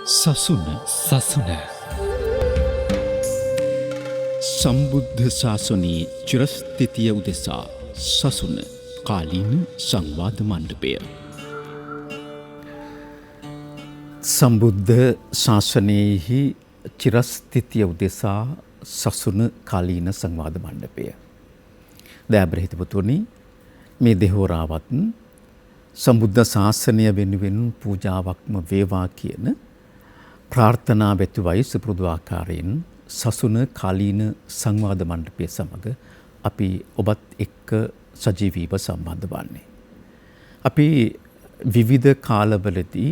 සසුන සම්බුද්ධ ශාසනයේ චිරස්ථිතිය උදෙසා සසුන කාලීන සංවාද මණ්ඩපය. සම්බුද්ධ ශාසනයෙහි චිරස්ථිතිය උදෙසා සසුන කාලීන සංවාද මණ්ඩපය. දයාබර හිතවතුනි, මේ දෙහෝරාවත් සම්බුද්ධ ශාසනය වෙනුවෙන් පූජාවක්ම වේවා කියන ප්‍රාර්ථනා වෙතුවයි සුපුරුදු ආකාරයෙන් සසුන කාලීන සංවාද මණ්ඩපය සමග අපි ඔබත් එක්ක සජීවීව සම්බන්ධ වන්නේ. අපි විවිධ කාලවලදී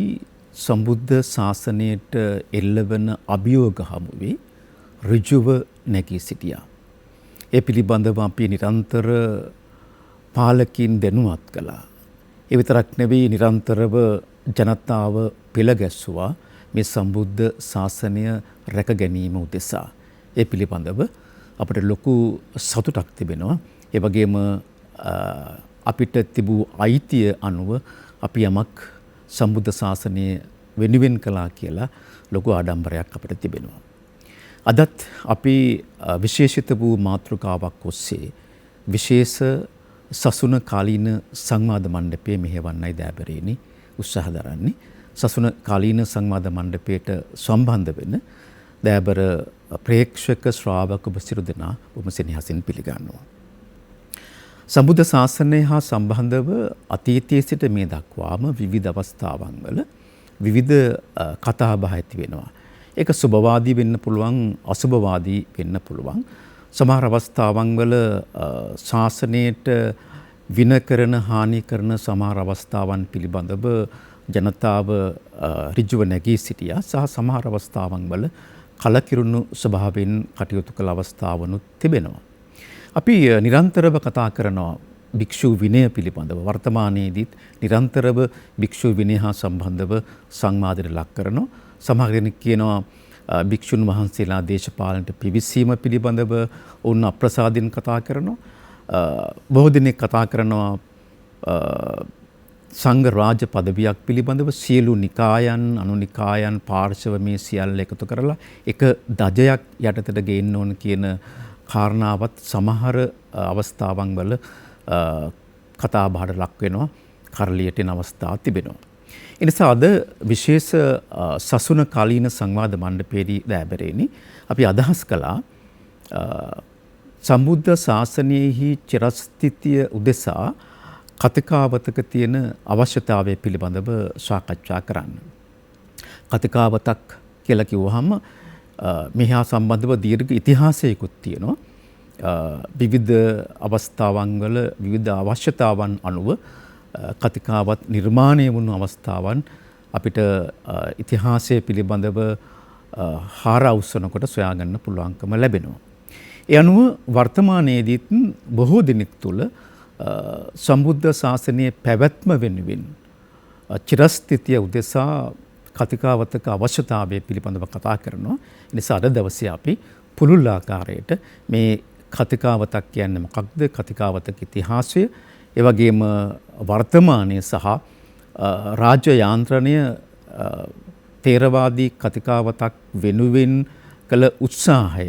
සම්බුද්ධ ශාසනයට එල්ලවන අභියෝග හමුවේ ඍජුව නැගී සිටියා. ඒ පිළිබඳව අපි නිරන්තර පාලකින් දැනුවත් කළා. ඒ විතරක් නෙවෙයි, නිරන්තරව ජනතාව පෙළ ගැස්සුවා මේ සම්බුද්ධ ශාසනය රැක ගැනීම උදෙසා. ඒ පිළිබඳව අපිට ලොකු සතුටක් තිබෙනවා. ඒ වගේම අපිට තිබූ අයිතිය අනුව අපි යමක් සම්බුද්ධ ශාසනය වෙනුවෙන් කළා කියලා ලොකු ආඩම්බරයක් අපිට තිබෙනවා. අදත් අපි විශේෂිත වූ මාතෘකාවක් ඔස්සේ විශේෂ සසුන කාලීන සංවාද මණ්ඩපය මෙහෙවන්නයි දෑබරේනි උත්සාහ දරන්නේ. සසුන කාලීන සංවාද මණ්ඩපයට සම්බන්ධ වෙන දෑබර ප්‍රේක්ෂක ශ්‍රාවක ඔබ සියලු දෙනා බොහොම සෙනෙහසින් පිළිගන්නවා. සම්බුද්ධ ශාසනය හා සම්බන්ධව අතීතයේ සිට මේ දක්වාම විවිධ අවස්ථාවන් වල විවිධ කතා බහ ඇති වෙනවා. ඒක සුභවාදී වෙන්න පුළුවන්, අසුභවාදී වෙන්න පුළුවන්. සමහර අවස්ථාවන් වල ශාසනයට වින කරන, හානි කරන සමහර අවස්ථාවන් පිළිබඳව ජනතාව ඍජුව නැගී සිටියා. සහ සමහර අවස්ථාවන් වල කලකිරුණු ස්වභාවයෙන් කටයුතු කළ අවස්ථාවනුත් තිබෙනවා. අපි නිරන්තරව කතා කරනවා භික්ෂු විනය පිළිබඳව. වර්තමානයේදීත් නිරන්තරව භික්ෂු විනය හා සම්බන්ධව සංවාදයට ලක් කරනවා. සමහර දෙනෙක් කියනවා භික්ෂුන් වහන්සේලා දේශපාලනට පිවිසීම පිළිබඳව ඔවුන් අප්‍රසාදින් කතා කරනවා. බොහෝ දෙනෙක් කතා කරනවා සංඝ රාජ පදවියක් පිළිබඳව. සියලු නිකායන්, අනුනිකායන්, පාර්ශව මේ සියල්ල එකතු කරලා එක දජයක් යටතට ගේන්න ඕන කියන කාරණාවත් සමහර අවස්ථාවන් වල කතා බහට ලක් වෙනවා, කරලියට එන අවස්ථා තිබෙනවා. එනිසා අද විශේෂ සසුන කාලීන සංවාද මණ්ඩපයේදී දෑබරේනි අපි අදහස් කළා සම්බුද්ධ ශාසනයෙහි චිරස්ථිතිය උදෙසා කතිකාවතක තියෙන අවශ්‍යතාවය පිළිබඳව සාකච්ඡා කරන්න. කතිකාවතක් කියලා කිව්වහම මෙහා සම්බන්ධව දීර්ඝ ඉතිහාසයකුත් තියෙනවා. විවිධ අවස්ථාවන් වල විවිධ අවශ්‍යතාවන් අනුව කතිකාවත් නිර්මාණය වුණු අවස්ථාවන් අපිට ඉතිහාසය පිළිබඳව හාරවුස්සනකොට සොයාගන්න පුළුවන්කම ලැබෙනවා. ඒ අනුව වර්තමානයේදීත් බොහෝ දෙනෙක් තුළ සම්බුද්ධ ශාසනයේ පැවැත්ම වෙනුවෙන් චිරස්ථිතිය උදෙසා කතිකාවතක අවශ්‍යතාවය පිළිබඳව කතා කරනවා. නිසා අද දවසේ අපි පුළුල් ආකාරයට මේ කතිකාවතක් කියන්නේ මොකක්ද, කතිකාවතක ඉතිහාසය, ඒ වගේම වර්තමානයේ සහ රාජ්‍ය යාන්ත්‍රණය තේරවාදී කතිකාවතක් වෙනුවෙන් කළ උත්සාහය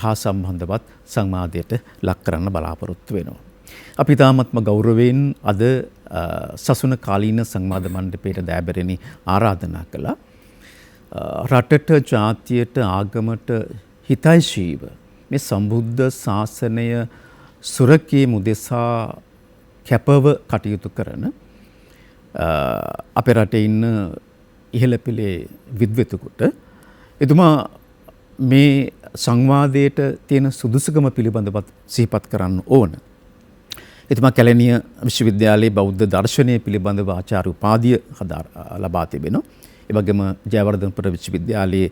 හා සම්බන්ධවත් සංවාදයට ලක් කරන්න බලාපොරොත්තු වෙනවා. අපි තාමත්ම ගෞරවයෙන් අද සසුන කාලීන සංවාද මණ්ඩපයට දෑබරෙනි ආරාධනා කළා. රටට, ජාතියට, ආගමට හිතයිශීව මේ සම්බුද්ධ ශාසනය සුරකීම උදෙසා කැපව කටයුතු කරන අපේ රටේ ඉන්න ඉහළ පෙළේ විද්වතුෙකුට එතුමා මේ සංවාදයට තියෙන සුදුසුකම පිළිබඳව සිහිපත් කරන්න ඕන. එතුමා කැලණිය විශ්වවිද්‍යාලයේ බෞද්ධ දර්ශනය පිළිබඳව ආචාර්ය උපාධිය ලබා තිබෙනවා. ඒ වගේම ජයවර්ධනපුර විශ්වවිද්‍යාලයේ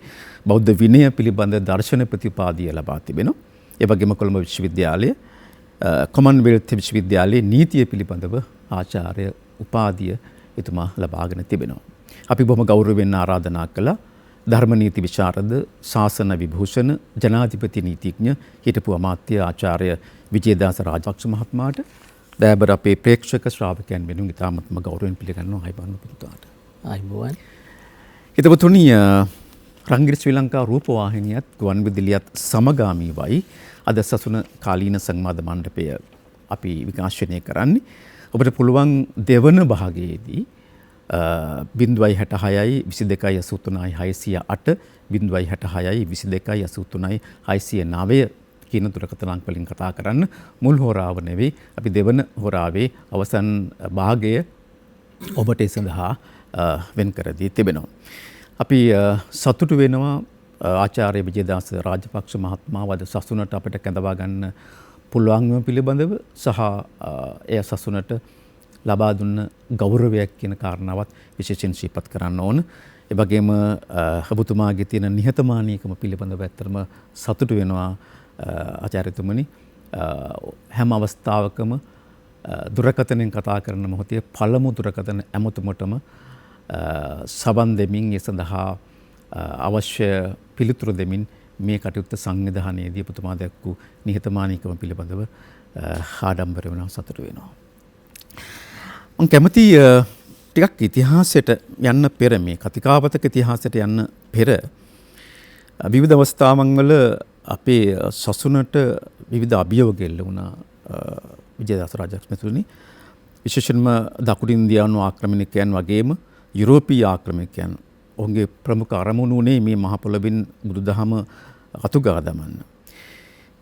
බෞද්ධ විනය පිළිබඳ දර්ශන ප්‍රතිපාදිය ලබා තිබෙනවා. ඒ වගේම කොළඹ විශ්වවිද්‍යාලයේ කොමන්වෙල්ත් විශ්වවිද්‍යාලයේ නීතිය පිළිබඳව ආචාර්ය උපාධිය එතුමා ලබාගෙන තිබෙනවා. අපි බොහොම ගෞරවයෙන් ආරාධනා කළා ධර්ම නීති විශාරද, ශාසන විභූෂණ, ජනාධිපති නීතිඥ හිටපු අමාත්‍ය ආචාර්ය විජේදාස රාජපක්ෂ මහත්මයාට දෑබර අපේ ප්‍රේක්ෂක ශ්‍රාවකයන් වෙනුවෙන් ඉතාමත්ම ගෞරවයෙන් පිළිගන්නවා. අයිබෝන් පුතුාට. අයිබෝන්. හිතවතුනි රංගිර ශ්‍රී ලංකා රූපවාහිනියත් ගුවන් විදුලියත් සමගාමීවයි අද සසුන කාලීන සංවාද මණ්ඩපය අපි විකාශනය කරන්නේ. ඔබට පුළුවන් දෙවන භාගයේදී 0.66යි 22යි 83යි 608 0.66යි 22යි 83යි 609 කියන දුරකථන අංක වලින් කතා කරන්න. මුල් හෝරාව නෙවෙයි, අපි දෙවන හෝරාවේ අවසන් භාගය ඔබට ඒ සඳහා වෙන් කර දී තිබෙනවා. අපි සතුටු වෙනවා ආචාර්ය විජේදාස රාජපක්ෂ මහත්මයාව අද සසුනට අපිට කැඳවා ගන්න පුළුවන් වීම පිළිබඳව සහ එය සසුනට ලබා දුන්න ගෞරවයක් කියන කාරණාවත් විශේෂයෙන් සිහිපත් කරන්න ඕන. ඒ වගේම ඔබතුමාගේ තියෙන නිහතමානීකම පිළිබඳව ඇත්තටම සතුටු වෙනවා ආචාර්යතුමනි. හැම අවස්ථාවකම දුරකථනයෙන් කතා කරන මොහොතේ පළමු දුරකථන ඇමතුමටම සබන් දෙමින් ඒ සඳහා අවශ්‍ය පිළිතුරු දෙමින් මේ කටයුත්ත සංවිධානයේදී ඔබතුමා දැක්වූ නිහතමානීකම පිළිබඳව ආඩම්බර වෙනවා, සතුටු වෙනවා. මම කැමති ටිකක් ඉතිහාසයට යන්න පෙර, මේ කතිකාවතක ඉතිහාසයට යන්න පෙර විවිධ අවස්ථාවන් වල අපේ සසුනට විවිධ අභියෝග එල්ල වුණා විජේදාස රාජපක්ෂ මැතිතුමනි. විශේෂයෙන්ම දකුණු ඉන්දියානු ආක්‍රමණිකයන් වගේම යුරෝපීය ආක්‍රමණිකයන් ඔවුන්ගේ ප්‍රමුඛ අරමුණු වුණේ මේ මහ පොළොවින් බුදුදහම අතුගා දමන්න.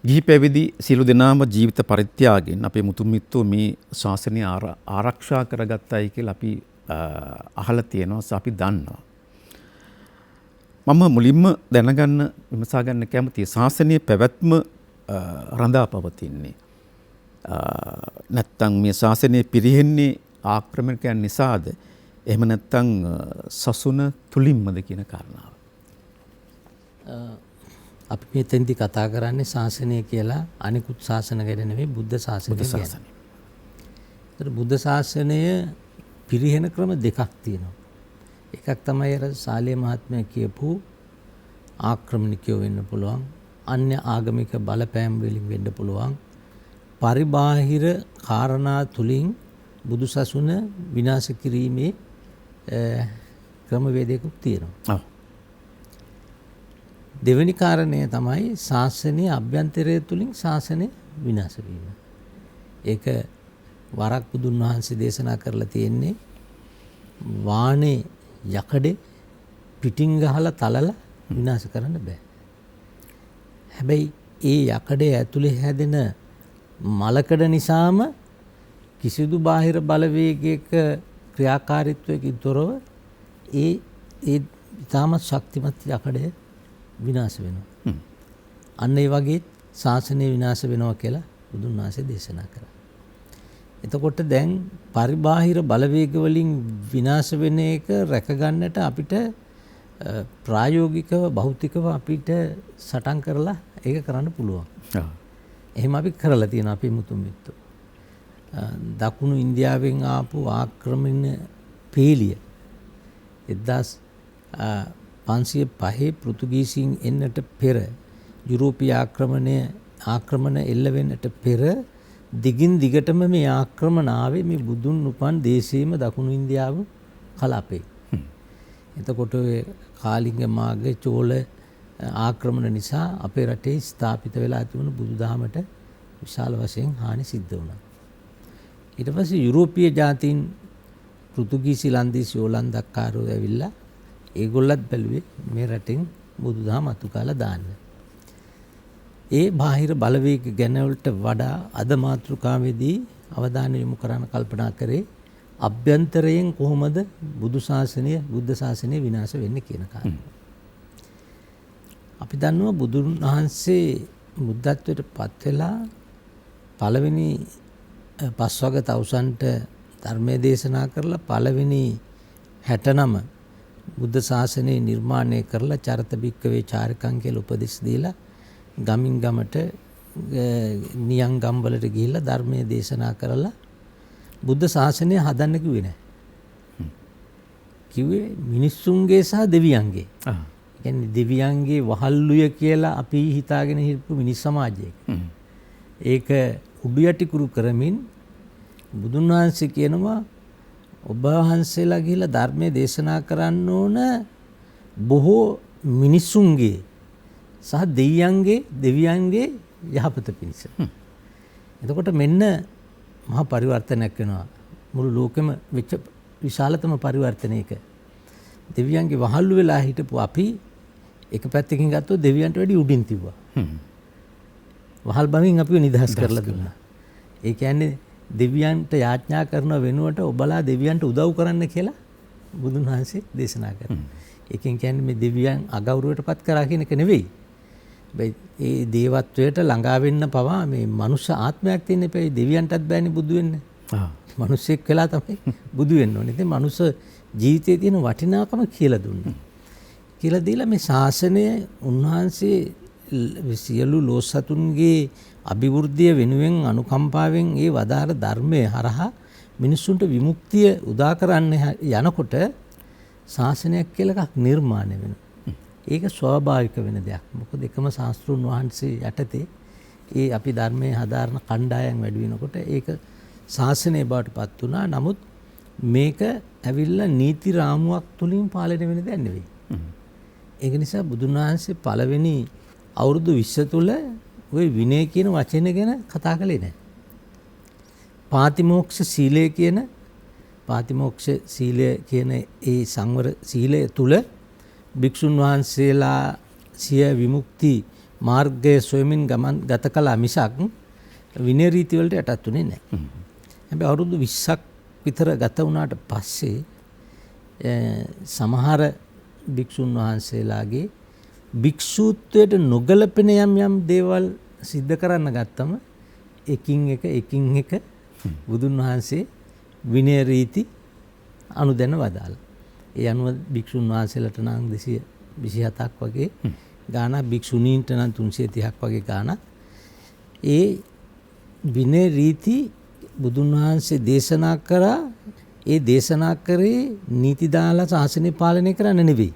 ගිහි පැවිදි සියලු දෙනාම ජීවිත පරිත්‍යාගයෙන් අපේ මුතුන් මිත්තෝ මේ ශාසනය ආරක්ෂා කරගත්තයි කියලා අපි අහලා තියෙනවා, අපි දන්නවා. මම මුලින්ම දැනගන්න විමසා ගන්න කැමතියි ශාසනීය පැවැත්ම රඳා පවතින්නේ නැත්තම් මේ ශාසනය පිරිහෙන්නේ ආක්‍රමණිකයන් නිසාද, එහෙම නැත්තම් සසුන තුලින්මද කියන කාරණාව. අපි මෙතෙන්දි කතා කරන්නේ ශාසනය කියලා අනිකුත් ශාසන ගැන නෙවෙයි, බුද්ධ ශාසනය ගැන. බුද්ධ ශාසනය පිරිහෙන ක්‍රම දෙකක් තියෙනවා. එකක් තමයි අර සාලිය මහත්මයා කියපු ආක්‍රමණිකයෝ වෙන්න පුළුවන්, අන්‍ය ආගමික බලපෑම් වලින් වෙන්න පුළුවන්, පරිබාහිර කාරණා තුලින් බුදු සසුන විනාශ කිරීමේ ක්‍රමවේදයකුත් තියෙනවා. දෙවෙනි කාරණය තමයි ශාසනීය අභ්‍යන්තරය තුලින් ශාසනය විනාශ වීම. ඒක වරක් බුදුන් වහන්සේ දේශනා කරලා තියෙන්නේ වානේ යකඩේ පිටින් ගහලා තලලා විනාශ කරන්න බෑ. හැබැයි ඒ යකඩේ ඇතුලේ හැදෙන මලකඩ නිසාම කිසිදු බාහිර බලවේගයක ක්‍රියාකාරීත්වයකින් තොරව ඒ ඉතාමත් ශක්තිමත් යකඩය විනාශ වෙනවා. අන්න ඒ වගේ ශාසනය විනාශ වෙනවා කියලා බුදුන් වහන්සේ දේශනා කරා. එතකොට දැන් පරිබාහිර බලවේග වලින් විනාශ වෙන එක රැකගන්නට අපිට ප්‍රායෝගිකව භෞතිකව අපිට සටන් කරලා ඒක කරන්න පුළුවන්. එහෙම අපි කරලා තියෙනවා අපේ මුතුන් මිත්තෝ. දකුණු ඉන්දියාවෙන් ආපු ආක්‍රමණ පේලිය 1505 පෘතුගීසින් එන්නට පෙර, යුරෝපීය ආක්‍රමණ එල්ල වෙන්නට පෙර දිගින් දිගටම මේ ආක්‍රමණ ආවේ මේ බුදුන් උපන් දේශයේම දකුණු ඉන්දියාව කලාපේ. එතකොට කාලිංග මාර්ග චෝල ආක්‍රමණ නිසා අපේ රටේ ස්ථාපිත වෙලා තිබුණු බුදුදහමට විශාල වශයෙන් හානි සිද්ධ වුණා. ඊට පස්සේ යුරෝපීය ජාතීන් පෘතුගීසි ලන්දීසි ඕලන්දක්කාරෝ ඇවිල්ලා ඒගොල්ලත් බැලුවේ මේ රටෙන් බුදුදහම අතුකාලා දාන්න. ඒ බාහිර බලවේග ගැන වලට වඩා අද මාතෘකාවේදී අවධානය යොමු කරන්න කල්පනා කරේ අභ්‍යන්තරයෙන් කොහොමද බුද්ධ ශාසනය විනාශ වෙන්නේ කියන කාරණා. අපි දන්නවා බුදුන් වහන්සේ බුද්ධත්වයට පත් වෙලා පළවෙනි පස්වග තවුසන්ට ධර්මයේ දේශනා කරලා පළවෙනි 69 බුද්ධ ශාසනය නිර්මාණය කරලා චරත භික්කවේ චාරිකං කියලා උපදෙස් දීලා ගමින් ගමට නියං ගම්වලට ගිහිල්ලා ධර්මයේ දේශනා කරලා බුද්ධ ශාසනය හදන්න කිව්වේ නැහැ. කිව්වේ මිනිස්සුන්ගේ සහ දෙවියන්ගේ. කියන්නේ දෙවියන්ගේ වහල්ලුය කියලා අපි හිතාගෙන හිටපු මිනිස් සමාජයක. ඒක උඩු යටිකුරු කරමින් බුදුන් වහන්සේ කියනවා ඔබ වහන්සේලා ගිහිල්ලා ධර්මයේ දේශනා කරන්න ඕන බොහෝ මිනිසුන්ගේ සහ දෙවියන්ගේ යහපත පිණිස. එතකොට මෙන්න මහා පරිවර්තනයක් වෙනවා. මුළු ලෝකෙම වෙච්ච විශාලතම පරිවර්තනයක. දෙවියන්ගේ වහල්ලු වෙලා හිටපු අපි එක පැත්තකින් ගත්තොත් දෙවියන්ට වැඩි උඩින් තිබ්බා. වහල් බවින් අපිව නිදහස් කරලා දුන්නා. ඒ කියන්නේ දෙවියන්ට යාඥා කරන වෙනුවට ඔබලා දෙවියන්ට උදව් කරන්න කියලා බුදුන් වහන්සේ දේශනා කරනවා. ඒකෙන් කියන්නේ මේ දෙවියන් අගෞරවයට පත් කරා කියන එක නෙවෙයි. ඒ දේවත්වයට ළඟා වෙන්න පවා මේ මනුෂ්‍ය ආත්මයක් තියෙන එපේ දෙවියන්ටත් බෑනේ බුදු වෙන්න. මිනිස්සෙක් වෙලා තමයි බුදු වෙන්න ඕනේ. ඉතින් මනුෂ්‍ය ජීවිතයේ තියෙන වටිනාකම කියලා දුන්නා. කියලා දීලා මේ ශාසනය උන්වහන්සේ සියලු ලෝසතුන්ගේ අභිවෘද්ධිය වෙනුවෙන් අනුකම්පාවෙන් ඒ වදාළ ධර්මයේ හරහා මිනිස්සුන්ට විමුක්තිය උදා කරන්න යනකොට ශාසනයක් කියලා එකක් නිර්මාණය වෙනවා. ඒක ස්වාභාවික වෙන දෙයක්. මොකද එකම ශාස්ත්‍රුන් වහන්සේ යටතේ ඒ අපි ධර්මයේ හදාරන කණ්ඩායම් වැඩි වෙනකොට ඒක ශාසනය බවට පත් වුණා. නමුත් මේක ඇවිල්ලා නීති රාමුවක් තුලින් පාලනය වෙන දෙයක් නෙවෙයි. ඒක නිසා බුදුන් වහන්සේ පළවෙනි අවුරුදු 20 තුල ওই විනය කියන වචනේ ගැන කතා කළේ නැහැ. පාතිමෝක්ෂ සීලය කියන ඒ සංවර සීලය තුල භික්ෂුන් වහන්සේලා සිය විමුක්ති මාර්ගයේ සොයමින් ගමන් ගත කළා මිසක් විනය රීති වලට යටත් උනේ නැහැ. හැබැයි අවුරුදු 20ක් විතර ගත වුණාට පස්සේ සමහර භික්ෂුන් වහන්සේලාගේ භික්ෂූත්වයට නොගැලපෙන යම් දේවල් සිද්ධ කරන්න ගත්තම එකින් එක බුදුන් වහන්සේ විනය රීති අනුදැන වදාළා. ඒ අනුව භික්ෂුන් වහන්සේලාට නම් 227ක් වගේ ගාණක්, භික්ෂුණීන්ට නම් 330ක් වගේ ගාණක්. ඒ විනය රීති බුදුන් වහන්සේ දේශනා කරා. ඒ දේශනා කරේ නීති දාලා ශාසනය පාලනය කරන්න නෙවෙයි.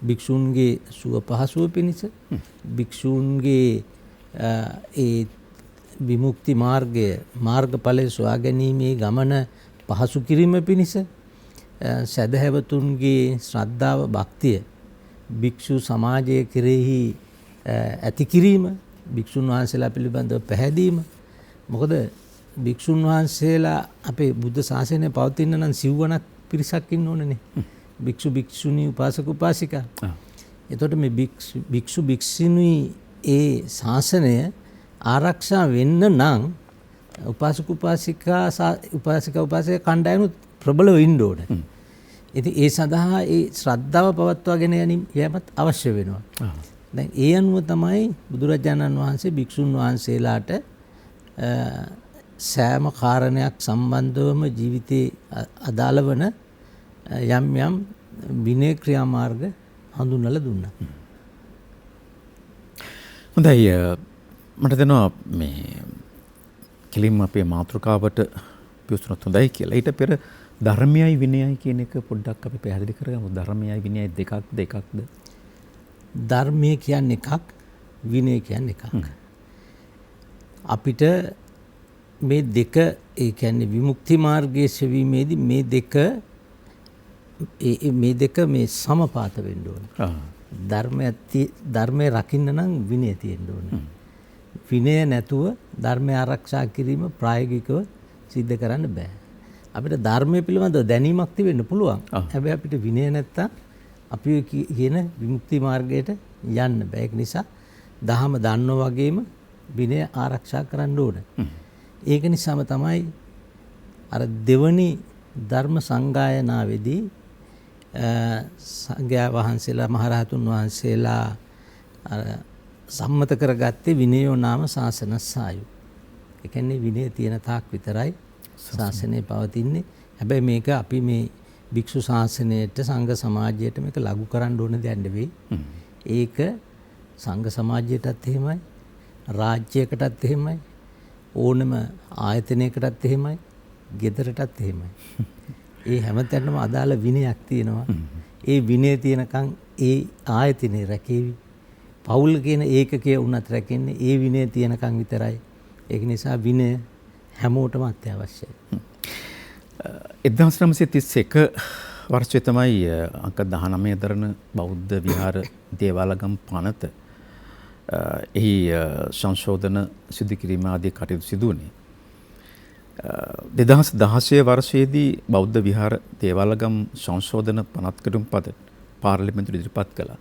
භික්ෂුන්ගේ සුව පහසුව පිණිස, භික්ෂුන්ගේ ඒ විමුක්ති මාර්ගඵලය සොයා ගැනීමේ ගමන පහසු කිරීම පිණිස, සදහැවතුන්ගේ ශ්‍රද්ධාව භක්තිය භික්ෂු සමාජය කෙරෙහි ඇති කිරීම, භික්ෂුන් වහන්සේලා පිළිබඳව පැහැදීම. මොකද භික්ෂුන් වහන්සේලා අපේ බුද්ධ ශාසනය පවතින නම් සිව්වනක් පිරිසක් ඉන්න ඕනනේ. භික්ෂු භික්ෂුණී උපාසක උපාසිකා. එතකොට මේ භික්ෂු භික්ෂුණී ඒ ශාසනය ආරක්ෂා වෙන්න නම් උපාසක උපාසික කණ්ඩායම ප්‍රබලව ඉන්න ඕනේ. ඉතින් ඒ සඳහා ඒ ශ්‍රද්ධාව පවත්වාගෙන යෑමත් අවශ්‍ය වෙනවා. දැන් ඒ අනුව තමයි බුදුරජාණන් වහන්සේ භික්ෂුන් වහන්සේලාට සෑම කාරණයක් සම්බන්ධවම ජීවිතේ අදාළ වන යම් විනය ක්‍රියාමාර්ග හඳුන්වලා දුන්නා. හොඳයි, මට දෙනවා මේ කෙලින්ම අපේ මාතෘකාවට පියුසුනොත් හොඳයි කියලා. ඊට පෙර ධර්මයයි විනයයි කියන එක පොඩ්ඩක් අපි පැහැදිලි කරගමු. ධර්මයයි විනයයි දෙකක්ද? ධර්මය කියන්නේ එකක්, විනය කියන්නේ එකක්. අපිට මේ දෙක, ඒ කියන්නේ විමුක්ති මාර්ගයේ සෙවීමේදී මේ දෙක මේ සමපාත වෙන්න ඕනේ. ධර්මය රකින්න නම් විනය තියෙන්න ඕනේ. විනය නැතුව ධර්මය ආරක්ෂා කිරීම ප්‍රායෝගිකව සිද්ධ කරන්න බෑ. අපිට ධර්මය පිළිබඳව දැනීමක් තිබෙන්න පුළුවන්. හැබැයි අපිට විනය නැත්තම් අපි කියන විමුක්ති මාර්ගයට යන්න බෑ. ඒක නිසා දහම දන්නෝ වගේම විනය ආරක්ෂා කරන්න ඕනේ. ඒක නිසාම තමයි අර දෙවනි ධර්ම සංගායනාවේදී සංඝයා වහන්සේලා මහරහතුන් වහන්සේලා සම්මත කරගත්තේ විනයෝ නාම ශාසන සායු. ඒ කියන්නේ විනය තියෙන තාක් විතරයි ශාසනය පවතින්නේ. හැබැයි මේක අපි මේ භික්ෂු ශාසනයට, සංඝ සමාජයට මේක ලඝු කරන්න ඕන දෙයක් නෙවෙයි. ඒක සංඝ සමාජයටත් එහෙමයි, රාජ්‍යයකටත් එහෙමයි, ඕනම ආයතනයකටත් එහෙමයි, ගෙදරටත් එහෙමයි. ඒ හැමතැනම අදාළ විනයක් තියෙනවා. ඒ විනය තියෙනකන් ඒ ආයතනේ රැකේවි. පෞල් කියන ඒකකයේ උනත් රැකෙන්නේ ඒ විනය තියෙනකන් විතරයි. ඒක නිසා විනය හැමෝටම අත්‍යවශ්‍යයි. 1931 වර්ෂය තමයි අංක 19 දරන බෞද්ධ විහාර දේවාලගම් පනත එහි සංශෝධන සිදු කිරීම ආදී කටයුතු සිදු වුණේ. 2016 වර්ෂයේදී බෞද්ධ විහාර දේවාලගම් සංශෝධන පනත්කඩුම් පද පාර්ලිමේන්තුවට ඉදිරිපත් කළා.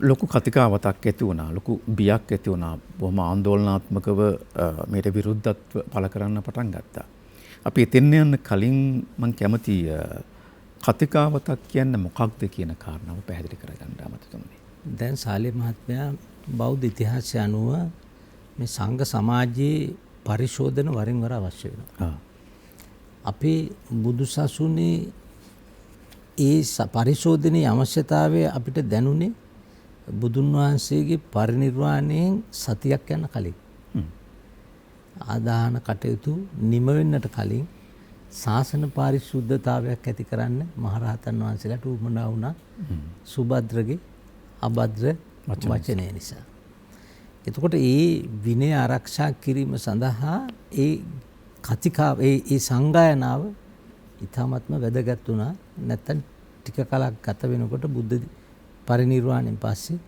ලොකු කතිකාවතක් ඇති වුණා, ලොකු බියක් ඇති වුණා. බොහොම ආందోලනාත්මකව මේට විරුද්ධත්ව පළ කරන්න පටන් ගත්තා. අපි එතෙන්න යන්න කලින් මම කැමති කතිකාවතක් කියන්නේ මොකක්ද කියන කාරණාව පැහැදිලි කරගන්න අමතකමනේ. දැන් සාලේ මහත්මයා බෞද්ධ ඉතිහාසය අනුව මේ සංඝ සමාජයේ පරිශෝධන වරින් වර අවශ්‍ය වෙනවා. අපේ බුදුසසුනේ ඒ පරිශෝධනයේ අවශ්‍යතාවය අපිට දැනුනේ බුදුන් වහන්සේගේ පරිනිර්වාණයෙන් සතියක් යන කලින්. ආදාන කටයුතු නිම වෙන්නට කලින් ශාසන පාරිශුද්ධතාවයක් ඇති කරන්න මහරහතන් වහන්සේලාට උවමනා වුණා සුභද්‍රගේ අභද්‍ර වචනය නිසා. එතකොට ඒ විනය ආරක්ෂා කිරීම සඳහා ඒ ඒ සංගායනාව ඉතාමත්ම වැදගත් වුණා. නැත්තම් ටික කලක් ගත වෙනකොට බුද්ධ පරිනිර්වාණයෙන් පස්සේ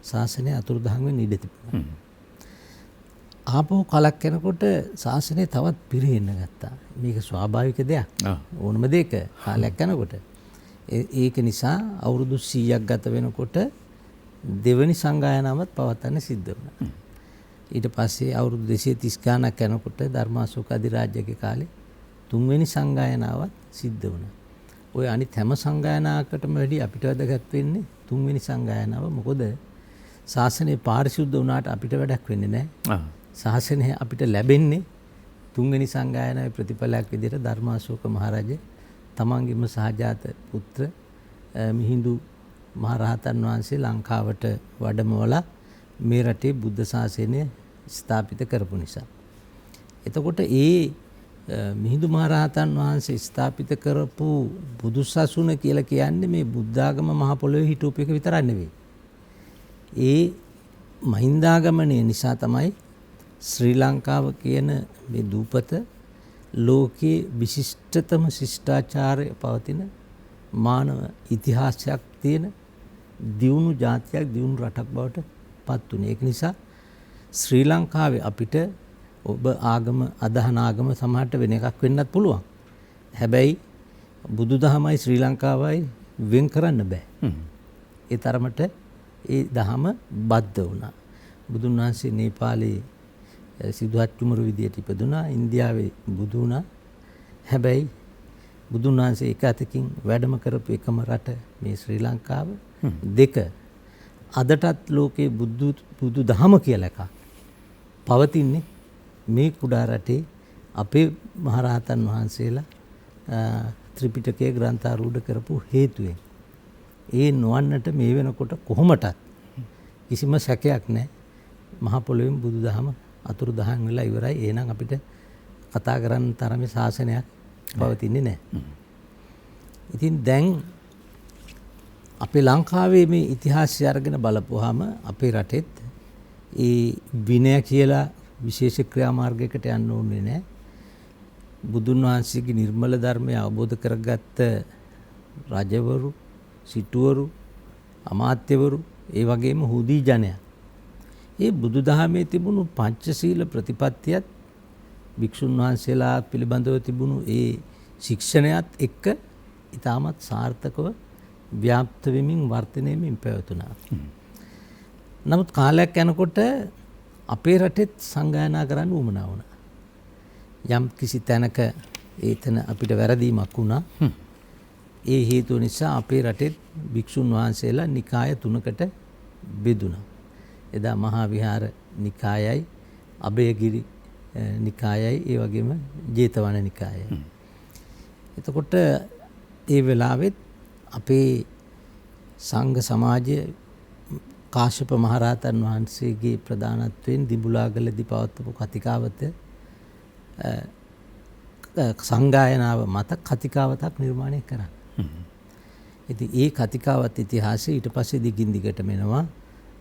ශාසනය අතුරුදහන් වෙන්න ඉඩ තිබුණා. ආපහු කලක් යනකොට ශාසනය තවත් පිරෙන්න ගත්තා. මේක ස්වාභාවික දෙයක්. ඕනම දෙයක කාලයක් යනකොට. ඒක නිසා අවුරුදු 100ක් ගත වෙනකොට දෙවනි සංගායනාවත් පවත්වන්න සිද්ධ වුණා. ඊට පස්සේ අවුරුදු 230 ගණනක් යනකොට ධර්මාශෝක අධිරාජ්‍යගේ කාලේ තුන්වෙනි සංගායනාවත් සිද්ධ වුණා. ඔය අනිත් හැම සංගායනාවකටම වැඩි අපිට වැදගත් වෙන්නේ තුන්වෙනි සංගායනාව. මොකද ශාසනය පාරිශුද්ධ වුණාට අපිට වැඩක් වෙන්නේ නැහැ. ශාසනය අපිට ලැබෙන්නේ තුන්වෙනි සංගායනාවේ ප්‍රතිඵලයක් විදිහට ධර්මාශෝක මහරජා තමන්ගේම සහජාත පුත්‍ර මිහිඳු මහරහතන් වහන්සේ ලංකාවට වැඩමවලා මේ රටේ බුද්ධ ශාසනය ස්ථාපිත කරපු නිසා. එතකොට ඒ මිහිඳු මහරහතන් වහන්සේ ස්ථාපිත කරපු බුදුසසුන කියලා කියන්නේ මේ බුද්ධාගම මහ පොළොවේ හිටූප එක විතරක් නෙවෙයි. ඒ මහින්දාගමනය නිසා තමයි ශ්‍රී ලංකාව කියන මේ දූපත ලෝකයේ විශිෂ්ටතම ශිෂ්ටාචාරය පවතින මානව ඉතිහාසයක් තියෙන දියුණු ජාතියක්, දියුණු රටක් බවට පත් වුණේ. ඒක නිසා ශ්‍රී ලංකාවේ අපිට ඔබ ආගම අදහන ආගම සමහරට වෙන එකක් වෙන්නත් පුළුවන්. හැබැයි බුදුදහමයි ශ්‍රී ලංකාවයි වෙන් කරන්න බෑ. ඒ තරමට ඒ දහම බද්ධ වුණා. බුදුන් වහන්සේ නේපාලයේ සිදුහත් කුමරු විදියට ඉපදුනා. ඉන්දියාවේ බුදු වුණා. හැබැයි බුදුන් වහන්සේ එක අතකින් වැඩම කරපු එකම රට මේ ශ්‍රී ලංකාව. දෙක අදටත් ලෝකේ බුදු දහම කියලා එකක් පවතින්නේ මේ කුඩා රටේ අපේ මහරහතන් වහන්සේලා ත්‍රිපිටකයේ ග්‍රන්ථාරූඪ කරපු හේතුවෙන්. ඒ නොවන්නට මේ වෙනකොට කොහොමටත් කිසිම සැකයක් නැහැ. මහ පොළොවෙන් බුදුදහම අතුරුදහන් වෙලා ඉවරයි. එහෙනම් අපිට කතා කරන්න තරමේ ශාසනයක් පවතින්නේ නැහැ. ඉතින් දැන් අපේ ලංකාවේ මේ ඉතිහාසය අරගෙන බලපුවාම අපේ රටෙත් ඒ විනය කියලා විශේෂ ක්‍රියාමාර්ගයකට යන්න ඕනේ නැහැ. බුදුන් වහන්සේගේ නිර්මල ධර්මය අවබෝධ කරගත්ත රජවරු, සිටුවරු, අමාත්‍යවරු, ඒ වගේම හුදී ජනයා ඒ බුදුදහමේ තිබුණු පංචශීල ප්‍රතිපත්තියත් භික්ෂුන් වහන්සේලා පිළිබඳව තිබුණු ඒ ශික්ෂණයත් එක්ක ඉතාමත් සාර්ථකව ව්‍යාප්ත වෙමින් වර්ධනය වෙමින් පැවතුණා. නමුත් කාලයක් යනකොට අපේ රටෙත් සංගායනා කරන්න උවමනා වුණා. යම් කිසි තැනක ඒතන අපිට වැරදීමක් වුණා. ඒ හේතුව නිසා අපේ රටෙත් භික්ෂුන් වහන්සේලා නිකාය 3කට බෙදුණා. එදා මහා විහාර නිකායයි, අභයගිරි නිකායයි, ඒ වගේම ජේතවන නිකායයි. එතකොට ඒ වෙලාවෙත් අපේ සංඝ සමාජය කාශ්‍යප මහරහතන් වහන්සේගේ ප්‍රධානත්වයෙන් දිඹුලාගලදී පවත්වපු කතිකාවත සංගායනාව මත කතිකාවතක් නිර්මාණය කරා. ඉතින් ඒ කතිකාවත් ඉතිහාසය ඊට පස්සේ දිගින් දිගටම එනවා.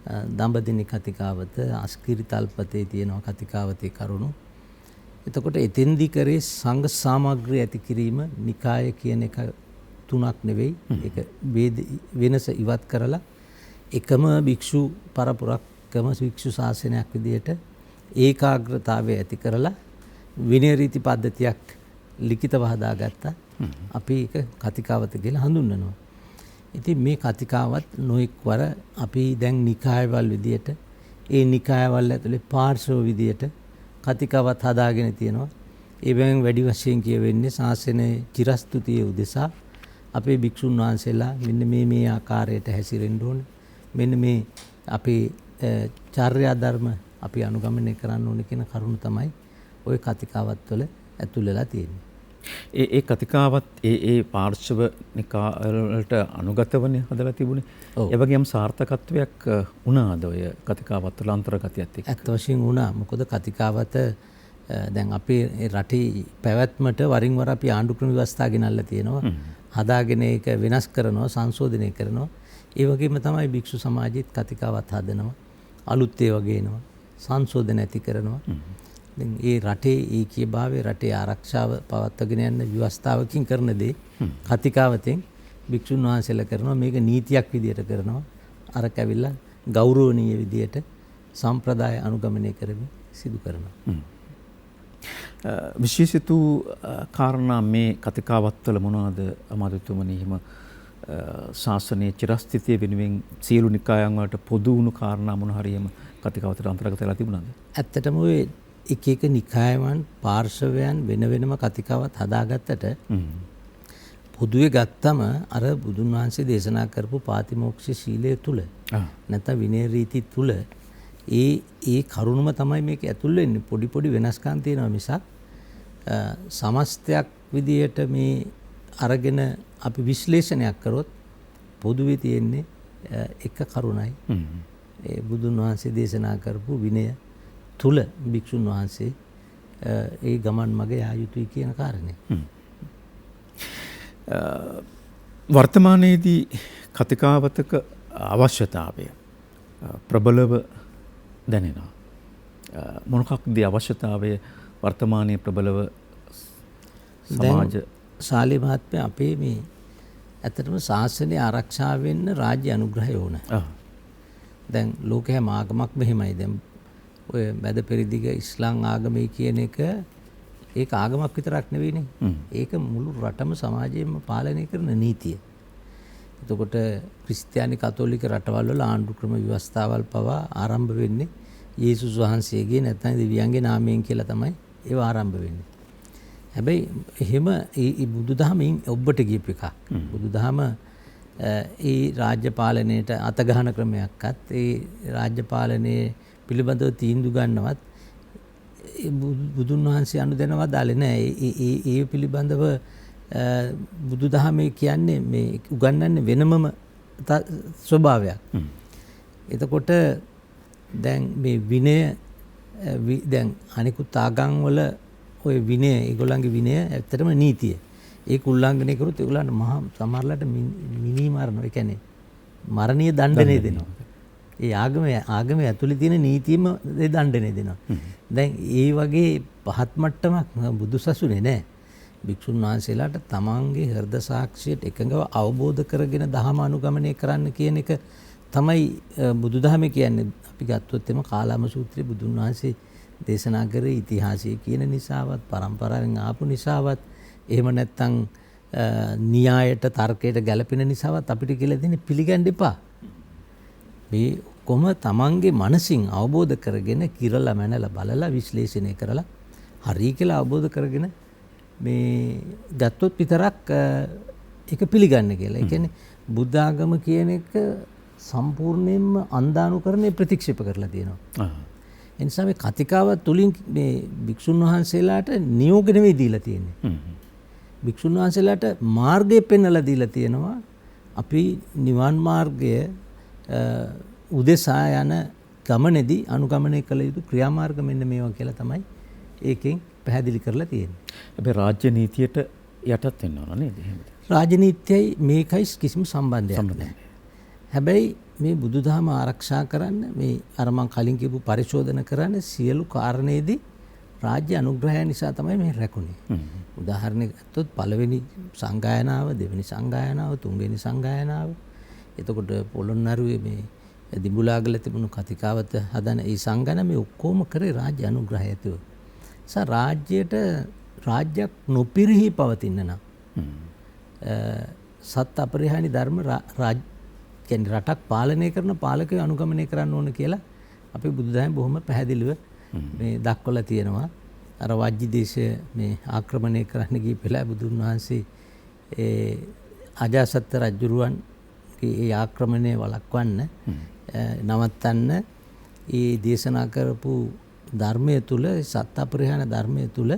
දඹදිනි කතිකාවත, අස්කිරි තල්පතේ තියෙනවා කතිකාවතේ කරුණු. එතකොට එතෙන්දි කරේ සංඝ සාමග්‍රී ඇති කිරීම නිකාය කියන එක තුනක් නෙවෙයි. ඒක වෙනස ඉවත් කරලා එකම භික්ෂු පරපුරක්කම භික්ෂු ශාසනයක් විදියට ඒකාග්‍රතාවය ඇති කරලා විනය රීති පද්ධතියක් ලිඛිතව හදාගත්තා. අපි ඒක කතිකාවත කියලා හඳුන්වනවා. ඉතින් මේ කතිකාවත් නොඑක් වර අපි දැන් නිකායවල විදියට ඒ නිකායවල ඇතුලේ පාර්ශ්ව විදියට කතිකාවත් හදාගෙන තියෙනවා. ඒ බැවින් වැඩි වශයෙන් කියවෙන්නේ ශාසනයේ චිරස්තුතිය උදෙසා අපේ භික්ෂුන් වහන්සේලා මෙන්න මේ ආකාරයට හැසිරෙන්න ඕනේ. මෙන්න මේ අපේ චාර්යා ධර්ම අපි අනුගමනය කරන්න ඕනේ කියන කරුණ තමයි ওই කතිකාවත් වල ඇතුල් වෙලා තියෙන්නේ. ඒ කතිකාවත් ඒ පාර්ශව නිකාවලට අනුගතවනේ හදලා තිබුණේ. ඒ වගේම සාර්ථකත්වයක් වුණාද ඔය කතිකාවත් වල අන්තර්ගතයත් එක්ක? ඇත්ත වශයෙන් වුණා. මොකද කතිකාවත දැන් අපේ රටේ පැවැත්මට වරින් වර අපි ආණ්ඩු ක්‍රම ව්‍යවස්ථා ගෙනල්ලා තියෙනවා. හදාගෙන ඒක වෙනස් කරනවා, සංශෝධනය කරනවා. ඒ වගේම තමයි භික්ෂු සමාජයේත් කතිකාවත් හදනවා. අලුත් ඒවා ගේනවා. සංශෝධන ඇති කරනවා. දැන් ඒ රටේ ඒකීයභාවය රටේ ආරක්ෂාව පවත්වාගෙන යන ව්‍යවස්ථාවකින් කරන දේ කතිකාවතෙන් භික්ෂුන් වහන්සේලා කරනවා. මේක නීතියක් විදියට කරනවා. අර කැවිලා ගෞරවනීය විදියට සම්ප්‍රදාය අනුගමනය කරමින් සිදු කරනවා. විශේෂිත කාරණා මේ කතිකාවත්වල මොනවාද අමාත්‍යතුමනි? හිම ශාසනයේ චිරස්ථිතිය වෙනුවෙන් සියලු නිකායන් වලට පොදු වුණු කාරණා මොන හරියම කතිකාවතට අන්තර්ගත වෙලා තිබුණාද? ඇත්තටම ඔය එක එක නිකායවන් පාර්ශවයන් වෙන වෙනම කතිකාවත් හදාගත්තට පොදුවේ ගත්තම අර බුදුන් වහන්සේ දේශනා කරපු පාතිමෝක්ෂ සීලය තුල නැත්නම් විනය රීති තුල ඒ කරුණම තමයි මේක ඇතුල් වෙන්නේ. පොඩි වෙනස්කම් තියෙනවා මිසක් සමස්තයක් විදියට මේ අරගෙන අපි විශ්ලේෂණයක් කරොත් පොදුවේ තියෙන්නේ එක කරුණයි. ඒ බුදුන් වහන්සේ දේශනා කරපු විනය තුල භික්ෂුන් වහන්සේ ඒ ගමන් මඟ යා යුතුයි කියන කාරණේ. වර්තමානයේදී කතිකාවතක අවශ්‍යතාවය ප්‍රබලව දැනෙනවා. මොනකක්ද අවශ්‍යතාවය වර්තමානයේ ප්‍රබලව සමාජ ශාලී මහත්මයා අපේ මේ ඇත්තටම ශාසනය ආරක්ෂා වෙන්න රාජ්‍ය අනුග්‍රහය ඕන. දැන් ලෝකයේ හැම ආගමක් මෙහෙමයි. දැන් ඔය මැද පෙරදිග ඉස්ලාම් ආගමයි කියන එක ඒක ආගමක් විතරක් නෙවෙයිනේ. ඒක මුළු රටම සමාජයෙන්ම පාලනය කරන නීතිය. එතකොට ක්‍රිස්තියානි කතෝලික රටවල් වල ආණ්ඩු ක්‍රම ව්‍යවස්ථාවල් පවා ආරම්භ වෙන්නේ යේසුස් වහන්සේගේ නැත්නම් දෙවියන්ගේ නාමයෙන් කියලා තමයි ඒවා ආරම්භ වෙන්නේ. හැබැයි එහෙම මේ බුදුදහමෙන් ඔබට කියපු එකක්. බුදුදහම ඒ රාජ්‍ය පාලනයට අත ගහන ක්‍රමයක්වත් ඒ රාජ්‍ය පාලනයේ පිළිබඳව තීන්දුව ගන්නවත් බුදුන් වහන්සේ අනුදැනව දාලේ නැහැ. ඒ පිළිබඳව බුදුදහමේ කියන්නේ මේ උගන්වන්නේ වෙනමම ස්වභාවයක්. එතකොට දැන් මේ විනය දැන් අනිකුත් ආගම් වල ඔය විනය ඒගොල්ලන්ගේ විනය ඇත්තටම නීතිය. ඒක උල්ලංඝනය කරොත් ඒගොල්ලන්ට මහා සමහරලාට මිනි මරනවා. ඒ කියන්නේ මරණීය දඬුවම් දෙනවා. ඒ ආගමේ ඇතුලේ තියෙන නීතියම දඬුවම් දෙනවා. දැන් ඒ වගේ පහත් මට්ටමක් බුදුසසුනේ නැහැ. භික්ෂුන් වහන්සේලාට තමන්ගේ හෘද සාක්ෂියට එකඟව අවබෝධ කරගෙන දහම අනුගමනය කරන්න කියන එක තමයි බුදුදහමේ කියන්නේ. අපි ගත්තොත් එම කාලාම සූත්‍රයේ බුදුන් වහන්සේ දේශනා කරේ ඉතිහාසයේ කියන නිසාවත් පරම්පරාවෙන් ආපු නිසාවත් එහෙම නැත්නම් න්‍යායට තර්කයට ගැළපෙන නිසාවත් අපිට කියලා දෙන්නේ පිළිගන්න එපා. මේ කොම තමන්ගේ මනසින් අවබෝධ කරගෙන කිරලා මැනලා බලලා විශ්ලේෂණය කරලා හරි කියලා අවබෝධ කරගෙන මේ ගත්තොත් විතරක් ඒක පිළිගන්න කියලා. ඒ කියන්නේ බුද්ධ ආගම කියන එක සම්පූර්ණයෙන්ම අන්ධානුකරණය ප්‍රතික්ෂේප කරලා තියෙනවා. ඒ නිසා මේ කතිකාවත් තුලින් මේ භික්ෂුන් වහන්සේලාට නියෝග නෙවෙයි දීලා තියෙන්නේ. භික්ෂුන් වහන්සේලාට මාර්ගය පෙන්වලා දීලා තියෙනවා. අපි නිවන් මාර්ගය උදෙසා යන ගමනේදී අනුගමනය කළ යුතු ක්‍රියාමාර්ග මෙන්න මේවා කියලා තමයි ඒකෙන් පැහැදිලි කරලා තියෙන්නේ. හැබැයි රාජ්‍ය නීතියට යටත් වෙන්න ඕන නේද? එහෙමද? රාජ්‍ය නීතියයි මේකයි කිසිම සම්බන්ධයක් නැහැ. හැබැයි මේ බුදුදහම ආරක්ෂා කරන්න මේ අර මං කලින් කියපු පරිශෝධන කරන්න සියලු කාරණේදී රාජ්‍ය අනුග්‍රහය නිසා තමයි මේ රැකුනේ. උදාහරණයක් ගත්තොත් පළවෙනි සංගායනාව, දෙවෙනි සංගායනාව, තුන්වෙනි සංගායනාව. එතකොට පොළොන්නරුවේ මේ දිඹුලාගල තිබුණු කතිකාවත හදන ඒ සංගායන මේ ඔක්කොම කරේ රාජ්‍ය අනුග්‍රහය ඇතුව. රාජ්‍යයට රාජ්‍යයක් නොපිරිහි පවතින්න නම් සත් අපරිහානි ධර්ම කියන්නේ රටක් පාලනය කරන පාලකයෝ අනුගමනය කරන්න ඕන කියලා අපේ බුදුදහම බොහොම පැහැදිලිව මේ දක්වලා තියෙනවා. අර වජ්ජි දේශය මේ ආක්‍රමණය කරන්න ගිය වෙලාව බුදුන් වහන්සේ ඒ අජාසත් රජුරුවන්ගේ ඒ ආක්‍රමණය වළක්වන්න නවත්තන්න ඒ දේශනා කරපු ධර්මය තුල සත් අපරිහාන ධර්මය තුල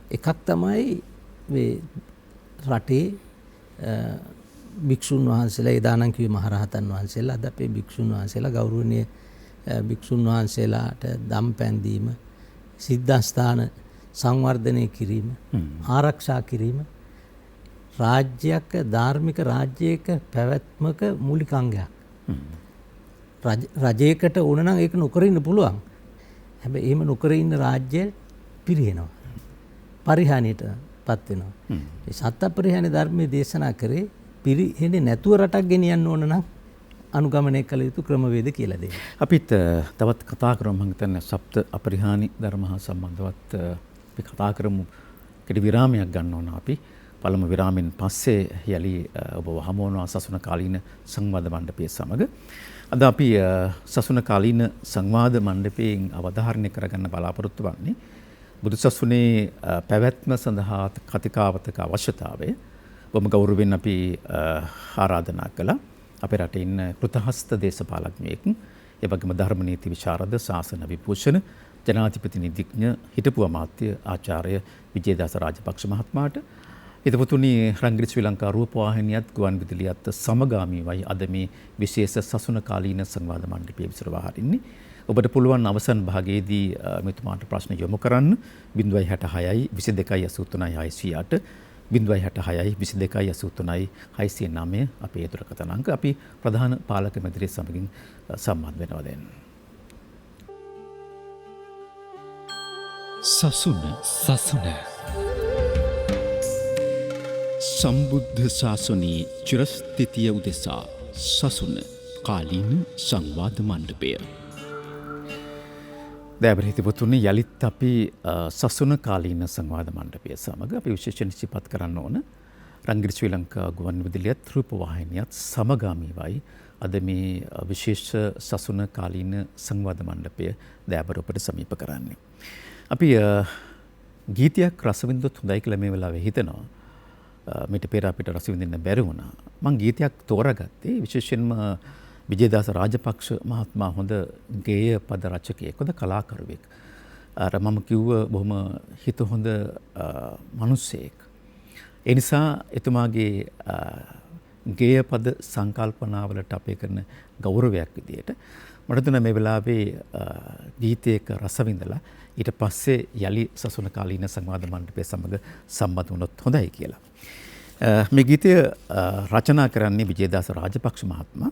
එකක් තමයි මේ රටේ භික්ෂුන් වහන්සේලා එදානම් කිව්වේ මහරහතන් වහන්සේලා අද අපේ භික්ෂුන් වහන්සේලා ගෞරවනීය භික්ෂුන් වහන්සේලාට දම් පැන්දීම සිද්ධාස්ථාන සංවර්ධනය කිරීම ආරක්ෂා කිරීම රාජ්‍යයක ධාර්මික රාජ්‍යයක පැවැත්මක මූලික අංගයක්. රජයකට ඕන නම් ඒක නොකර ඉන්න පුළුවන්. හැබැයි එහෙම නොකර ඉන්න රාජ්‍ය පිරිහෙනවා. පරිහානියටපත් වෙනවා. ඒ සත් අපරිහානි ධර්මයේ දේශනා කරේ පිරිහෙන්නේ නැතුව රටක් ගෙනියන්න ඕන නම් අනුගමනය කළ යුතු ක්‍රමවේද කියලා දෙන්න. අපිත් තවත් කතා කරමු මම හිතන්නේ සප්ත අපරිහානි ධර්ම හා සම්බන්ධවත් අපි කතා කරමු. කෙටි විරාමයක් ගන්න ඕන අපි. පළමු විරාමෙන් පස්සේ යලි ඔබ හමු වෙනවා සසුන කාලීන සංවාද මණ්ඩපයේ සමග. අද අපි සසුන කාලීන සංවාද මණ්ඩපයෙන් අවධාරණය කරගන්න බලාපොරොත්තු වෙන්නේ බුදුසසුනේ පැවැත්ම සඳහා කතිකාවතක අවශ්‍යතාවය. බොහොම ගෞරවයෙන් අපි ආරාධනා කළා. අපේ රටේ ඉන්න කෘතහස්ත දේශපාලඥයෙක්, ඒ වගේම ධර්ම නීති විශාරද, ශාසන විභූෂණ, ජනාධිපති නීතිඥ, හිටපු අමාත්‍ය ආචාර්ය විජේදාස රාජපක්ෂ මහත්මයාට හිතපතුනි රංගිරි ශ්‍රී ලංකා රූපවාහිනියත් ගුවන් විදුලියත් සමගාමීවයි අද මේ විශේෂ සසුන කාලීන සංවාද මණ්ඩපයේ විසරවා හරින්නේ. ඔබට පුළුවන් අවසන් භාගයේදී මෙතුමාට ප්‍රශ්න යොමු කරන්න 066යි 22යි 83යි 608 066යි 22යි 83යි 609 අපේ දුරකථන අංක. අපි ප්‍රධාන පාලක මැදිරිය සමගින් සම්බන්ධ වෙනවා දැන්. සසුන සම්බුද්ධ ශාසනයේ චිරස්ථිතිය උදෙසා සසුන කාලීන සංවාද මණ්ඩපය. දෑබරහිතපුතුනි යලිත් අපි සසුන කාලීන සංවාද මණ්ඩපය සමග අපි විශේෂයෙන් සිහිපත් කරන්න ඕන රංගිරි ශ්‍රී ලංකා ගුවන් විදුලියත් රූපවාහිනියත් සමගාමීවයි අද මේ විශේෂ සසුන කාලීන සංවාද මණ්ඩපය දෑබර ඔබට සමීප කරන්නේ. අපි ගීතයක් රස විඳොත් හොඳයි කියලා මේ වෙලාවේ හිතනවා. මිට පෙර අපිට රස විඳින්න බැරි වුණා. මම ගීතයක් තෝරාගත්තේ විශේෂයෙන්ම විජේදාස රාජපක්ෂ මහත්මයා හොඳ ගේය පද රචකයෙක්, හොඳ කලාකරුවෙක්. අර මම කිව්ව බොහොම හිත හොඳ මිනිසෙක්. ඒ නිසා එතුමාගේ ගේය පද සංකල්පනාවලට අපේ කරන ගෞරවයක් විදියට මට තුන මේ වෙලාවේ ගීතයක රස විඳලා ඊට පස්සේ යලි සසුන කාලීන සංවාද මණ්ඩපය සමග සම්බන්ධ වුණොත් හොඳයි කියලා. මේ ගීතය රචනා කරන්නේ විජේදාස රාජපක්ෂ මහත්මයා.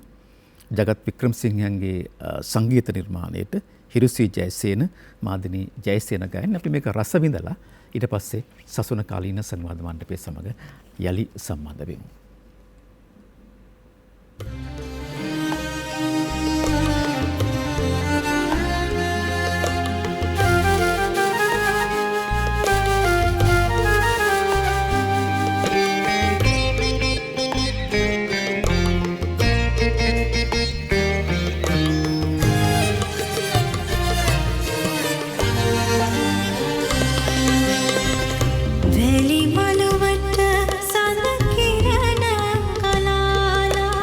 ජගත් වික්‍රමසිංහයන්ගේ සංගීත නිර්මාණයට හිරුසි ජයසේන, මාදිනී ජයසේන ගායන. අපි මේක රස විඳලා ඊට පස්සේ සසුන කාලීන සංවාද මණ්ඩපය සමග යලි සම්බන්ධ වෙමු. වැලි මලුවට සඳ කිරණ කලාලා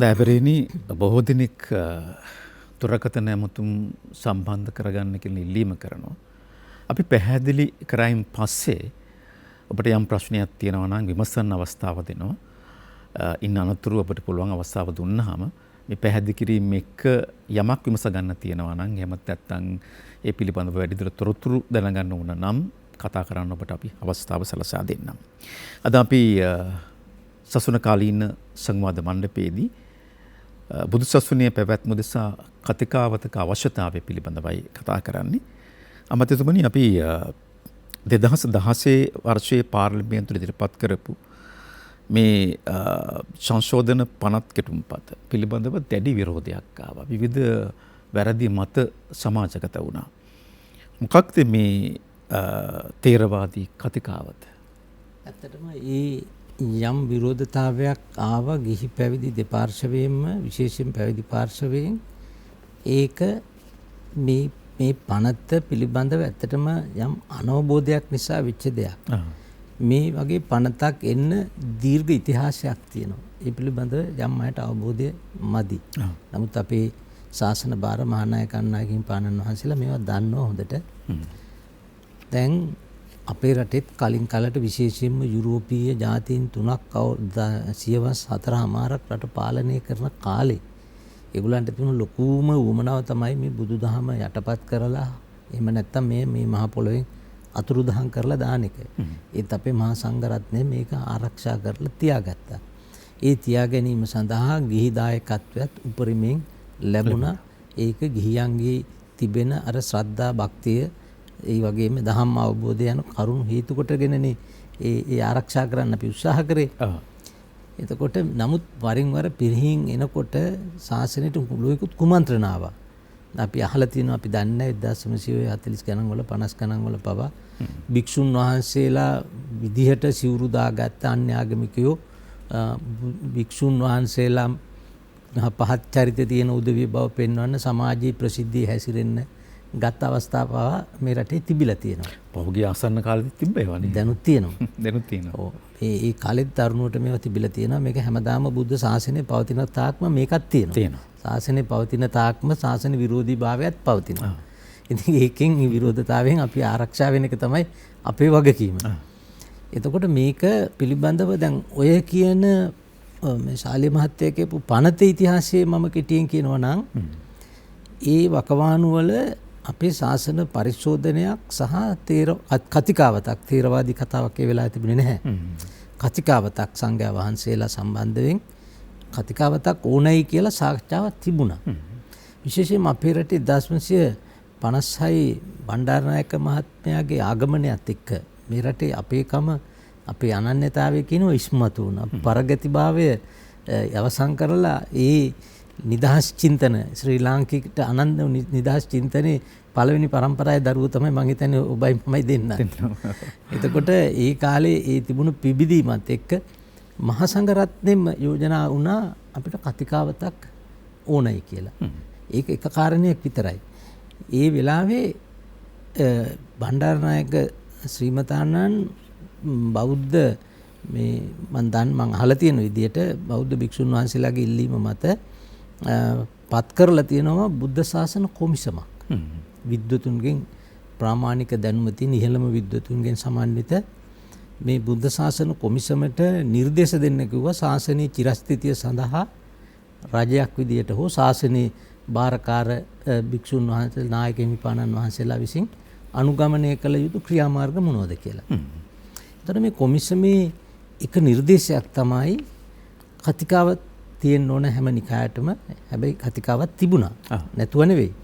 දෑබරේනි බොහෝ දෙනෙක් තුරකථන ඇමතුම් සම්බන්ධ කරගන්න කියලා ඉල්ලීම කරනවා. අපි පැහැදිලි කරයින් පස්සේ ඔබට යම් ප්‍රශ්නයක් තියෙනවා නම් විමසන්න අවස්ථාව දෙනවා. ඉන්න අනතුරු ඔබට පුළුවන් අවස්ථාව දුන්නාම මේ පැහැදිලි කිරීම එක්ක යමක් විමස ගන්න තියෙනවා නම් එහෙමත් නැත්නම් ඒ පිළිබඳව වැඩිදුර තොරතුරු දැනගන්න ඕන නම් කතා කරන්න ඔබට අපි අවස්ථාව සලසා දෙන්නම්. අද අපි සසුන කාලීන සංවාද මණ්ඩපයේදී බුදු සසුනේ පැවැත්ම දෙසා කතිකාවතක අවශ්‍යතාවය පිළිබඳවයි කතා කරන්නේ. අමතතුමනි අපි 2016 වර්ෂයේ පාර්ලිමේන්තුවේ ඉදිරිපත් කරපු මේ සංශෝධන පනත් කෙටුම්පත පිළිබඳව දැඩි විරෝධයක් ආවා. විවිධ වැරදි මත සමාජගත වුණා. මොකක්ද මේ තේරවාදී කතිකාවත? ඇත්තටම යම් විරෝධතාවයක් ආව ගිහි පැවිදි දෙපාර්ශවයෙන්ම විශේෂයෙන් පැවිදි පාර්ශවයෙන් ඒක මේ පනත පිළිබඳව ඇත්තටම යම් අනවබෝධයක් නිසා වෙච්ච දෙයක්. මේ වගේ පනතක් එන්න දීර්ඝ ඉතිහාසයක් තියෙනවා. ඒ පිළිබඳව යම් අයට අවබෝධය මදි. නමුත් අපේ ශාසන භාර මහානායකයන් පානන් වහන්සේලා මේවා දන්නවා හොඳට. දැන් අපේ රටෙත් කලින් කලට විශේෂයෙන්ම යුරෝපීය ජාතීන් 3ක් සියවස් 4මාරක් රට පාලනය කරන කාලේ ඒගොල්ලන්ට තිබුණු ලොකුම උවමනාව තමයි මේ බුදුදහම යටපත් කරලා එහෙම නැත්නම් මේ මහ පොළොවෙන් අතුරුදහන් කරලා දාන එක. ඒත් අපේ මහා සංඝරත්නය මේක ආරක්ෂා කරලා තියාගත්තා. ඒ තියා ගැනීම සඳහා ගිහි දායකත්වයක් උපරිමයෙන් ලැබුණා. ඒක ගිහියන්ගේ තිබෙන අර ශ්‍රද්ධා භක්තිය ඒ වගේම දහම් අවබෝධය යන කරුණු හේතු කොටගෙනනේ ඒ ආරක්ෂා කරන්න අපි උත්සාහ කරේ. එතකොට නමුත් වරින් වර පිරිහින් එනකොට ශාසනයට ලොකුත් කුමන්ත්‍රණ ආවා. අපි අහලා තියෙනවා අපි දන්නේ 1940 ගණන් වල 50 ගණන් වල පවා භික්ෂුන් වහන්සේලා විදිහට සිවුරු දාගත්ත අන්‍ය ආගමිකයෝ භික්ෂුන් වහන්සේලා පහත් චරිත තියෙන උදවිය බව පෙන්වන්න සමාජයේ ප්‍රසිද්ධිය හැසිරෙන්න ගත් අවස්ථාව මේ රටේ තිබිලා තියෙනවා. පහුගිය ආසන්න කාලෙදි තිබ්බ ඒවා නේ. දැනුත් තියෙනවා. දැනුත් තියෙනවා. ඔව්. ඒ කාලෙත් තරුණුවට මේවා තිබිලා තියෙනවා. මේක හැමදාම බුද්ධ ශාසනය පවතින තාක්ම මේකත් තියෙනවා. ශාසනය පවතින තාක්ම ශාසන විරෝධී භාවයත් පවතිනවා. ඉතින් ඒකෙන් විරෝධතාවයෙන් අපි ආරක්ෂා වෙන එක තමයි අපේ වගකීම. එතකොට මේක පිළිබඳව දැන් ඔය කියන මේ ශාලිය මහත්තයා කියපු පනත ඉතිහාසයේ මම කෙටියෙන් කියනවා නම් ඒ වකවානු වල අපේ ශාසන පරිශෝධනයක් සහ කතිකාවතක් තේරවාදී කතාවක් ඒ වෙලාවේ තිබුණේ නැහැ. කතිකාවතක් සංඝයා වහන්සේලා සම්බන්ධයෙන් කතිකාවතක් ඕනයි කියලා සාකච්ඡාවක් තිබුණා. විශේෂයෙන්ම අපේ රටේ 1956 බණ්ඩාරනායක මහත්මයාගේ ආගමනයත් එක්ක මේ රටේ අපේකම අපේ අනන්‍යතාවය කියනවා ඉස්මතු වුණා. පරගතිභාවය අවසන් කරලා ඒ නිදහස් චින්තන ශ්‍රී ලාංකිකට අනන්ත නිදහස් චින්තනයේ පළවෙනි පරම්පරාවේ දරුවෝ තමයි මම හිතන්නේ ඔබයි මමයි දෙන්න. එතකොට ඒ කාලේ ඒ තිබුණු පිබිදීමත් එක්ක මහා සංඝරත්නයෙම යෝජනා වුණා අපිට කතිකාවතක් ඕනයි කියලා. ඒක එක කාරණයක් විතරයි. ඒ වෙලාවේ බණ්ඩාරනායක ශ්‍රීමතාණන් බෞද්ධ මේ මම අහලා තියෙන විදිහට බෞද්ධ භික්ෂුන් වහන්සේලාගේ ඉල්ලීම මත පත් කරලා තියෙනවා බුද්ධ ශාසන කොමිසමක්. විද්වතුන්ගෙන් ප්‍රාමාණික දැනුම තියෙන ඉහළම විද්වතුන්ගෙන් සමන්විත මේ බුද්ධ ශාසන කොමිසමට නිර්දේශ දෙන්න කිව්වා ශාසනයේ චිරස්ථිතිය සඳහා රජයක් විදියට හෝ ශාසනයේ බාරකාර භික්ෂුන් වහන්සේලා නායක හිමිපාණන් වහන්සේලා විසින් අනුගමනය කළ යුතු ක්‍රියාමාර්ග මොනවද කියලා. එතකොට මේ කොමිසමේ එක නිර්දේශයක් තමයි කතිකාවත් තියෙන්න ඕන හැම නිකායටම. හැබැයි කතිකාවක් තිබුණා. නැතුව නෙවෙයි.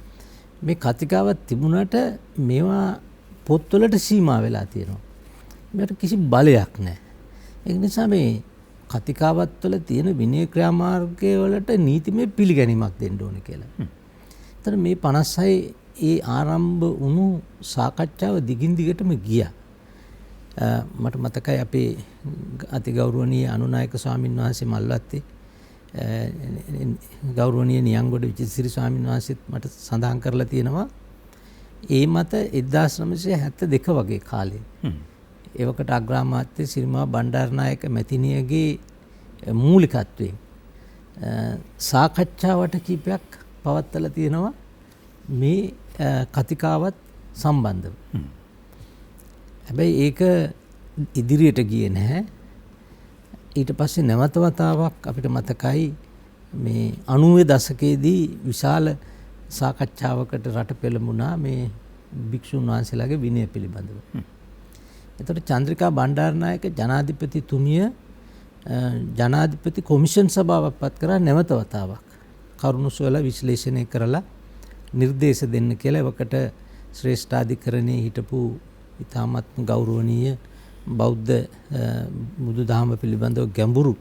මේ කතිකාවක් තිබුණාට මේවා පොත්වලට සීමා වෙලා තියෙනවා. මේකට කිසි බලයක් නැහැ. ඒ නිසා මේ කතිකාවත් වල තියෙන විනය ක්‍රියාමාර්ගය වලට නීතිමය පිළිගැනීමක් දෙන්න ඕන කියලා. එතන මේ 56 ඒ ආරම්භ වුණු සාකච්ඡාව දිගින් දිගටම ගියා. මට මතකයි අපේ අතිගෞරවනීය අනුනායක ස්වාමීන් වහන්සේ මල්වත්තේ ගෞරවනීය නියංගොඩ විජේසිරි ස්වාමීන් වහන්සේත් මට සඳහන් කරලා තියෙනවා ඒ මත 1972 වගේ කාලේ එවකට අග්‍රාමාත්‍ය සිරිමා බණ්ඩාරනායක මැතිණියගේ මූලිකත්වයෙන් සාකච්ඡාවට කීපයක් පවත්වලා තියෙනවා මේ කතිකාවත් සම්බන්ධව. හැබැයි ඒක ඉදිරියට ගියේ නැහැ. ඊට පස්සේ නැවත වතාවක් අපිට මතකයි මේ 90 දශකයේදී විශාල සාකච්ඡාවකට රට පෙළඹුණා මේ භික්ෂුන් වහන්සේලාගේ විනය පිළිබඳව. එතකොට චන්ද්‍රිකා බණ්ඩාරනායක ජනාධිපතිතුමිය ජනාධිපති කොමිෂන් සභාවක් පත් කරා නැවත වතාවක් කරුණු සොයලා විශ්ලේෂණය කරලා නිර්දේශ දෙන්න කියලා. එවකට ශ්‍රේෂ්ඨාධිකරණයේ හිටපු ඉතාමත්ම ගෞරවනීය බෞද්ධ බුදුදහම පිළිබඳව ගැඹුරු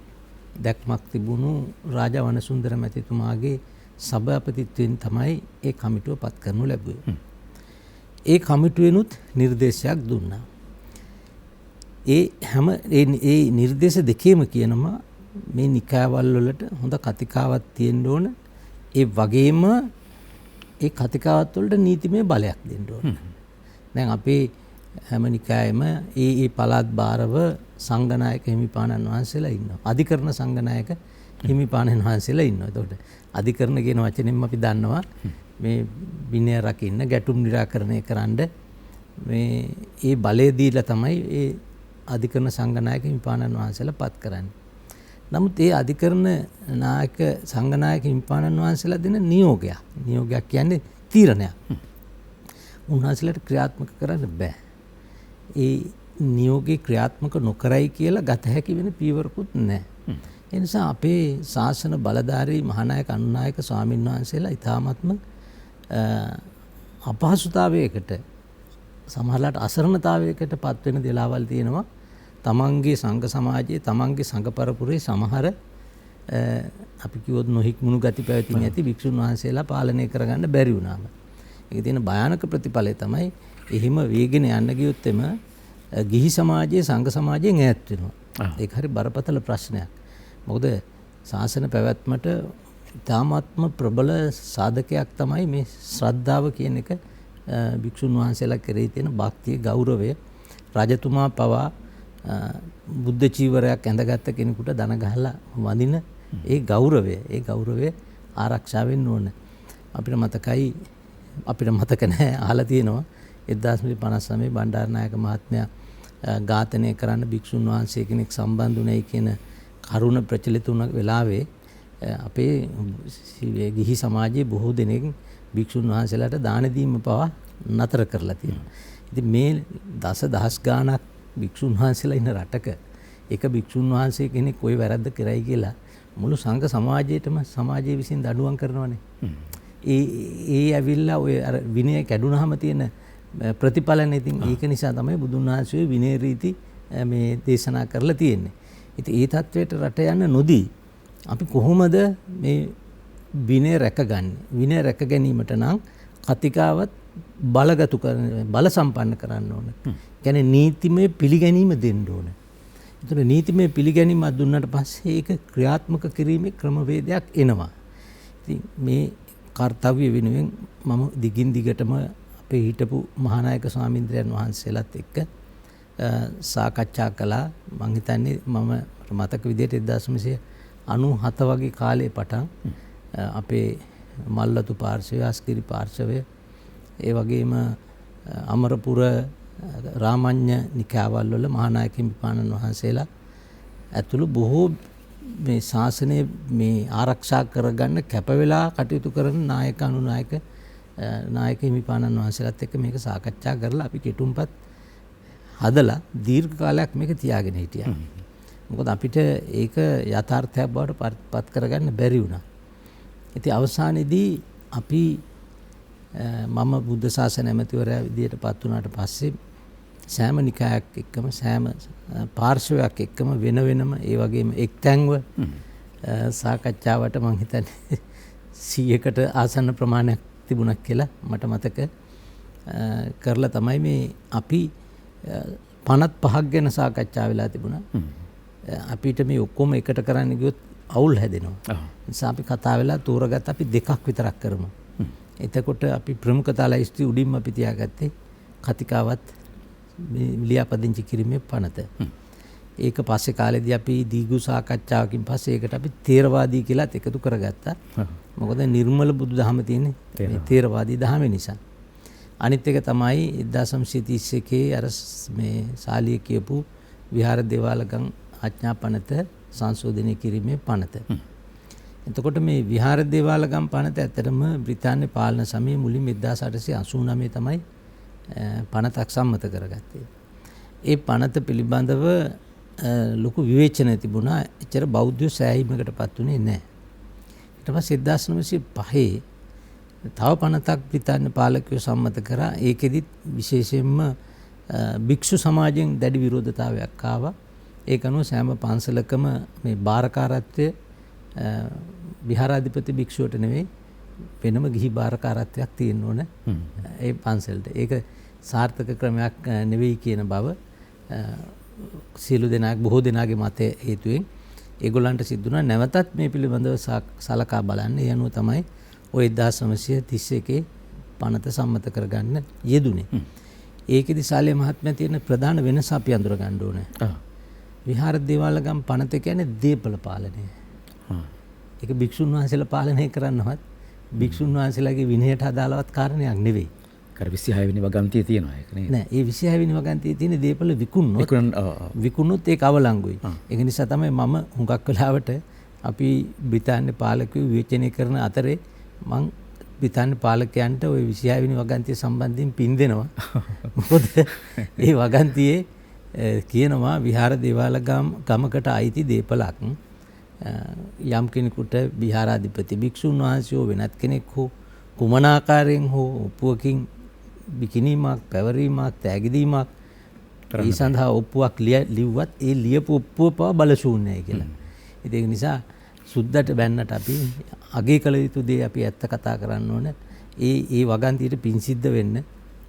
දැක්මක් තිබුණු රාජා වනසුන්දර මැතිතුමාගේ සභාපතිත්වයෙන් තමයි ඒ කමිටුව පත් කරනු ලැබුවේ. ඒ කමිටුවෙනුත් නිර්දේශයක් දුන්නා. ඒ නිර්දේශ දෙකේම කියනවා මේ නිකායවල වලට හොඳ කතිකාවක් තියෙන්න ඕන. ඒ වගේම ඒ කතිකාවත් වලට නීතිමය බලයක් දෙන්න ඕන. දැන් අපේ හැම නිකායෙම ඒ පළාත් භාරව සංඝනායක හිමිපාණන් වහන්සේලා ඉන්නවා. අධිකරණ සංඝනායක හිමිපාණන් වහන්සේලා ඉන්නවා. එතකොට අධිකරණ කියන වචනෙන්ම අපි දන්නවා මේ විනය රකින්න ගැටුම් निराකරණය කරන්න මේ ඒ බලය දීලා තමයි ඒ අධිකරණ සංඝනායක හිමිපාණන් වහන්සේලා පත් කරන්නේ. නමුත් ඒ අධිකරණ නායක සංඝනායක හිමිපාණන් වහන්සේලා දෙන නියෝගයක් කියන්නේ තීරණයක්. උන්වහන්සේලාට ක්‍රියාත්මක කරන්න බෑ. ඒ නියෝගේ ක්‍රියාත්මක නොකරයි කියලා ගත හැකි වෙන පියවරකුත් නැහැ. ඒ නිසා අපේ ශාසන බලධාරී මහානායක අනුනායක ස්වාමීන් වහන්සේලා ඊ타ත්ම අපහසුතාවයකට සමහරලාට අසරණතාවයකට පත් වෙන දලාවල් තියෙනවා. තමන්ගේ සංඝ සමාජයේ තමන්ගේ සංඝ පරපුරේ සමහර අපි කිව්වොත් නොහික්මුණු ගති පැවතින ඇති භික්ෂුන් වහන්සේලා පාලනය කරගන්න බැරි වුණාම. ඒක තියෙන භයානක ප්‍රතිඵලය තමයි එහෙම වේගෙන යන්න ගියොත් එම ගිහි සමාජයේ සංඝ සමාජයෙන් ඈත් වෙනවා. ඒක හරි බරපතල ප්‍රශ්නයක්. මොකද ශාසන පැවැත්මට ඉතාමත්ම ප්‍රබල සාධකයක් තමයි මේ ශ්‍රද්ධාව කියන එක. භික්ෂුන් වහන්සේලා කෙරෙහි තියෙන භක්තිය ගෞරවය. රජතුමා පවා බුද්ධ චීවරයක් ඇඳගත්ත කෙනෙකුට දන ගහලා වඳින ඒ ගෞරවය ආරක්ෂා වෙන්න ඕන. අපිට මතක නැහැ අහලා තියෙනවා 1959 බණ්ඩාරනායක මහත්මයා ඝාතනය කරන්න භික්ෂුන් වහන්සේ කෙනෙක් සම්බන්ධ වුණයි කියන කරුණ ප්‍රචලිත වුණ වෙලාවේ අපේ ගිහි සමාජයේ බොහෝ දෙනෙක් භික්ෂුන් වහන්සේලාට දාන දීම පවා නතර කරලා තියෙනවා. ඉතින් මේ දසදහස් ගාණක් භික්ෂුන් වහන්සේලා ඉන්න රටක එක භික්ෂුන් වහන්සේ කෙනෙක් කොයි වැරද්ද කරයි කියලා මුළු සංඝ සමාජයේටම සමාජයේ විසින් දඬුවම් කරනවානේ. ඒ ඇවිල්ලා ඔය අර විනය කැඩුනහම තියෙන ප්‍රතිඵලනේ. ඉතින් ඒක නිසා තමයි බුදුන් වහන්සේ විනය රීති මේ දේශනා කරලා තියෙන්නේ. ඉතින් ඒ தത്വයට රට යන්න නොදී අපි කොහොමද මේ විනය රැකගන්නේ? විනය රැක ගැනීමට නම් කතිකාවත් බලගතු කරන බල සම්පන්න කරන්න ඕන. කියන්නේ නීතිමය පිළිගැනීම දෙන්න ඕන. ඒතර නීතිමය පිළිගැනීම දුන්නාට පස්සේ ඒක ක්‍රියාත්මක කිරීමේ ක්‍රමවේදයක් එනවා. ඉතින් මේ කාර්යය වෙනුවෙන් මම දිගින් දිගටම අපේ හිටපු මහානායක ස්වාමීන්ද්‍රයන් වහන්සේලාත් එක්ක සාකච්ඡා කළා. මම හිතන්නේ මම මතක විදිහට 1997 වගේ කාලේ පටන් අපේ මල්ලතු පාර්ශවය, අස්කිරි පාර්ශවය, ඒ වගේම අමරපුර රාමඤ්ඤ නිකායවල වල මහානායක හිමිපාණන් වහන්සේලා ඇතුළු බොහෝ මේ ශාසනය මේ ආරක්ෂා කරගන්න කැප වෙලා කටයුතු කරන නායක අනුනායක නායක හිමිපාණන් වහන්සේලාත් එක්ක මේක සාකච්ඡා කරලා අපි කෙටුම්පත් හදලා දීර්ඝ කාලයක් මේක තියාගෙන හිටියා. මොකද අපිට ඒක යථාර්ථයක් බවට පත් කරගන්න බැරි වුණා. ඉතින් අවසානයේදී අපි මම බුද්ධ ශාසන ඇමතිවරයා විදියට පත් වුණාට පස්සේ සෑම නිකායක් එක්කම සෑම පාර්ශවයක් එක්කම වෙන වෙනම ඒ වගේම එක්තැන්ව සාකච්ඡාවට මම හිතන්නේ 100කට ආසන්න ප්‍රමාණයක් තිබුණා කියලා මට මතක කරලා තමයි මේ අපි 55ක් ගැන සාකච්ඡා වෙලා තිබුණා. අපිට මේ ඔක්කොම එකට කරන්න ගියොත් අවුල් හැදෙනවා. නිසා අපි කතා වෙලා තෝරගත්ත අපි දෙකක් විතරක් කරමු. එතකොට අපි ප්‍රමුඛතා ලයිස්ට් උඩින්ම අපි තියාගත්තේ කතිකාවත් ලියාපදිංචි කිරීමේ පනත. ඒක පස්සේ කාලෙදී අපි දීඝු සාකච්ඡාවකින් පස්සේ ඒකට අපි තේරවාදී කියලාත් එකතු කරගත්තා. මොකද නිර්මල බුදුදහම තියෙන්නේ මේ තේරවාදී දහම නිසා. අනිත් එක තමයි 1931 අර මේ ශාලිය කියපු විහාර දේවාලගම් ආඥා පනත සංශෝධනය කිරීමේ පනත. එතකොට මේ විහාර දේවාලගම් පනත ඇත්තටම බ්‍රිතාන්‍ය පාලන සමයේ මුලින්ම 1889 තමයි පනතක් සම්මත කරගත්තේ. ඒ පනත පිළිබඳව ලොකු විවේචන තිබුණා. එච්චර බෞද්ධ සෑහීමකටපත් උනේ නැහැ. ඊට පස්සේ 1905 තව පනතක් බ්‍රිතාන්‍ය පාලකයෝ සම්මත කරා. ඒකෙදිත් විශේෂයෙන්ම භික්ෂු සමාජයෙන් දැඩි විරෝධතාවයක් ආවා. ඒක අනුව සෑම පන්සලකම මේ බාරකාරත්වය විහාරාධිපති භික්ෂුවට නෙවෙයි වෙනම ගිහි බාරකාරත්වයක් තියෙන්න ඕන ඒ පන්සලට. ඒක සාර්ථක ක්‍රමයක් නෙවෙයි කියන බව සියලු දෙනා බොහෝ දෙනාගේ මතය හේතුවෙන් ඒගොල්ලන්ට සිද්ධ වුණා. නැවතත් මේ පිළිබඳව සලකා බලන්න. ඒ අනුව තමයි ඔය 1931 පනත සම්මත කරගන්න යෙදුනේ. ඒකෙදි ශාලිය මහත්මයා තියෙන ප්‍රධාන වෙනස අපි අඳුර ගන්න ඕනේ. විහාර දේවාලගම් පනත කියන්නේ දීපල පාලනය. ඒක භික්ෂුන් වහන්සේලා පාලනය කරන්නවත් භික්ෂුන් වහන්සේලාගේ විනයට අදාළවත් කාරණයක් නෙවෙයි. කර 26 වෙනි වගන්තියේ තියෙනවා ඒක නේද? නෑ, ඒ 26 වෙනි වගන්තියේ තියෙන දීපල විකුණුනොත් ඒක අවලංගුයි. ඒක නිසා තමයි මම හුඟක් වෙලාවට අපි බ්‍රිතාන්‍ය පාලකයෝ විවේචනය කරන අතරේ මං බ්‍රිතාන්‍ය පාලකයන්ට ওই 26 වෙනි වගන්තිය සම්බන්ධයෙන් පින් දෙනවා. මොකද ඒ වගන්තියේ කියනවා විහාර දේවාලගම් ගමකට අයිති දීපලක් යම් කෙනෙකුට විහාරාධිපති භික්ෂුන් වහන්සේෝ වෙනත් කෙනෙක් හෝ කුමන ආකාරයෙන් හෝ ඔප්පුවකින් බිකිනීමක් පැවරීමක් තෑගිදීමක් ඒ සඳහා ඔප්පුවක් ලිව්වත් ඒ ලියපු ඔප්පුව පවා බලශූන්‍යයි කියලා. ඒක නිසා සුද්දට බැන්නට අපි අගේ කළ යුතු දේ අපි ඇත්ත කතා කරන්න ඕන. ඒ වගන්තියට පින් සිද්ධ වෙන්න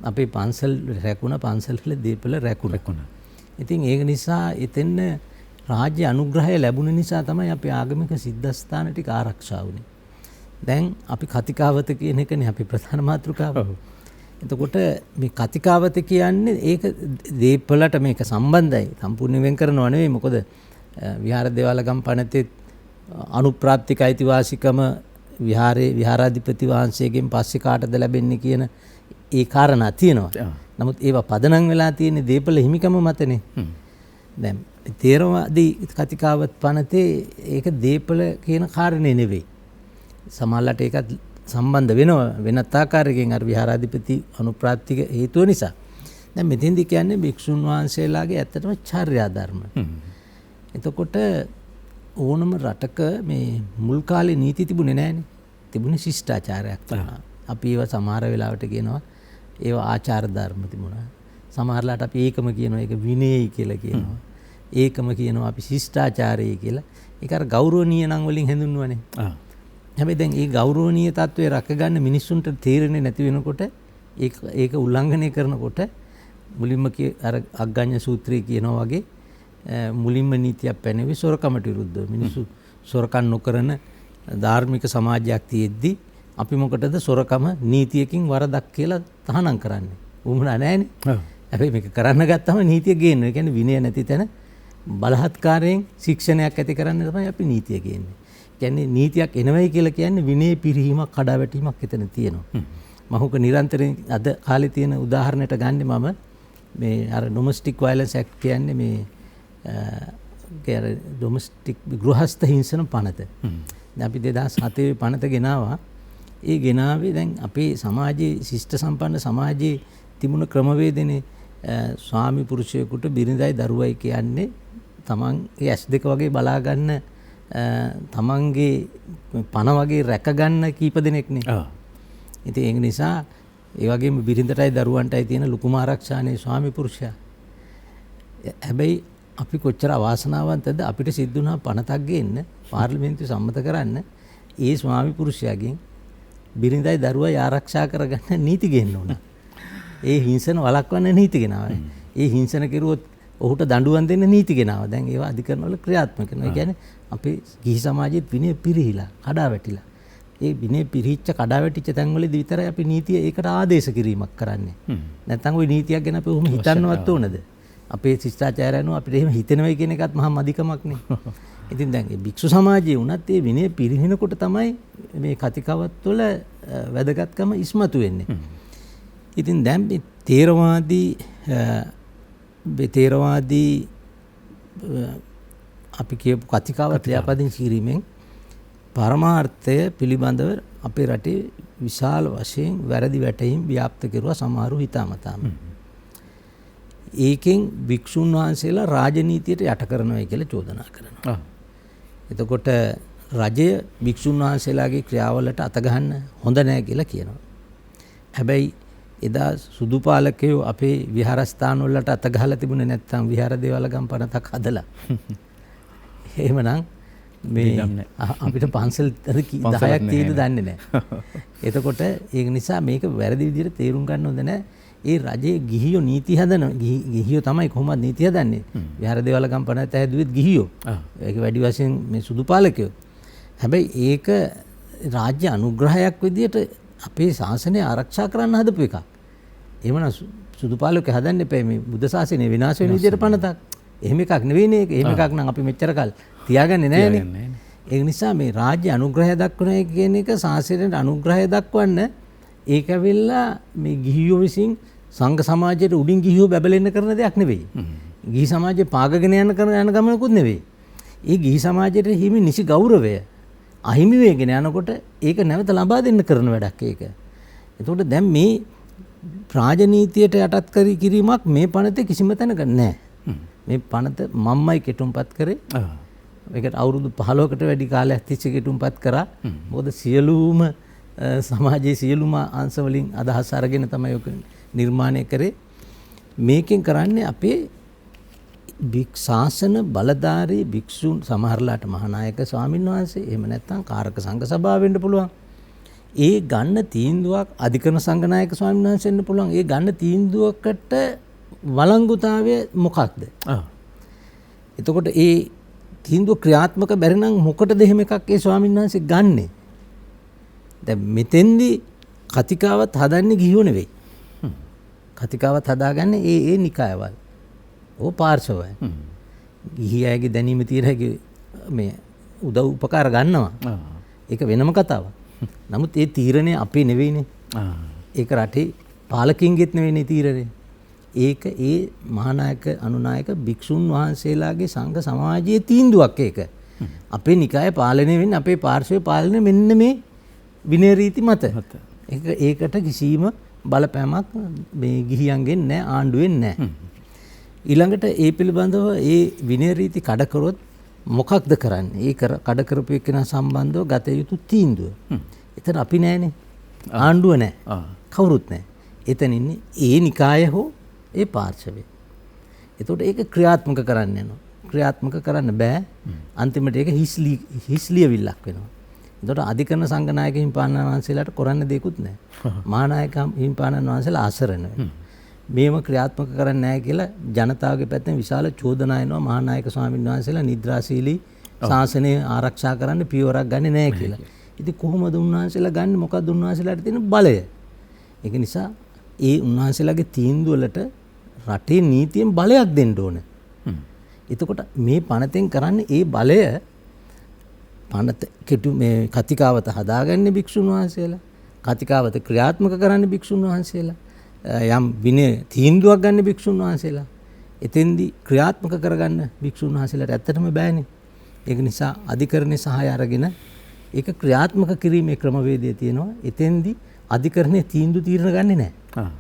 අපේ පන්සල් රැකුණ පන්සල්වල දීපල රැකුණා. ඉතින් ඒක නිසා එතෙන් රාජ්‍ය අනුග්‍රහය ලැබුණ නිසා තමයි අපේ ආගමික සිද්ධාස්ථාන ටික ආරක්ෂා වුණේ. දැන් අපි කතිකාවත කියන එකනේ අපි ප්‍රධාන මාතෘකාව. එතකොට මේ කතිකාවත කියන්නේ ඒක දීපලට මේක සම්බන්ධයි. සම්පූර්ණ වෙන් කරනව නෙවෙයි. මොකද විහාර දේවාලගම් පනතේ අනුප්‍රාප්තික අයිතිවාසිකම විහාරාධිපති වහන්සේගෙන් පස්සේ කාටද ලැබෙන්නේ කියන ඒ කාරණා තියෙනවා. නමුත් ඒවා පදනම් වෙලා තියෙන්නේ දීපල හිමිකම මතනේ. දැන් තේරවාදී කතිකාවත් පනතේ ඒක දීපල කියන කාරණේ නෙවෙයි. සමහරවිට ඒකත් සම්බන්ධ වෙනවා වෙනත් ආකාරයකින් අර විහාරාධිපති අනුප්‍රාප්තික හේතුව නිසා. දැන් මෙතෙන්දි කියන්නේ භික්ෂුන් වහන්සේලාගේ ඇත්තටම චර්යා ධර්ම. එතකොට ඕනම රටක මේ මුල් කාලේ නීති තිබුණේ නැහනේ. තිබුණේ ශිෂ්ටාචාරයක් තිබුණා. අපි ඒවා සමහර වෙලාවට කියනවා ඒවා ආචාර ධර්ම තිබුණා. සමහරලාට අපි ඒකම කියනවා ඒක විනයයි කියලා කියනවා. ඒකම කියනවා අපි ශිෂ්ටාචාරයයි කියලා. ඒක අර ගෞරවනීය නම් වලින් හැඳින්වුවානේ. හැබැයි දැන් මේ ගෞරවනීය තත්වයේ රැකගන්න මිනිස්සුන්ට තේරෙන්නේ නැති වෙනකොට ඒක උල්ලංඝනය කරනකොට මුලින්ම අර අග්ගඤ්ඤ සූත්‍රයේ කියනවා වගේ මුලින්ම නීතියක් පැනෙවි සොරකමට විරුද්ධව. මිනිස්සු සොරකම් නොකරන ධාර්මික සමාජයක් තියෙද්දි අපි මොකටද සොරකම නීතියකින් වරදක් කියලා තහනම් කරන්නේ? උමුණා නැහැනේ. හැබැයි මේක කරන්න ගත්තම නීතිය ගේන්න. ඒ කියන්නේ විනය නැති තැන බලහත්කාරයෙන් ශික්ෂණයක් ඇති කරන්න තමයි අපි නීතිය කියන්නේ. කියන්නේ නීතියක් එනවයි කියලා කියන්නේ විනය පිරිහීමක් කඩාවැටීමක් එතන තියෙනවා. මහුක නිරන්තරයෙන් අද කාලේ තියෙන උදාහරණයට ගන්නේ මම මේ අර ඩොමස්ටික් වයලන්ස් ඇක්ට් කියන්නේ මේ ඩොමස්ටික් ගෘහස්ත හිංසන පනත. දැන් අපි 2007 පනත ගෙනාවා. ඒ ගෙනාවේ දැන් අපේ සමාජයේ ශිෂ්ට සම්පන්න සමාජයේ තිබුණ ක්‍රමවේදනේ ස්වාමි පුරුෂයෙකුට බිරිඳයි දරුවයි කියන්නේ තමන්ගේ ඇස් දෙක වගේ බලා ගන්න තමන්ගේ පණ වගේ රැක ගන්න කීප දෙනෙක්නේ. ඉතින් ඒක නිසා ඒ වගේම බිරිඳටයි දරුවන්ටයි තියෙන ලොකුම ආරක්ෂානේ ස්වාමි පුරුෂයා. හැබැයි අපි කොච්චර අවාසනාවන්තද අපිට සිද්ධ වුණා පනතක් ගේන්න පාර්ලිමේන්තුවේ සම්මත කරන්න ඒ ස්වාමි පුරුෂයාගෙන් බිරිඳයි දරුවයි ආරක්ෂා කරගන්න නීති ගේන්න ඕන. ඒ හිංසන වළක්වන්න නීති ගෙනාවා. ඒ හිංසන කෙරුවොත් ඔහුට දඬුවම් දෙන්න නීති ගෙනාවා. දැන් ඒවා අධිකරණ වල ක්‍රියාත්මක කරනවා. ඒ කියන්නේ අපේ ගිහි සමාජයේත් විනය පිරිහිලා, කඩාවැටිලා. ඒ විනය පිරිහිච්ච කඩාවැටිච්ච තැන්වලදී විතරයි අපි නීතිය ඒකට ආදේශ කිරීමක් කරන්නේ. නැත්නම් ওই නීතියක් ගැන අපි ඔහොම හිතන්නවත් ඕනද? අපේ ශිෂ්ටාචාරයන්ව අපිට එහෙම හිතෙනවයි කියන එකත් මහා මදිකමක් නේ. ඉතින් දැන් මේ භික්ෂු සමාජයේ වුණත් මේ විනය පිරිනනකොට තමයි මේ කතිකාවත් වල වැදගත්කම ඉස්මතු වෙන්නේ. ඉතින් දැන් මේ තේරවාදී අපි කියපු කතිකාවත් ක්‍රියාපදිංචි කිරීමෙන් පරමාර්ථය පිළිබඳව අපේ රටේ විශාල වශයෙන් වැරදි වැටහීම් ව්‍යාප්ත කෙරුවා සමහරු හිතාමතාම. ඒකෙන් භික්ෂුන් වහන්සේලා රාජනීතියට යට කරනවා කියලා චෝදනා කරනවා. එතකොට රජය භික්ෂුන් වහන්සේලාගේ ක්‍රියාවලට අත ගහන්න හොඳ නැහැ කියලා කියනවා. හැබැයි එදා සුදු පාලකයෝ අපේ විහාරස්ථාන වලට අත ගහලා තිබුණේ නැත්නම් විහාර දේවාලගම් පනතක් හදලා. එහෙමනම් මේ අපිට පන්සල් 10ක් තියෙද දන්නේ නැහැ. එතකොට ඒක නිසා මේක වැරදි විදිහට තේරුම් ගන්න හොඳ නැහැ. ඒ රජයේ ගිහියෝ නීති හදන ගිහියෝ තමයි කොහොමද නීති හදන්නේ. විහාර දේවාලගම් පනත හැදුවෙත් ගිහියෝ. ඒක වැඩි වශයෙන් මේ සුදු පාලකයෝ. හැබැයි ඒක රාජ්‍ය අනුග්‍රහයක් විදිහට අපේ ශාසනය ආරක්ෂා කරන්න හදපු එකක්. එහෙමනම් සුදු පාලකයෝ හදන්න එපා මේ බුද්ධ ශාසනය විනාශ වෙන විදිහට පනතක්. එහෙම එකක් නෙවෙයිනේ ඒක. එහෙම එකක් නම් අපි මෙච්චර කල් තියාගන්නේ නැහැනේ. ඒ නිසා මේ රාජ්‍ය අනුග්‍රහය දක්වන කියන එක ශාසනයට අනුග්‍රහය දක්වන්න ඒක ඇවිල්ලා මේ ගිහියෝ විසින් සංඝ සමාජයට උඩින් ගිහියෝ බැබලෙන්න කරන දෙයක් නෙවෙයි. ගිහි සමාජය පාගගෙන යන ගමනකුත් නෙවෙයි. ඒ ගිහි සමාජයට හිමි නිසි ගෞරවය අහිමි වෙගෙන යනකොට ඒක නැවත ලබා දෙන්න කරන වැඩක් ඒක. එතකොට දැන් මේ රාජනීතියට යටත් කිරීමක් මේ පනතේ කිසිම තැනක නැහැ. මේ පනත මම්මයි කෙටුම්පත් කරේ. ඒකට අවුරුදු 15කට වැඩි කාලයක් තිස්සේ කෙටුම්පත් කරා. මොකද සියලුම සමාජයේ සියලුම අංශ වලින් අදහස් අරගෙන තමයි ඔක නිර්මාණය කරේ. මේකෙන් කරන්නේ අපේ ශාසන බලධාරී භික්ෂුන් සමහරලාට මහානායක ස්වාමීන් වහන්සේ එහෙම නැත්නම් කාරක සංඝ සභාව වෙන්න පුළුවන්. ඒ ගන්න තීන්දුවක් අධිකරණ සංඝනායක ස්වාමීන් වහන්සේ වෙන්න පුළුවන්. ඒ ගන්න තීන්දුවකට වළංගුතාවය මොකක්ද? එතකොට ඒ තීන්දුව ක්‍රියාත්මක බැරි නම් මොකටද එහෙම එකක් ඒ ස්වාමීන් වහන්සේ ගන්නෙ? දැන් මෙතෙන්දී කතිකාවත් හදන්නේ ගිහියෝ නෙවෙයි. කතිකාවත් හදාගන්නේ ඒ නිකායවල්. ඕ පාර්ශවය. ගිහි අයගේ දැනීම තියෙනගේ මේ උදව් උපකාර ගන්නවා. ඒක වෙනම කතාවක්. නමුත් ඒ තීරණය අපේ නෙවෙයිනේ. ඒක රටේ පාලකින්ගෙත් නෙවෙයිනේ තීරණය. ඒක ඒ මහානායක අනුනායක භික්ෂුන් වහන්සේලාගේ සංඝ සමාජයේ තීන්දුවක් ඒක. අපේ නිකාය පාලනය වෙන්නේ අපේ පාර්ශවය පාලනය මෙන්න මේ විනය රීති මත. ඒකට කිසිම බලපෑමක් මේ ගිහියන්ගෙන් නැහැ ආණ්ඩුවෙන් නැහැ. ඊළඟට ඒ පිළිබඳව ඒ විනය රීති කඩ කරොත් මොකක්ද කරන්නේ? ඒ කඩ කරපු එක්කෙනා සම්බන්ධව ගත යුතු තීන්දුව. එතන අපි නැහැනේ. ආණ්ඩුව නැහැ. කවුරුත් නැහැ. එතන ඉන්නේ ඒ නිකාය හෝ ඒ පාර්ශවය. එතකොට ඒක ක්‍රියාත්මක කරන්න යනවා. ක්‍රියාත්මක කරන්න බෑ. අන්තිමට ඒක හිස්ලියවිල්ලක් වෙනවා. එතකොට අධිකරණ සංඝනායක හිමිපාණන් වහන්සේලාට කරන්න දෙයක්වත් නැහැ. මහානායක හිමිපාණන් වහන්සේලා අසරණ වෙනවා. මේව ක්‍රියාත්මක කරන්නේ නැහැ කියලා ජනතාවගේ පැත්තෙන් විශාල චෝදනා එනවා මහානායක ස්වාමීන් වහන්සේලා නිද්‍රාශීලී ශාසනය ආරක්ෂා කරන්න පියවරක් ගන්නෙ නැහැ කියලා. ඉතින් කොහොමද උන්වහන්සේලා ගන්නේ? මොකක්ද උන්වහන්සේලාට තියෙන බලය? ඒක නිසා ඒ උන්වහන්සේලාගේ තීන්දුව වලට රටේ නීතියෙන් බලයක් දෙන්න ඕන. එතකොට මේ පනතෙන් කරන්නේ ඒ බලය පනත කෙටු මේ කතිකාවත හදාගන්නේ භික්ෂුන් වහන්සේලා. කතිකාවත ක්‍රියාත්මක කරන්නේ භික්ෂුන් වහන්සේලා. යම් විනය තීන්දුවක් ගන්න භික්ෂුන් වහන්සේලා. එතෙන්දී ක්‍රියාත්මක කරගන්න භික්ෂුන් වහන්සේලාට ඇත්තටම බෑනේ. ඒක නිසා අධිකරණයේ සහාය අරගෙන ඒක ක්‍රියාත්මක කිරීමේ ක්‍රමවේදය තියෙනවා. එතෙන්දී අධිකරණයේ තීන්දුව තීරණ ගන්නෙ නැහැ.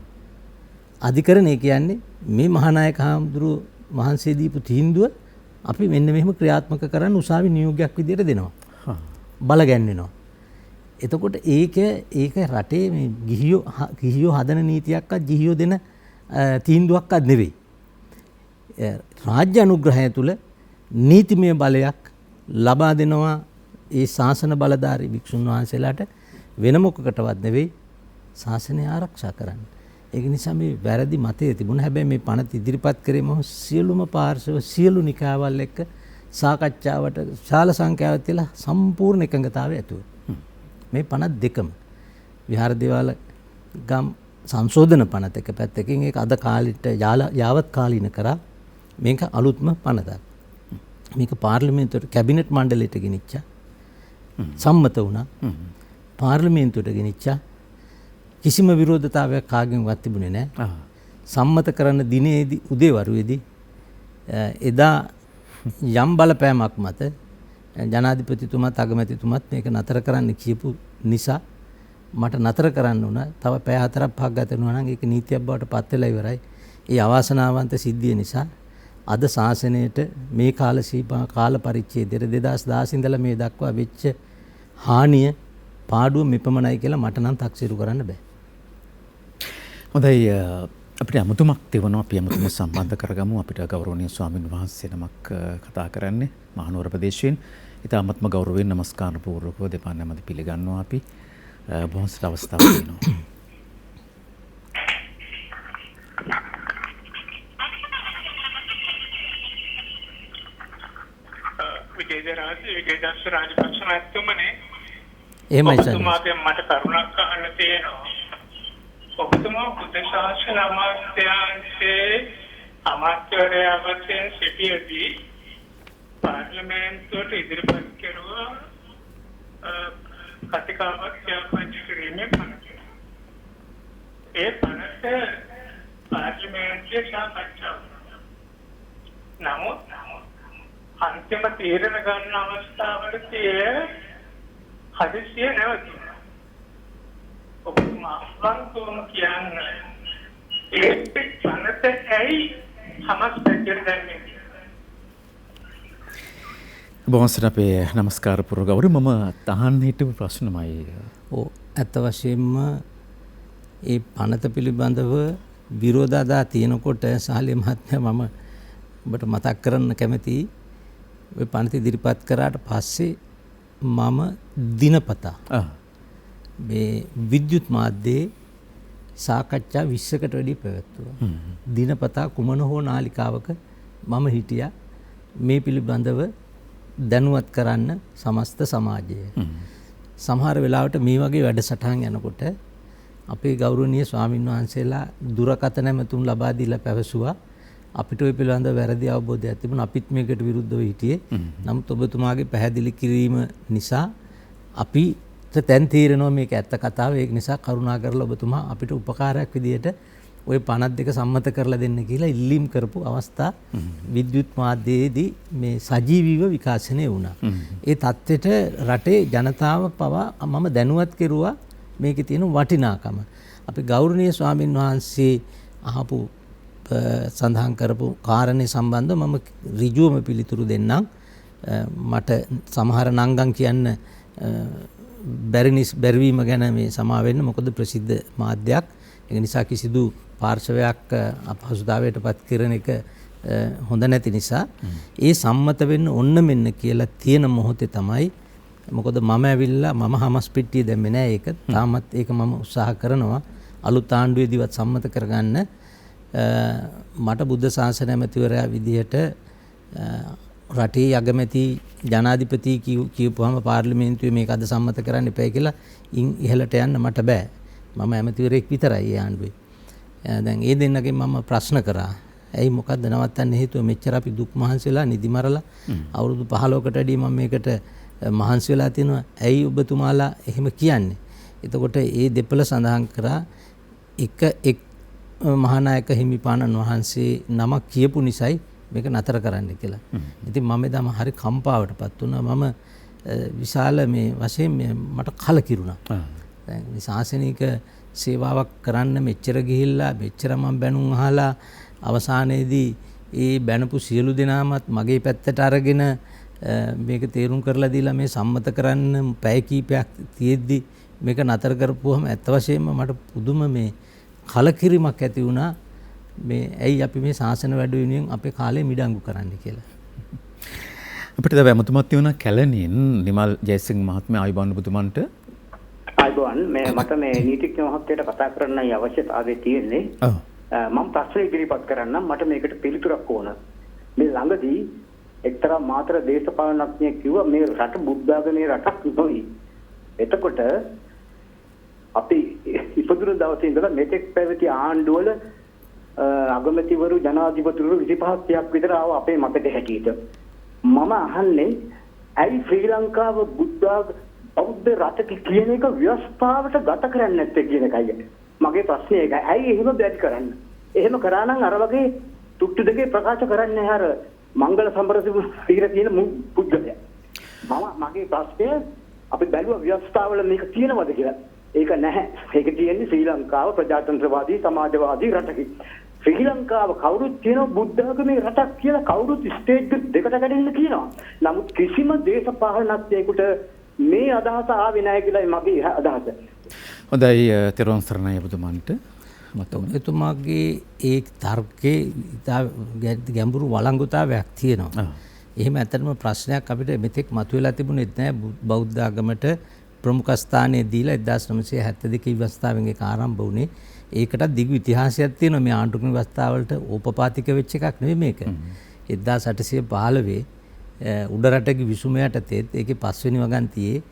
අධිකරණය කියන්නේ මේ මහානායක හාමුදුරුවෝ මහන්සිය දීපු තීන්දුව අපි මෙන්න මෙහෙම ක්‍රියාත්මක කරන්න උසාවි නියෝගයක් විදියට දෙනවා. බල ගැන්වෙනවා. එතකොට ඒක රටේ මේ ගිහියෝ හදන නීතියක්වත් ගිහියෝ දෙන තීන්දුවක්වත් නෙවෙයි. රාජ්‍ය අනුග්‍රහය තුල නීතිමය බලයක් ලබා දෙනවා ඒ ශාසන බලධාරී භික්ෂුන් වහන්සේලාට වෙන මොකකටවත් නෙවෙයි ශාසනය ආරක්ෂා කරන්න. ඒක නිසා මේ වැරදි මතය තිබුණා. හැබැයි මේ පනත ඉදිරිපත් කරේ මම සියලුම පාර්ශව සියලු නිකායවල් එක්ක සාකච්ඡාවට ශාල සංඛ්‍යාවක් තියලා සම්පූර්ණ එකඟතාවය ඇතුව. මේ පනත් දෙකම විහාර දේවාල ගම් සංශෝධන පනත එක පැත්තකින් ඒක අද කාලෙට යාවත් කාලීන කරා මේක අලුත්ම පනතක්. මේක පාර්ලිමේන්තුවට කැබිනට් මණ්ඩලයට ගෙනිච්චා. සම්මත වුණා. පාර්ලිමේන්තුවට ගෙනිච්චා. කිසිම විරෝධතාවයක් කාගෙන්වත් තිබුණේ නැහැ. සම්මත කරන දිනේදී උදේවරුවේදී එදා යම් බලපෑමක් මත ජනාධිපතිතුමත් අගමැතිතුමත් මේක නතර කරන්න කියපු නිසා මට නතර කරන්න උනා. තව පැය 4-5ක් ගත වෙනවා නම් ඒක නීතියක් බවට පත් වෙලා ඉවරයි. ඒ අවාසනාවන්ත සිද්ධිය නිසා අද ශාසනයට මේ කාල පරිච්ඡේදයේ 2016 ඉඳලා මේ දක්වා වෙච්ච හානිය පාඩුව මෙපමණයි කියලා මට නම් තක්සේරු කරන්න බෑ. හොඳයි අපිට අමුතුමක් තිබුණා. අපි අමුතුම සම්බන්ධ කරගමු. අපිට ගෞරවනීය ස්වාමින් වහන්සේ නමක් කතා කරන්නේ මහනුවර ප්‍රදේශයෙන්. ඉතාමත්ම ගෞරවයෙන් নমස්කාර පූර්වකව දෙපා නැමැති පිළිගන්නවා අපි. බොහොමසට අවස්ථාවක් දෙනවා. විජේදාස රාජපක්ෂ මහත්මයානේ එහෙමයි සර්. ඔබතුමාගෙන් මට කරුණක් අහන්න තියෙනවා. ඔබතුමා බුද්ධ ශාසන අමාත්‍යාංශයේ අමාත්‍යවරයා වශයෙන් සිටියදී පාර්ලිමේන්තුවට ඉදිරිපත් කෙරුවා කතිකාවක් ක්‍රියාපද කිරීමේ පනත. ඒ පනත පාර්ලිමේන්තුවේ සාකච්ඡා වුණා. නමුත් අන්තිම තීරණ ගන්න අවස්ථාවලදී හදිසිය නැවතුණා. ඔබතුමා වන්තුම කියන්නේ ඒ පනත ඇයි හමස් පැජර් දැම්මේ? බොහොමසට අපේ নমස්කාර පූර්ව ගෞරව මම තහන්න හිටපු ප්‍රශ්නමයි. ඔව් ඇත්ත වශයෙන්ම ඒ පනත පිළිබඳව විරෝධතා තියෙනකොට සාලිය මහත්මයා මම ඔබට මතක් කරන්න කැමතියි. ඔය පනත ඉදිරිපත් කරාට පස්සේ මම දිනපතා මේ විද්‍යුත් මාධ්‍යයේ සාකච්ඡා 20කට වැඩි පැවැත්වුවා. දිනපතා කුමන හෝ නාලිකාවක මම හිටියා මේ පිළිබඳව දැනුවත් කරන්න සමස්ත සමාජය. සමහර වෙලාවට මේ වගේ වැඩසටහන් යනකොට අපේ ගෞරවනීය ස්වාමින් වහන්සේලා දුරකථන ඇමතුම් ලබා දීලා පැවසුවා අපිට ওই පිළිබඳව වැරදි අවබෝධයක් තිබුණා. අපිත් මේකට විරුද්ධව හිටියේ. නමුත් ඔබතුමාගේ පැහැදිලි කිරීම නිසා අපිට දැන් තීරණව මේක ඇත්ත කතාව. ඒක නිසා කරුණාකරලා ඔබතුමා අපිට උපකාරයක් විදියට ওই 52 සම්මත කරලා දෙන්න කියලා ඉල්ලීම් කරපු අවස්ථා විද්‍යුත් මාධ්‍යයේදී මේ සජීවීව විකාශනය වුණා. ඒ தත්ත්වෙට රටේ ජනතාව පවා මම දැනුවත් කෙරුවා මේකේ තියෙන වටිනාකම. අපි ගෞරවනීය ස්වාමින් වහන්සේ අහපු සඳහන් කරපු කාරණේ සම්බන්ධව මම ඍජුවම පිළිතුරු දෙන්නම්. මට සමහර නංගන් කියන්න බැරිවීම ගැන මේ සමා වෙන්න. මොකද ප්‍රසිද්ධ මාධ්‍යයක්. ඒ නිසා කිසිදු පාර්ශවයක් අපහසුතාවයට පත් කරන එක හොඳ නැති නිසා ඒ සම්මත වෙන්න ඔන්න මෙන්න කියලා තියෙන මොහොතේ තමයි. මොකද මම ඇවිල්ලා මම හමස් පිටිය දැම්මේ නෑ ඒක. තාමත් ඒක මම උත්සාහ කරනවා අලුත් ආණ්ඩුවේදීවත් සම්මත කරගන්න. මට බුද්ධ ශාසන ඇමතිවරයා විදිහට රටේ අගමැති ජනාධිපති කියපුවාම පාර්ලිමේන්තුවේ මේක අද සම්මත කරන්න එපා කියලා ඉහළට යන්න මට බෑ. මම ඇමතිවරයෙක් විතරයි ඒ ආණ්ඩුවේ. දැන් ඒ දෙන්නගෙන් මම ප්‍රශ්න කරා. ඇයි මොකද්ද නවත්තන්න හේතුව? මෙච්චර අපි දුක් මහන්සි වෙලා නිදි මරලා අවුරුදු 15කට වැඩි මම මේකට මහන්සි වෙලා තිනවා. ඇයි ඔබතුමාලා එහෙම කියන්නේ? එතකොට ඒ දෙපළ සඳහන් කරා එක් මහානායක හිමිපාණන් වහන්සේ නමක් කියපු නිසායි මේක නතර කරන්න කියලා. ඉතින් මම එදාම හරි කම්පාවටපත් වුණා. මම විශාල මේ වශයෙන් මට කලකිරුණා. දැන් මේ ශාසනික සේවාවක් කරන්න මෙච්චර ගිහිල්ලා මෙච්චර මම බැනුම් අහලා අවසානයේදී ඒ බැනපු සියලු දෙනාමත් මගේ පැත්තට අරගෙන මේක තේරුම් කරලා දීලා මේ සම්මත කරන්න පැය කීපයක් තියෙද්දි මේක නතර කරපුවම ඇත්ත වශයෙන්ම මට පුදුම මේ කලකිරීමක් ඇති වුණා. මේ ඇයි අපි මේ ශාසන වැඩ වෙනුවෙන් අපේ කාලේ මිඩංගු කරන්න කියලා. අපිට දැන් ඇමතුමක් තියෙනවා කැලණියෙන් නිමල් ජයසිංහ මහත්මයා ආයුබෝවන් ඔබතුමන්ට. ආයුබෝවන් මට මේ නීතිඥ මහත්තයාට කතා කරන්නයි අවශ්‍යතාවය තියෙන්නේ. මම ප්‍රශ්න ඉදිරිපත් කරන්නම්. මට මේකට පිළිතුරක් ඕන. මේ ළඟදී එක්තරා මාතර දේශපාලනඥයෙක් කිව්වා මේ රට බුද්ධාගමේ රටක් නෙවෙයි. එතකොට අපි ඉපදුණු දවසේ ඉඳලා මෙතෙක් පැවති ආණ්ඩුවල අගමැතිවරු ජනාධිපතිවරු 25ක් විතර ආව අපේ මතක හැටියට. මම අහන්නේ ඇයි ශ්‍රී ලංකාව බෞද්ධ රටක කියන එක ව්‍යවස්ථාවට ගත කරන්නේ නැත්තේ කියන එකයි. මගේ ප්‍රශ්නේ ඒකයි. ඇයි එහෙම බැරි කරන්නේ? එහෙම කරා නම් අර වගේ තුට්ටු දෙකේ ප්‍රකාශ කරන්නේ අර මංගල සම්බරසිංහ ඉර තියෙන පුද්ගලයා. මගේ ප්‍රශ්නේ අපි බැලුවා ව්‍යවස්ථාවල මේක තියෙනවද කියලා. ඒක නැහැ. ඒක තියෙන්නේ ශ්‍රී ලංකාව ප්‍රජාතන්ත්‍රවාදී සමාජවාදී රටක. ශ්‍රී ලංකාව කවුරුත් කියන බුද්ධ ආගමේ රටක් කියලා කවුරුත් ස්ටේජ් දෙකට කැඩෙන්න කියනවා. නමුත් කිසිම දේශපාලනඥයෙකුට මේ අදහස ආවේ නැහැ කියලා මගේ අදහස. හොඳයි තෙරුවන් සරණයි ඔබතුමන්ට. එතුමාගේ ඒ තර්කයේ ගැඹුරු වළංගුතාවයක් තියෙනවා. එහෙම ඇත්තටම ප්‍රශ්නයක් අපිට මෙතෙක් මතුවලා තිබුණෙත් නැහැ. බෞද්ධ ආගමට ප්‍රමුඛ ස්ථානය දීලා 1972 ව්‍යවස්ථාවෙන් ඒක ආරම්භ වුණේ. ඒකට දිගු ඉතිහාසයක් තියෙනවා. මේ ආණ්ඩුක්‍රම ව්‍යවස්ථාවලට ඕපපාතික වෙච්ච එකක් නෙවෙයි මේක. 1815 උඩරටගේ විසුම යටතේ ඒකේ 5 වෙනි වගන්තියේ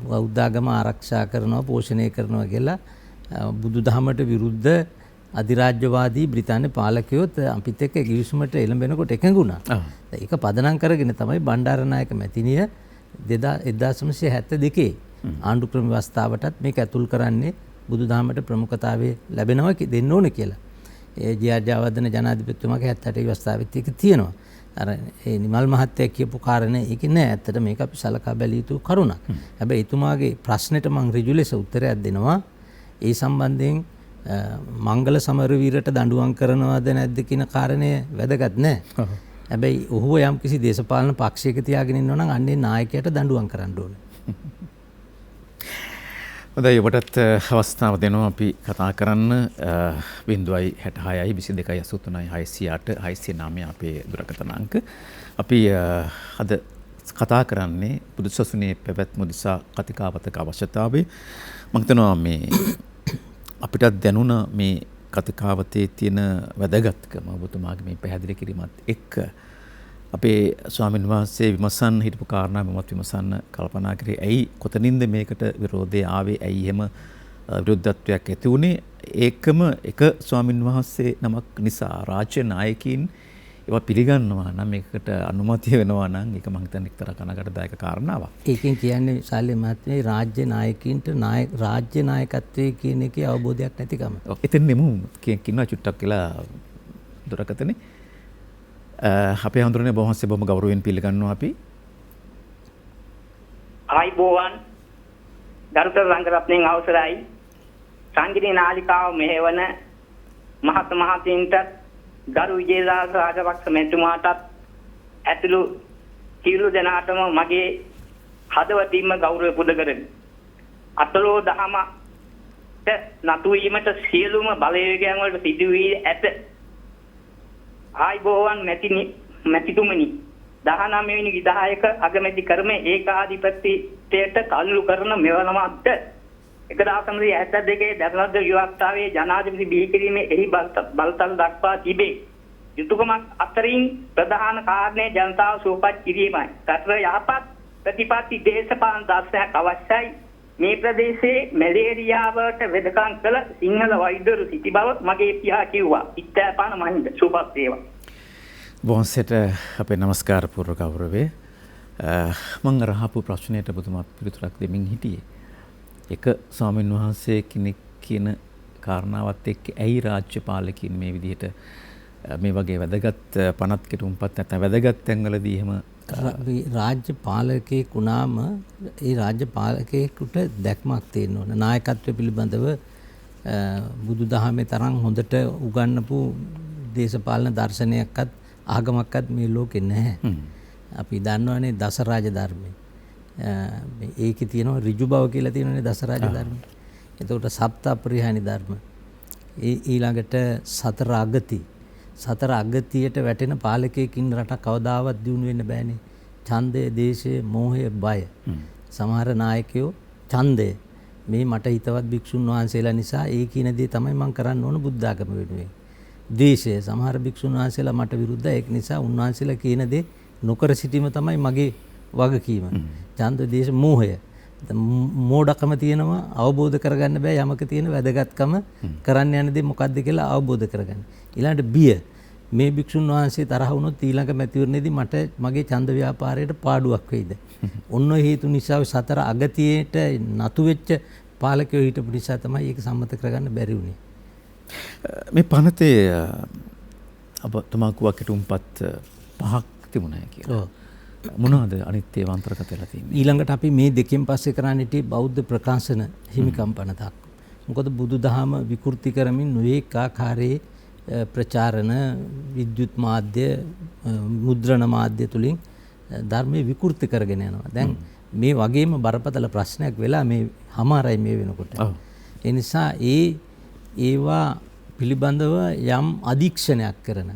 බෞද්ධ ආගම ආරක්ෂා කරනවා පෝෂණය කරනවා කියලා බුදුදහමට විරුද්ධ අධිරාජ්‍යවාදී බ්‍රිතාන්‍ය පාලකයෝත් අපිත් එක්ක ගිවිසුමට එළඹෙනකොට එකඟුණා. ඒක පදනම් කරගෙන තමයි බණ්ඩාරනායක මැතිනිය 1972 ආණ්ඩුක්‍රම ව්‍යවස්ථාවටත් මේක ඇතුල් කරන්නේ බුදුදහමට ප්‍රමුඛතාවය ලැබෙනවා දෙන්න ඕන කියලා. ඒ ජයජයවර්ධන ජනාධිපතිතුමාගේ 78 ව්‍යවස්ථාවෙත් ඒක තියෙනවා. අර ඒ නිමල් මහත්තයා කියපු කාරණේ ඒක නෑ. ඇත්තට මේක අපි සලකා බැලිය යුතු කරුණක්. හැබැයි එතුමාගේ ප්‍රශ්නෙට මම ඍජු ලෙස උත්තරයක් දෙනවා. ඒ සම්බන්ධයෙන් මංගල සමරවීරට දඬුවම් කරනවද නැද්ද කියන කාරණය වැදගත් නෑ. හැබැයි ඔහුව යම් කිසි දේශපාලන පක්ෂයක තියාගෙන ඉන්නවා නම් අන්නේ නායකයාට දඬුවම් කරන්න ඕනේ. හොඳයි ඔබටත් අවස්ථාව දෙනවා අපි කතා කරන්න 066යි 22යි 83යි 608 609 අපේ දුරකථන අංක. අපි අද කතා කරන්නේ බුදුසසුනේ පැවැත්ම උදෙසා කතිකාවතක අවශ්‍යතාවය. මම හිතනවා මේ අපිට දැනුණ මේ කතිකාවතේ තියෙන වැදගත්කම ඔබතුමාගේ මේ පැහැදිලි කිරීමත් එක්ක අපේ ස්වාමීන් වහන්සේ විමසන්න හිටපු කාරණා මමත් විමසන්න කල්පනා කරේ ඇයි කොතනින්ද මේකට විරෝධය ආවේ ඇයි එහෙම විරුද්ධත්වයක් ඇති වුණේ ඒකම එක ස්වාමීන් වහන්සේ නමක් නිසා රාජ්‍ය නායකයින් ඒවා පිළිගන්නවා නම් මේකට අනුමැතිය වෙනවා නම් ඒක මම හිතන්නේ එක්තරා කනගාටුදායක කාරණාවක්. ඒකෙන් කියන්නේ ශාල්‍ය මහත්මයා රාජ්‍ය නායකයින්ට රාජ්‍ය නායකත්වයේ කියන එකේ අවබෝධයක් නැතිකම. ඔව් එතන නෙමු කියනවා චුට්ටක් කියලා දුරකතනේ. අපේ හඳුරන්නේ බොහොමසේ බොහොම ගෞරවයෙන් පිළිගන්නවා අපි. ආයිබෝවන් ගරුතර රංගරත්නයන් අවසරයි සංගීත නාලිකාව මෙහෙවන මහත් මහතින්ට ගරු විජේදාස රාජපක්ෂ මැතිතුමාටත් ඇතුළු සියලු දෙනාටම මගේ හදවතින්ම ගෞරවය පුද කරමි. අතලෝ දහම නතු වීමට සියලුම බලවේගයන් වලට සිදු වී ඇත. ආයිබෝවන් මැතිතුමනි 19 වෙනි විධායක අගමැති කර්ම ඒකාධිපත්‍යයට තල්ලු කරන මෙවනමත් 1972 දරලද්ද ව්‍යවස්ථාවේ ජනාධිපති බිහි කිරීමේ එහි බලතල දක්වා තිබේ. යුතුයකමක් අතරින් ප්‍රධාන කාරණේ ජනතාව සුවපත් කිරීමයි. රටේ යහපත් ප්‍රතිපත්ති දේශපාලන දර්ශනයක් අවශ්‍යයි. මේ ප්‍රදේශයේ මැලේරියාවට වෙදකම් කළ සිංහල වෛද්‍යවරු සිටි බව මගේ පියා කිව්වා. ඉත්තෑපාන මහින්ද සුවපත් වේවා. බොන්සෙට අපේ নমස්කාර පූර්වක ගෞරවය. මම අහපු ප්‍රශ්නයට ඔබතුමා පිළිතුරක් දෙමින් හිටියේ. එක ස්වාමීන් වහන්සේ කෙනෙක් කියන කාරණාවත් එක්ක ඇයි රාජ්‍ය පාලකයින් මේ විදිහට මේ වගේ වැදගත් පනත් කෙටුම්පත් නැත්නම් වැදගත් තැන්වලදී එහෙම රාජ්‍ය පාලකයෙක් වුණාම ඒ රාජ්‍ය පාලකයෙකුට දැක්මක් තියෙන්න ඕන. නායකත්වය පිළිබඳව බුදුදහමේ තරම් හොඳට උගන්වපු දේශපාලන දර්ශනයක්වත් ආගමක්වත් මේ ලෝකේ නැහැ. අපි දන්නවනේ දසරාජ ධර්මය. ඒකේ තියෙනවා ඍජු බව කියලා තියෙනනේ දසරාජ ධර්මය. එතකොට සප්ත අපරිහානි ධර්ම. ඊළඟට සතර අගති. සතර අගතියට වැටෙන පාලකයෙකින් රටක් කවදාවත් දියුණු වෙන්න බෑනේ. ඡන්දය, දේශය, මෝහය, බය. සමහර නායකයෝ ඡන්දය මේ මට හිතවත් භික්ෂුන් වහන්සේලා නිසා ඒ කියන දේ තමයි මම කරන්න ඕන බුද්ධ ආගම වෙනුවෙන්. දේශය සමහර භික්ෂුන් වහන්සේලා මට විරුද්ධයි ඒක නිසා උන්වහන්සේලා කියන දේ නොකර සිටීම තමයි මගේ වගකීම. ඡන්ද, දේශ, මෝහය. මෝඩකම තියෙනවා අවබෝධ කරගන්න බෑ යමක තියෙන වැදගත්කම කරන්න යන දේ මොකක්ද කියලා අවබෝධ කරගන්න. ඊළඟට බිය මේ භික්ෂුන් වහන්සේ තරහ වුණොත් ඊළඟ මැතිවරණයේදී මට මගේ ඡන්ද ව්‍යාපාරයට පාඩුවක් වෙයිද? ඔන්න ඔය හේතු නිසා සතර අගතියට නතු වෙච්ච පාලකයෝ හිටපු නිසා තමයි ඒක සම්මත කරගන්න බැරි වුණේ. මේ පනතේ ඔබතුමා කිව්වා කෙටුම්පත් 5ක් තිබුණා කියලා. ඔව්. මොනවද අනිත් ඒවා අන්තර්ගත වෙලා තියෙන්නේ? ඊළඟට අපි මේ දෙකෙන් පස්සේ කරන්නේ බෞද්ධ ප්‍රකාශන හිමිකම් පනතක්. මොකද බුදුදහම විකෘති කරමින් නොඑක ආකාරයේ ප්‍රචාරණ විද්‍යුත් මාධ්‍ය මුද්‍රණ මාධ්‍ය තුලින් ධර්මයේ විකෘති කරගෙන යනවා. දැන් මේ වගේම බරපතල ප්‍රශ්නයක් වෙලා මේ හමාරයි මේ වෙනකොට. ඒ නිසා ඒවා පිළිබඳව යම් අධීක්ෂණයක් කරන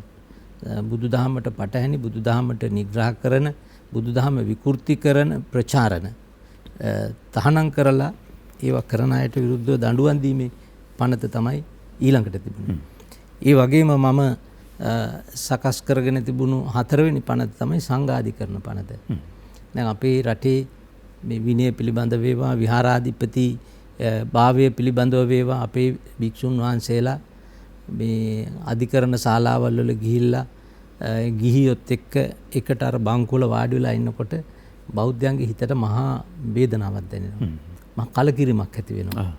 බුදුදහමට පටහැනි බුදුදහමට නිග්‍රහ කරන බුදුදහම විකෘති කරන ප්‍රචාරණ තහනම් කරලා ඒවා කරන අයට විරුද්ධව දඬුවම් දීමේ පනත තමයි ඊළඟට තිබුණේ. ඒ වගේම මම සකස් කරගෙන තිබුණු 4වෙනි පනත තමයි සංඝාධිකරණ පනත. දැන් අපේ රටේ මේ විනය පිළිබඳ වේවා විහාරාධිපති භාවය පිළිබඳව වේවා අපේ භික්ෂුන් වහන්සේලා මේ අධිකරණ ශාලාවල් වල ගිහිල්ලා ගිහියොත් එක්ක එකට අර බංකුවල වාඩි වෙලා ඉන්නකොට බෞද්ධයන්ගේ හිතට මහා වේදනාවක් දැනෙනවා. මහා කලකිරීමක් ඇති වෙනවා.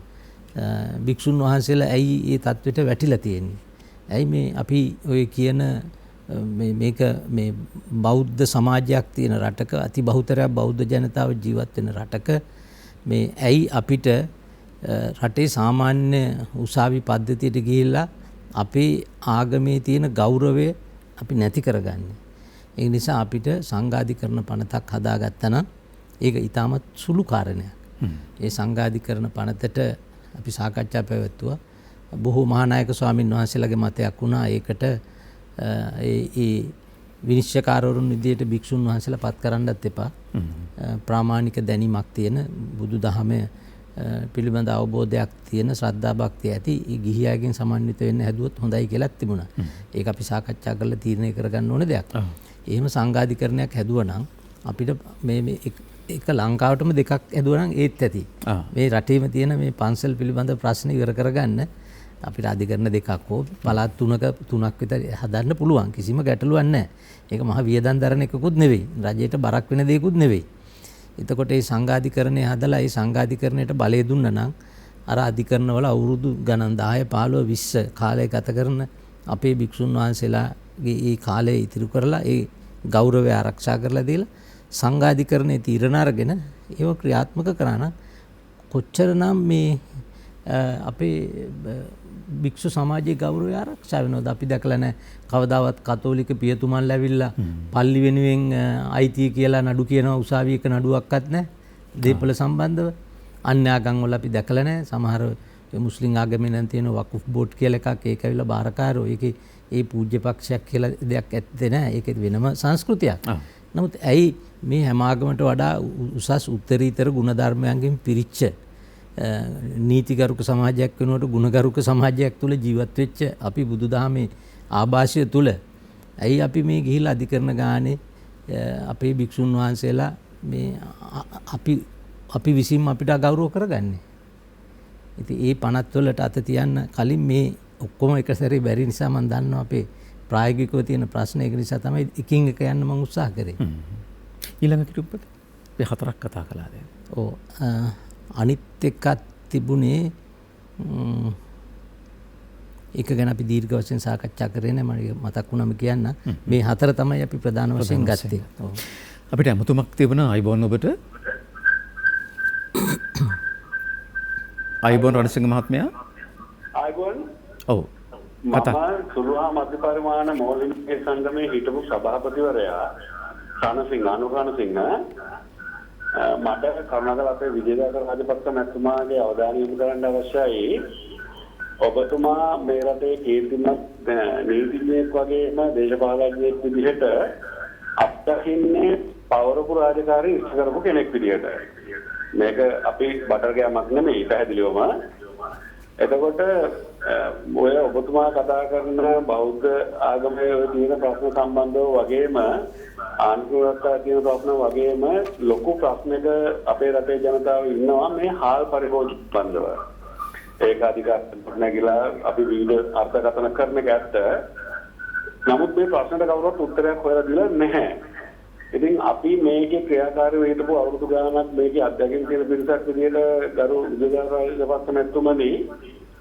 භික්ෂුන් වහන්සේලා ඇයි මේ தത്വෙට වැටිලා තියෙන්නේ? ඇයි මේ අපි ඔය කියන මේක මේ බෞද්ධ සමාජයක් තියෙන රටක අති බහුතරයක් බෞද්ධ ජනතාව ජීවත් වෙන රටක මේ ඇයි අපිට රටේ සාමාන්‍ය උසාවි පද්ධතියට ගිහිල්ලා අපේ ආගමේ තියෙන ගෞරවය අපි නැති කරගන්නේ. ඒ නිසා අපිට සංඝාධිකරණ පනතක් හදාගත්තා නම් ඒක ඊටමත් සුළු කාරණයක්. ඒ සංඝාධිකරණ පනතට අපි සාකච්ඡා පැවැත්තුවා. බොහෝ මහානායක ස්වාමීන් වහන්සේලාගේ මතයක් වුණා ඒකට ඒ විනිශ්චයකාරවරුන් විදියට භික්ෂුන් වහන්සේලා පත් කරන්නත් එපා. ප්‍රාමාණික දැනීමක් තියෙන බුදුදහමේ පිළිබඳ අවබෝධයක් තියෙන ශ්‍රද්ධා භක්තිය ඇති ගිහියාගෙන් සමන්විත වෙන්න හැදුවොත් හොඳයි කියලාත් තිබුණා. ඒක අපි සාකච්ඡා කරලා තීරණය කරගන්න ඕන දෙයක්. එහෙම සංඝාධිකරණයක් හැදුවා නම් අපිට මේ එක ලංකාවටම දෙකක් හැදුවා නම් ඒත් ඇති. මේ රටේම තියෙන මේ පන්සල් පිළිබඳ ප්‍රශ්න ඉවර කරගන්න අපිට අධිකරණ දෙකක් හෝ පළාත් තුනක් විතර හදන්න පුළුවන්. කිසිම ගැටලුවක් නැහැ. ඒක මහ වියදම් දරන එකකුත් නෙවෙයි. රජයට බරක් වෙන දෙයක්කුත් නෙවෙයි. එතකොට මේ සංඝාධිකරණය හදලා ඒ සංඝාධිකරණයට බලය දුන්නා නම් අර අධිකරණවල අවුරුදු ගණන් 10 15 20 කාලය ගත කරන අපේ භික්ෂුන් වහන්සේලාගේ ඒ කාලය ඉතිරි කරලා ඒ ගෞරවය ආරක්ෂා කරලා දීලා සංඝාධිකරණයේ තීරණ අරගෙන ඒව ක්‍රියාත්මක කරා නම් කොච්චරනම් මේ අපේ භික්ෂු සමාජයේ ගෞරවය ආරක්ෂා වෙනවද? අපි දැකලා නැහැ කවදාවත් කතෝලික පියතුමන්ලා ඇවිල්ලා පල්ලි වෙනුවෙන් අයිතිය කියලා නඩු කියනවා. උසාවියක නඩුවක්වත් නැහැ දීපල සම්බන්ධව. අන්‍ය ආගම් වල අපි දැකලා නැහැ. සමහර මුස්ලිම් ආගමෙන් නම් තියෙන වකුෆ් බෝඩ් කියලා එකක්. ඒක ඇවිල්ලා බාරකාරෝ. ඒකේ ඒ පූජ්‍ය පක්ෂයක් කියලා දෙයක් ඇත්තේ නැහැ. ඒක වෙනම සංස්කෘතියක්. නමුත් ඇයි මේ හැම ආගමකට වඩා උසස් උත්තරීතර ගුණධර්මයන්ගෙන් පිරිච්ච නීතිගරුක සමාජයක් වෙනුවට ගුණගරුක සමාජයක් තුළ ජීවත් වෙච්ච අපි බුදුදහමේ ආభాෂය තුළ ඇයි අපි මේ ගිහිල්ලා අධිකරණ ගානේ අපේ භික්ෂුන් වහන්සේලා මේ අපි විසින්ම අපිට අගෞරව කරගන්නේ. ඉතින් ඒ පනත් වලට අත තියන්න කලින් මේ ඔක්කොම එක සැරේ බැරි නිසා මම දන්නවා අපේ ප්‍රායෝගිකව තියෙන ප්‍රශ්න. ඒක නිසා තමයි එකින් එක යන්න මම උත්සාහ කරේ. ඊළඟට උපත මේ 4ක් කතා කළා දැන්. ඔව් අනිත් එකක් තිබුණේ ඒක ගැන අපි දීර්ඝ වශයෙන් සාකච්ඡා කරේ නෑ. මම මතක් වුණාම කියන්න මේ 4 තමයි අපි ප්‍රධාන වශයෙන් ගත්තේ. ඔව් අපිට අමුතුමක් තිබුණා අයිබෝන් ඔබට. අයිබෝන් රණසිංහ මහත්මයා. අයිබෝන්. ඔව්. මම සුළුහා මධ්‍ය පරිමාණ මෞලික සංගමේ හිටපු සභාපතිවරයා රණසිංහ අනුරණසිංහ මට කරුණාකර අපේ විජේදාස රාජපක්ෂ මැතිතුමාගේ අවධානය යොමු කරන්න අවශ්‍යයි. ඔබතුමා මේ රටේ කීර්තිමත් නීතිඥයෙක් වගේම දේශපාලනඥයෙක් විදිහට අත්දකින්නේ පවරපු රාජකාරී ඉස්ස කරපු කෙනෙක් විදිහට. මේක අපි බටර් ගෑමක් නෙමෙයි පැහැදිලිවම. එතකොට ඔය ඔබතුමා කතා කරන බෞද්ධ ආගමේ තියෙන ප්‍රශ්න සම්බන්ධව වගේම ආන්දෝලනය තියෙන ප්‍රශ්න වගේම ලොකු ප්‍රශ්නක අපේ රටේ ජනතාව ඉන්නවා මේ හාල් පරිභෝජන සම්බන්ධව. ඒක අධිකාරියක් නැගිලා අපි විවිධ අර්ථකථන කරන එක ඇත්ත. නමුත් මේ ප්‍රශ්නට කවුරුත් උත්තරයක් හොයලා දීලා නැහැ. ඉතින් අපි මේකේ ක්‍රියාකාරී වෙන්නපු අවුරුදු ගානක් මේකේ අධ්‍යයනය කරන පිරිසක් විදිහට ගරු විද්‍යාධාරී මැතිතුමනි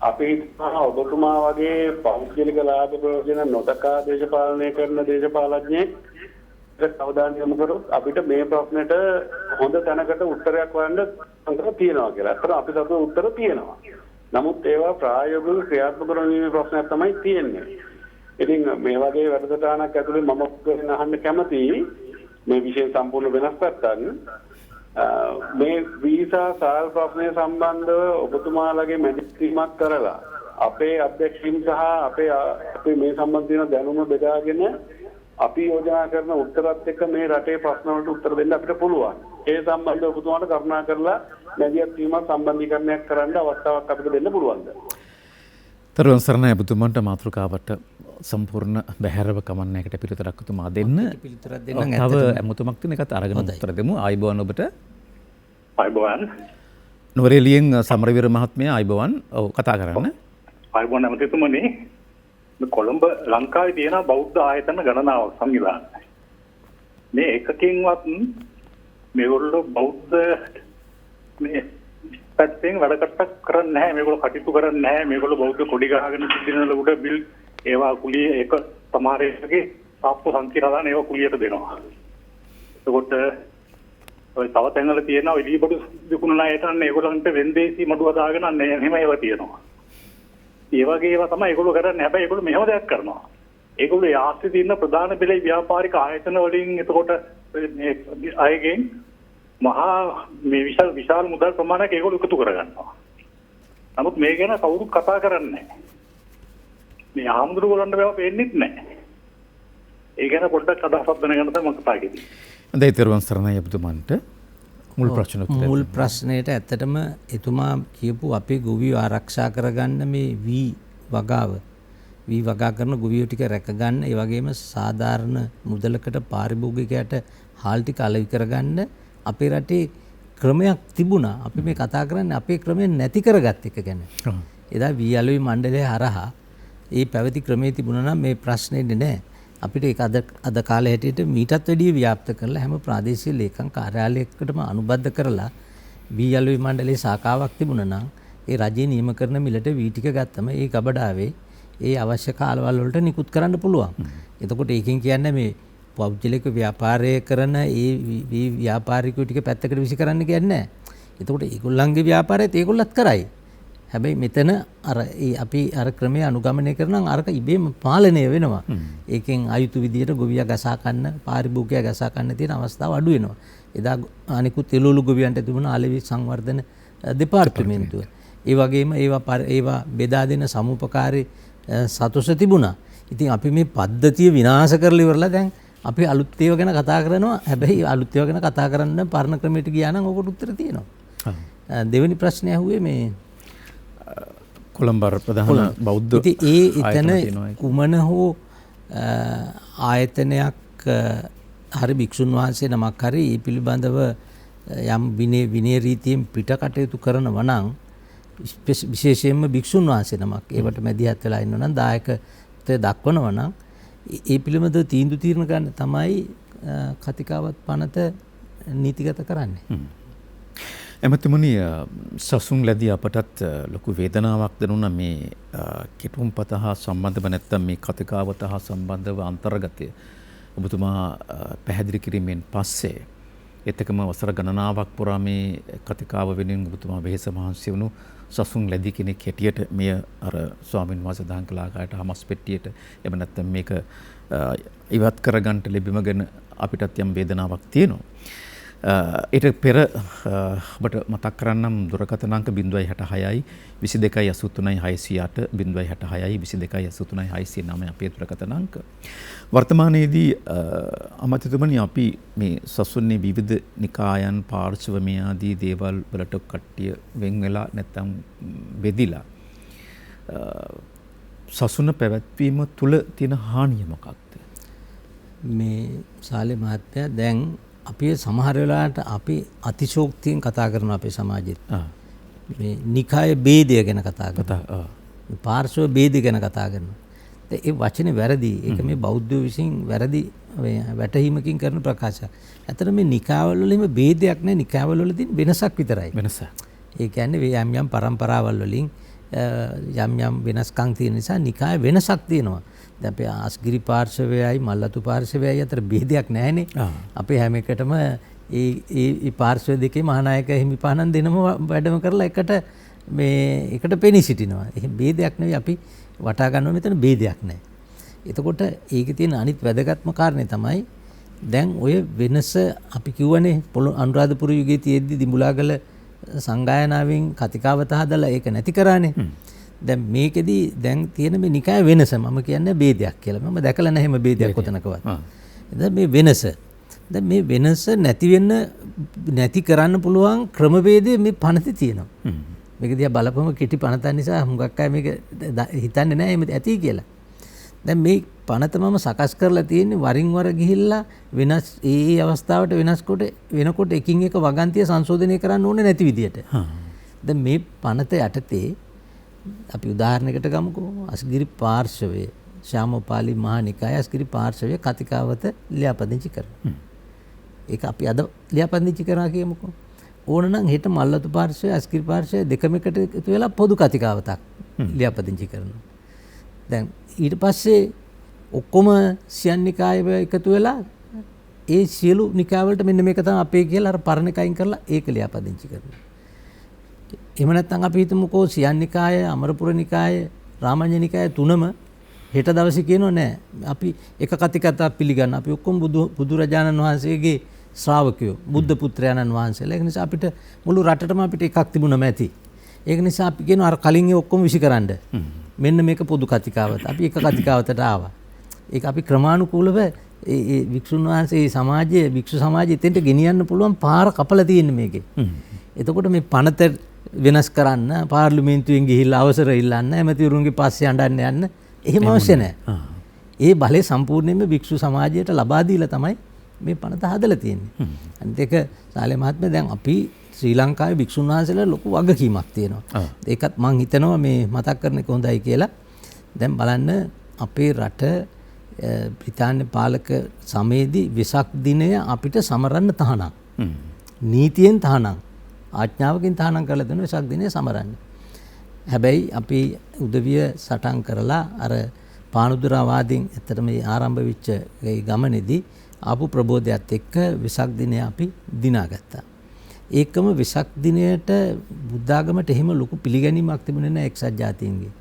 අපි හිතනවා ඔබතුමා වගේ පෞද්ගලික ලාභ ප්‍රයෝජන නොදකා දේශපාලනය කරන දේශපාලඥයෙක් අවධානය යොමු කරොත් අපිට මේ ප්‍රශ්නෙට හොඳ තැනකට උත්තරයක් හොයන්න අන්තර තියෙනවා කියලා. අතන අපි සතු උත්තර තියෙනවා. නමුත් ඒවා ප්‍රායෝගිකව ක්‍රියාත්මක කරන ප්‍රශ්නයක් තමයි තියෙන්නේ. ඉතින් මේ වගේ වැඩසටහනක් ඇතුලේ මම ඔක්කොගෙන් අහන්න කැමතියි මේ විෂය සම්පූර්ණ වෙනස් පැත්තක්. මේ වීසා සාල් ප්‍රශ්නය සම්බන්ධව ඔබතුමාලගේ මැදිහත්වීමක් කරලා අපේ අධ්‍යක්ෂින් සහ අපේ මේ සම්බන්ධ දැනුම බෙදාගෙන අපි යෝජනා කරන උත්තරත් එක්ක මේ රටේ ප්‍රශ්න වලට උත්තර දෙන්න අපිට පුළුවන්. ඒ සම්බන්ධව ඔබතුමාට කරුණා කරලා මැදිහත්වීමක් සම්බන්ධීකරණයක් කරන්න අවස්ථාවක් අපිට දෙන්න පුළුවන්ද? තරුවන් සරණයි ඔබතුමන්ට මාතෘකාවට සම්පූර්ණ බැහැරව කමන්නයකට පිළිතුරක් ඔබතුමා දෙන්න. පිළිතුරක් දෙන්නම්. තව ඇමතුමක් තියෙන එකත් අරගෙන උත්තර දෙමු. ආයිබෝවන් ඔබට. ආයිබෝවන්. නුවරඑළියෙන් සමරවීර මහත්මයා ආයිබෝවන්. ඔව් කතා කරන්න. ආයිබෝවන් ඇමතිතුමනි. කොළඹ ලංකාවේ තියෙන බෞද්ධ ආයතන ගණනාවක් සංවිධානය. මේ එකකින්වත් මේගොල්ලෝ බෞද්ධ මේ පැත්තෙන් වැඩකටක් කරන්නේ නැහැ. මේගොල්ලෝ කටයුතු කරන්නේ නැහැ. මේගොල්ලෝ බෞද්ධ කොඩි ගහගෙන සිටින උඩ බිල් ඒවා කුලිය එක සමහරේකගේ සාප්පු සංකීර්ණ ඒවා කුලියට දෙනවා. එතකොට ඔය තව තැන්වල තියෙනවා එළියබඩු විකුණන අයට අන්න ඒගොල්ලන්ට වෙන්දේසි මඩුව දාගෙන අන්න එහෙම ඒවා තියෙනවා. ඒ වගේ ඒවා තමයි ඒගොල්ලෝ කරන්නේ. හැබැයි ඒගොල්ලෝ මෙහෙම දෙයක් කරනවා. ඒගොල්ලෝ ආස්ති තියෙන ප්‍රධාන බෙලේ ව්‍යාපාරික ආයතන වලින් එතකොට මේ අයගෙන් මහා මේ විශාල මුදල් ප්‍රමාණයක් ඒගොල්ලෝ එකතු කරගන්නවා. නමුත් මේ ගැන කවුරුත් කතා කරන්නේ නැහැ. මේ ආම්දුරුවලන්න බව පේන්නේ නැහැ. ඒ ගැන පොඩ්ඩක් අදහසක් දැනගන්න තමයි මම කතා කරන්නේ. හොඳයි තෙරුවන් සරණයි ඔබතුමන්ට. මුල් ප්‍රශ්නයට ඇත්තටම එතුමා කියපු අපේ ගොවියෝ ආරක්ෂා කරගන්න මේ වී වගා කරන ගොවියෝ ටික රැකගන්න, ඒ වගේම සාධාරණ මුදලකට පාරිභෝගිකයට හාල් ටික අලෙවි කරගන්න අපේ රටේ ක්‍රමයක් තිබුණා. අපි මේ කතා කරන්නේ අපේ ක්‍රමය නැති කරගත් එක ගැන. එදා වී අලෙවි මණ්ඩලය හරහා ඒ පැවති ක්‍රමයේ තිබුණා නම් මේ ප්‍රශ්නේ නෑ. අපිට ඒක අද කාලේ හැටියට මීටත් වැඩිය ව්‍යාප්ත කරලා හැම ප්‍රාදේශීය ලේකම් කාර්යාලයකටම අනුබද්ධ කරලා වී අලෙවි මණ්ඩලයේ ශාඛාවක් තිබුණා නම් ඒ රජයේ නියම කරන මිලට වී ටික ගත්තම ඒ ගබඩාවේ ඒ අවශ්‍ය කාලවල වලට නිකුත් කරන්න පුළුවන්. එතකොට ඒකෙන් කියන්නේ මේ පෞද්ගලික ව්‍යාපාරය කරන ඒ ව්‍යාපාරිකයෝ ටික පැත්තකට විසි කරන්න කියන්නේ නැහැ. එතකොට ඒගොල්ලන්ගේ ව්‍යාපාරයත් ඒගොල්ලත් කරයි. හැබැයි මෙතන අපි ක්‍රමයේ අනුගමනය කරනම් අරක ඉබේම පාලනය වෙනවා. ඒකෙන් අයුතු විදියට ගොවියා ගසා කන්න, පාරිභෝගිකයා ගසා කන්න තියෙන අවස්ථාව අඩු වෙනවා. එදා අනිකුත් එළවලු ගොවියන්ට තිබුණ අලෙවි සංවර්ධන දෙපාර්තමේන්තුව. ඒ වගේම ඒවා බෙදා දෙන සමුපකාරී සතුස තිබුණා. ඉතින් අපි මේ පද්ධතිය විනාශ කරලා ඉවරලා දැන් අපි අලුත් ඒවා ගැන කතා කරනවා. හැබැයි අලුත් ඒවා ගැන කතා කරන්න පරණ ක්‍රමයට ගියා නම් ඔකට උත්තර තියෙනවා. දෙවෙනි ප්‍රශ්නේ අහුවේ මේ කොළඹ ප්‍රධාන බෞද්ධ එතන කුමන හෝ ආයතනයක් හරි භික්ෂුන් වහන්සේ නමක් හරි ඒ පිළිබඳව යම් විනය රීතියෙන් පිට කටයුතු කරනවා නම් විශේෂයෙන්ම භික්ෂුන් වහන්සේ නමක් ඒවට මැදිහත් වෙලා ඉන්නවා නම් දායකත්වය දක්වනවා නම් ඒ පිළිබඳව තීන්දුව తీරන ගන්න තමයි කතිකාවත් පනත නීතිගත කරන්නේ. එමෙතුමනි සසුන් ලැබී අපටත් ලොකු වේදනාවක් දැනුණා මේ කෙටුම්පත හා සම්බන්ධව නැත්නම් මේ කතිකාවත හා සම්බන්ධව අන්තර්ගතය ඔබතුමා පැහැදිලි කිරීමෙන් පස්සේ එතකම වසර ගණනාවක් පුරා මේ කතිකාව වෙනුවෙන් ඔබතුමා වෙහෙස මහන්සි වුණු සසුන් ලැබී කෙනෙක් හැටියට මෙය අර ස්වාමීන් වහන්සේ දහම් කළ ආකාරයට හමස් පෙට්ටියට එහෙම නැත්නම් මේක ඉවත් කරගන්න ලැබීම ගැන අපිටත් යම් වේදනාවක් තියෙනවා. ඊට පෙර ඔබට මතක් කරන්නම් දුරකථන අංක 066යි 22යි 83යි 608 066යි 22යි 83යි 609 අපේ දුරකථන අංක. වර්තමානයේදී අමතතුමනි අපි මේ සසුන්නේ විවිධ නිකායන් පාර්ශව මේ ආදී දේවල් වලට කට්ටිය වෙන් වෙලා නැත්නම් බෙදිලා සසුන පැවැත්වීම තුළ තියෙන හානිය මොකක්ද? මේ සාලේ මහත්තයා දැන් අපි සමහර වෙලාවට අපි අතිශෝක්තියෙන් කතා කරනවා අපේ සමාජෙත්. මේ නිකාය ભેදය ගැන කතා කරනවා. පාර්ශ්ව ભેද ගැන කතා කරනවා. ඒ වචනේ වැරදි. ඒක මේ බෞද්ධයෝ විසින් වැරදි වැටහීමකින් කරන ප්‍රකාශයක්. ඇත්තට මේ නිකාවල වල ભેදයක් නැහැ. නිකාවල වල තියෙන වෙනසක් විතරයි. වෙනස. ඒ කියන්නේ යම් යම් પરම්පරාවල් වලින් යම් යම් වෙනස්කම් තියෙන නිසා නිකාය වෙනසක් තියෙනවා. දැන් අපේ ආස්ගිරි පාර්ශවයයි මල්ලතු පාර්ශවයයි අතර ભેදයක් නැහැනේ. අපේ හැම එකටම ඒ පාර්ශව දෙකේ මහානායක හිමිපාණන් දෙනම වැඩම කරලා එකට පෙනී සිටිනවා. එහෙනම් ભેදයක් නෙවෙයි අපි වටා ගන්නවා මෙතන ભેදයක් නැහැ. එතකොට ඒකේ තියෙන අනිත් වැදගත්ම කාරණේ තමයි දැන් ඔය වෙනස අපි කියවනේ අනුරාධපුර යුගයේ තියෙද්දි දිඹුලාගල සංගායනාවෙන් කතිකාවත හදලා ඒක නැති කරානේ. දැන් මේකෙදි දැන් තියෙන මේ නිකාය වෙනස මම කියන්නේ ભેදයක් කියලා. මම දැකලා නැහැ මේ ભેදයක් කොතනකවත්. දැන් මේ වෙනස. දැන් මේ වෙනස නැති කරන්න පුළුවන් ක්‍රමවේදය මේ පනතේ තියෙනවා. මේක දිහා බලපුවම කෙටි පනතක් නිසා හුඟක් අය මේක හිතන්නේ නැහැ එහෙම ඇති කියලා. දැන් මේ පනත මම සකස් කරලා තියෙන්නේ වරින් වර ගිහිල්ලා වෙනස් ඒ අවස්ථාවට වෙනකොට එකින් එක වගන්තිය සංශෝධනය කරන්න ඕනේ නැති විදියට. දැන් මේ පනත යටතේ අපි උදාහරණයකට ගමුකෝ අස්ගිරි පාර්ශවය ශ්‍යාමපාලි මහා නිකාය අස්ගිරි පාර්ශවය කතිකාවත ලියාපදිංචි කරනවා. ඒක අපි අද ලියාපදිංචි කරා කියමුකෝ. ඕනනම් හෙට මල්ලතු පාර්ශවය අස්ගිරි පාර්ශවය දෙකම එකට එකතු වෙලා පොදු කතිකාවතක් ලියාපදිංචි කරනවා. දැන් ඊට පස්සේ ඔක්කොම සියන් නිකාය එකතු වෙලා ඒ සියලු නිකායවලට මෙන්න මේක තමයි අපේ කියලා අර පරණ කයින් කරලා ඒක ලියාපදිංචි කරනවා. එහෙම නැත්නම් අපි හිතමුකෝ සියන් නිකාය, අමරපුර නිකාය, රාමඤ්ඤ නිකාය තුනම හෙට දවසේ කියනවා නෑ. අපි එක කතිකතාවක් පිළිගන්න. අපි ඔක්කොම බුදුරජාණන් වහන්සේගේ ශ්‍රාවකයෝ, බුද්ධ පුත්‍රයන්න් වහන්සේලා. ඒක නිසා අපිට මුළු රටටම අපිට එකක් තිබුණම ඇති. ඒක නිසා අපි කියනවා අර කලින් ඒ ඔක්කොම විසිකරන්න. මෙන්න මේක පොදු කතිකාවත. අපි එක කතිකාවතට ආවා. ඒක අපි ක්‍රමානුකූලව ඒ වික්ෂුන් වහන්සේ සමාජයේ වික්ෂු සමාජය එතෙන්ට ගෙනියන්න පුළුවන් පාර කපලා තියෙන්නේ මේකේ. එතකොට මේ පනත වෙනස් කරන්න පාර්ලිමේන්තුවෙන් ගිහිල්ලා අවසර ඉල්ලන්න ඇමතිවරුන්ගේ පස්සේ අඬන්න යන්න එහෙම අවශ්‍ය නැහැ. ඒ බලය සම්පූර්ණයෙන්ම වික්ෂු සමාජයට ලබා දීලා තමයි මේ පනත හදලා තියෙන්නේ. අනිත් එක සාලේ මහත්මයා දැන් අපි ශ්‍රී ලංකාවේ වික්ෂුන් වහන්සේලා ලොකු වගකීමක් තියෙනවා. ඒකත් මම හිතනවා මේ මතක් කරන එක හොඳයි කියලා. දැන් බලන්න අපේ රට බ්‍රිතාන්‍ය පාලක සමයේදී වෙසක් දිනය අපිට සමරන්න තහනම්. නීතියෙන් තහනම්. ආඥාවකින් තහනම් කරලා දෙන වෙසක් දිනය සමරන්න. හැබැයි අපි උදවිය සටන් කරලා අර පානුදුරාවාදීන් ඇත්තට මේ ආරම්භ වෙච්ච ඒ ගමනේදී ආපු ප්‍රබෝධයත් එක්ක වෙසක් දිනය අපි දිනාගත්තා. ඒකම වෙසක් දිනයට බුද්ධාගමට එහෙම ලොකු පිළිගැනීමක් තිබුණේ නැහැ එක්සත් ජාතීන්ගේ.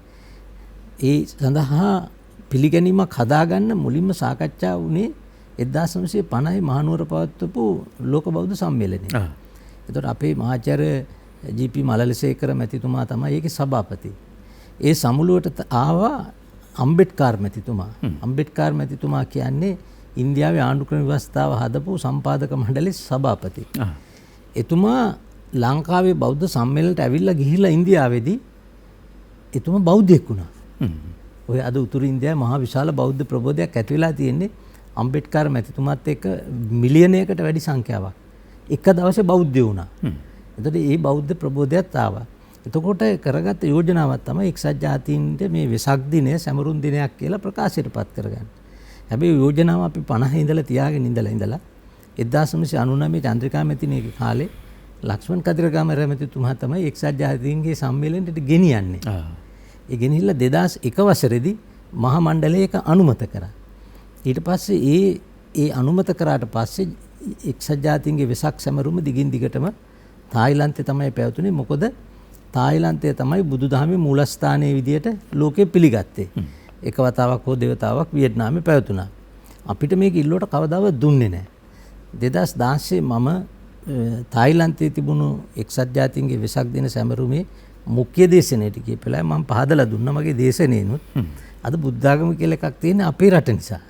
ඒ සඳහා පිළිගැනීමක් හදාගන්න මුලින්ම සාකච්ඡා වුණේ 1950 මහනුවර පවත්වපු ලෝක බෞද්ධ සම්මේලනයේ. එතකොට අපේ මහාචාර්ය ජී.පී. මලලසේකර මැතිතුමා තමයි ඒකේ සභාපති. ඒ සමුළුවට ආවා අම්බෙඩ්කර් මැතිතුමා. අම්බෙඩ්කර් මැතිතුමා කියන්නේ ඉන්දියාවේ ආණ්ඩුක්‍රම ව්‍යවස්ථාව හදපු සම්පාදක මණ්ඩලයේ සභාපති. එතුමා ලංකාවේ බෞද්ධ සම්මේලනයට ඇවිල්ලා ගිහිල්ලා ඉන්දියාවේදී එතුමා බෞද්ධයෙක් වුණා. ඔය අද උතුරු ඉන්දියාවේ මහා විශාල බෞද්ධ ප්‍රබෝධයක් ඇති වෙලා තියෙන්නේ අම්බෙඩ්කර් මැතිතුමාත් එක්ක මිලියනයකට වැඩි සංඛ්‍යාවක්. එක දවසේ බෞද්ධ වුණා. එතකොට මේ බෞද්ධ ප්‍රබෝධයත් ආවා. එතකොට කරගත්ත යෝජනාවක් තමයි එක්සත් ජාතීන්ට මේ වෙසක් දිනය සැමරුම් දිනයක් කියලා ප්‍රකාශයටපත් කරගන්න. හැබැයි යෝජනාව අපි 50 ඉඳලා තියාගෙන ඉඳලා 1999 චන්ද්‍රිකා මැතිණියගේ කාලේ ලක්ෂ්මන් කදිරගම රැමැතිතුමා තමයි එක්සත් ජාතීන්ගේ සම්මේලනයට ගෙනියන්නේ. ඒ ගෙනහිල්ලා 2001 වසරේදී මහා මණ්ඩලය එක අනුමත කරා. ඊට පස්සේ ඒ අනුමත කරාට පස්සේ එක්සත් ජාතීන්ගේ වෙසක් සැමරුම දිගින් දිගටම තායිලන්තේ තමයි පැවතුනේ. මොකද තායිලන්තය තමයි බුදුදහමේ මූලස්ථානයේ විදියට ලෝකෙ පිළිගත්තේ. එක වතාවක් හෝ දෙවතාවක් වියට්නාමේ පැවතුණා. අපිට මේක ඉල්ලුවට කවදාවත් දුන්නේ නැහැ. 2016 මම තායිලන්තයේ තිබුණු එක්සත් ජාතීන්ගේ වෙසක් දින සැමරුමේ මුඛ්‍ය දේශනයට ගිහලා මම පහදලා දුන්නා මගේ දේශනේනොත්. අද බුද්ධාගම කියලා එකක් තියෙන අපේ රට නිසා.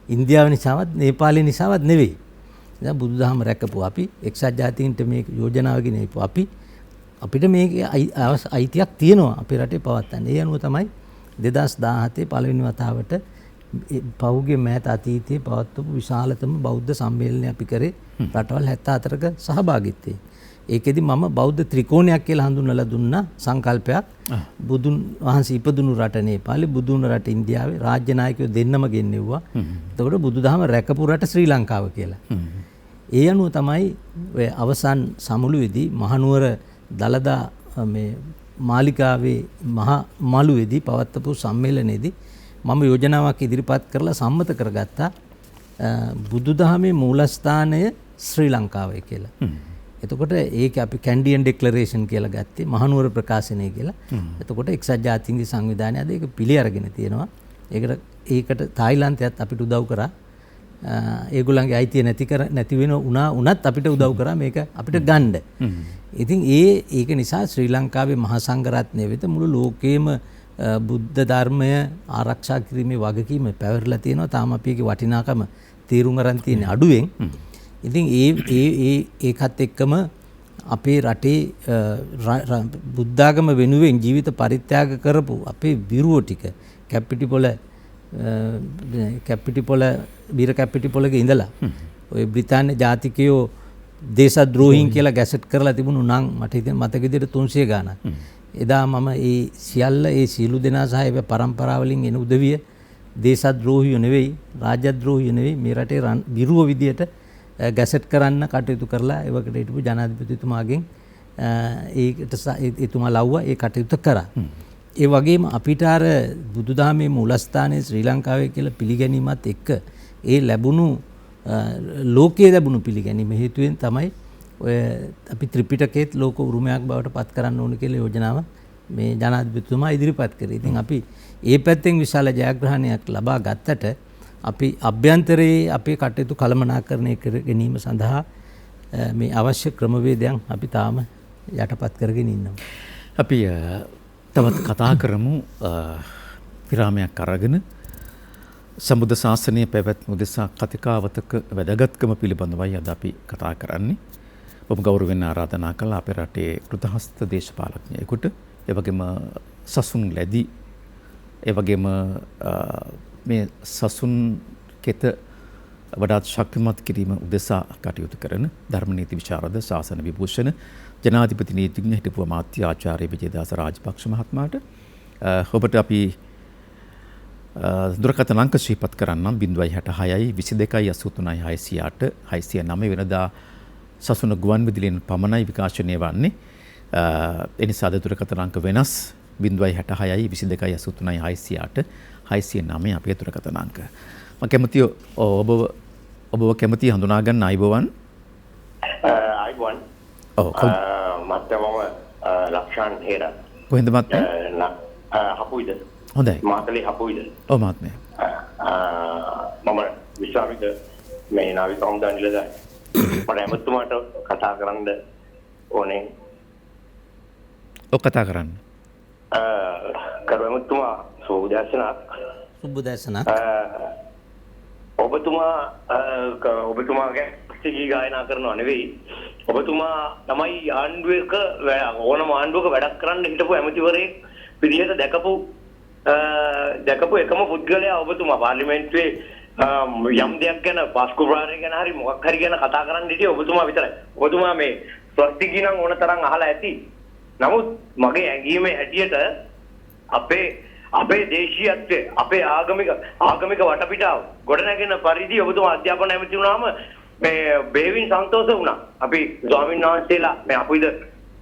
ඉන්දියාව නිසාවත් නේපාලේ නිසාවත් නෙවෙයි. දැන් බුදුදහම රැකපු අපි එක්සත් ජාතීන්ට මේ යෝජනාව ගෙනයිපු අපි අපිට මේකේ අයිතියක් තියෙනවා අපේ රටේ පවත්වන්න. ඒ අනුව තමයි 2017 පළවෙනි වතාවට පහුගිය මෑත අතීතයේ පවත්වපු විශාලතම බෞද්ධ සම්මේලනය අපි කරේ රටවල් 74ක සහභාගීත්වයෙන්. ඒකෙදි මම බෞද්ධ ත්‍රිකෝණයක් කියලා හඳුන්වලා දුන්නා සංකල්පයක්. බුදුන් වහන්සේ ඉපදුණු රට නේපාලේ, බුදුන් රට ඉන්දියාවේ, රාජ්‍ය නායකයෝ දෙන්නම ගෙන්නෙව්වා. එතකොට බුදුදහම රැකපු රට ශ්‍රී ලංකාව කියලා. ඒ අනුව තමයි ඔය අවසන් සමුළුවේදී මහනුවර දලදා මේ මාලිකාවේ මහා මළුවේදී පවත්වපු සම්මේලනයේදී මම යෝජනාවක් ඉදිරිපත් කරලා සම්මත කරගත්තා බුදුදහමේ මූලස්ථානය ශ්‍රී ලංකාවයි කියලා. එතකොට ඒක අපි කැන්ඩියන් ඩෙක්ලරේෂන් කියලා ගත්තේ මහනුවර ප්‍රකාශනය කියලා. එතකොට එක්සත් ජාතීන්ගේ සංවිධානය අද ඒක පිළි අරගෙන තියෙනවා. ඒකට තායිලන්තයත් අපිට උදව් කරා. ඒගොල්ලන්ගේ අයිතිය නැති වෙන උනත් අපිට උදව් කරා මේක අපිට ගන්න. ඉතින් ඒක නිසා ශ්‍රී ලංකාවේ මහා සංඝරත්නය වෙත මුළු ලෝකයේම බුද්ධ ධර්මය ආරක්ෂා කිරීමේ වගකීම පැවරලා තියෙනවා. තාම අපි ඒකේ වටිනාකම තීරුම් අරන් තියෙන අඩුවෙන්. ඉතින් ඒකත් එක්කම අපේ රටේ බුද්ධාගම වෙනුවෙන් ජීවිත පරිත්‍යාග කරපු අපේ විරුවෝ ටික කැපිටිපොළ බීර කැපිටිපොළක ඉඳලා ඔය බ්‍රිතාන්‍ය ජාතිකයෝ දේශද්‍රෝහීන් කියලා ගැසට් කරලා තිබුණු නම් මට හිතෙන මතක විදිහට 300 ගාණක්. එදා මම ඒ සියලු දෙනා සහ ඒ පරම්පරාව වලින් එන උදවිය දේශද්‍රෝහියෝ නෙවෙයි, රාජ්‍යද්‍රෝහියෝ නෙවෙයි, මේ රටේ විරුවෝ විදියට ගැසට් කරන්න කටයුතු කරලා ඒවකට හිටපු ජනාධිපතිතුමාගෙන් ඒකට එතුමා ලව්වා ඒ කටයුතු කරා. ඒ වගේම අපිට අර බුදුදහමේ මූලස්ථානයේ ශ්‍රී ලංකාවේ කියලා පිළිගැනීමත් එක්ක ඒ ලැබුණු ලෝකයේ ලැබුණු පිළිගැනීම හේතුවෙන් තමයි ඔය අපි ත්‍රිපිටකයේත් ලෝක උරුමයක් බවට පත් කරන්න ඕන කියලා යෝජනාව මේ ජනාධිපතිතුමා ඉදිරිපත් කරේ. ඉතින් අපි ඒ පැත්තෙන් විශාල ජයග්‍රහණයක් ලබා ගත්තට අපි අභ්‍යන්තරයේ අපේ කටයුතු කළමනාකරණය කර ගැනීම සඳහා මේ අවශ්‍ය ක්‍රමවේදයන් අපි තාම යටපත් කරගෙන ඉන්නවා. අපි තවත් කතා කරමු විරාමයක් අරගෙන සම්බුද්ධ ශාසනය පැවැත්ම උදෙසා කතිකාවතක වැදගත්කම පිළිබඳවයි අද අපි කතා කරන්නේ. ඔබ ගෞරවයෙන් ආරාධනා කළා අපේ රටේ කෘතහස්ත දේශපාලඥයෙකුට, ඒ වගේම සසුන් ලැබි, ඒ වගේම මේ සසුන් කෙත වඩාත් ශක්තිමත් කිරීම උදෙසා කටයුතු කරන ධර්මනීති විශාරද ශාසන විභූෂණ ජනාධිපති නීතිඥ හිටපු අමාත්‍ය ආචාර්ය විජේදාස රාජපක්ෂ මහත්මයාට ඔබට අපි දුරකථන අංක ශ්‍රීපත් කරන්නම් 066 22 83 608 609 වෙනදා සසුන ගුවන් විදුලියෙන් පමණයි විකාශනය වන්නේ. එනිසා දුරකථන අංක වෙනස් 066 22 83 608 609 අපේ දුරකථන අංක. මම කැමතියි ඔබව කැමති හඳුනා ගන්න අයබෝවන්. අයබෝවන්. ඔව්. මම ලක්ෂාන් හේරා. කොහෙන්ද මහත්මයා? හපුයිද. හොඳයි. මාතලේ හපුයිද. ඔව් මහත්මයා. මම විශ්වාමික මේ නාවික හමුදා නිලධාරි. මට එමතුමාට කතා කරන්න ඕනේ. ඔව් කතා කරන්න. කරුමතුමා සුබදර්ශනක්. ඔබතුමාගේ සිගී ගායනා කරනව නෙවෙයි. ඔබතුමා තමයි ආණ්ඩුවක ඕනම ආණ්ඩුවක වැඩක් කරන්න හිටපු ඇමතිවරයෙක් විදිහට දැකපු එකම පුද්ගලයා ඔබතුමා. පාර්ලිමේන්තුවේ යම් දෙයක් ගැන පාස්කුරාරය ගැන හරි මොකක් හරි ගැන කතා කරන්න හිටියේ ඔබතුමා විතරයි. ඔබතුමා මේ ස්වස්තිකී නම් ඕන තරම් අහලා ඇති. නමුත් මගේ ඇඟීමේ හැටියට අපේ දේශීයත්වයේ අපේ ආගමික වටපිටාව ගොඩනැගෙන පරිදි ඔබතුමා අධ්‍යාපන ඇමති වුණාම මේ බේවින් සන්තෝෂ වුණා. අපි ස්වාමීන් වහන්සේලා මේ අපිද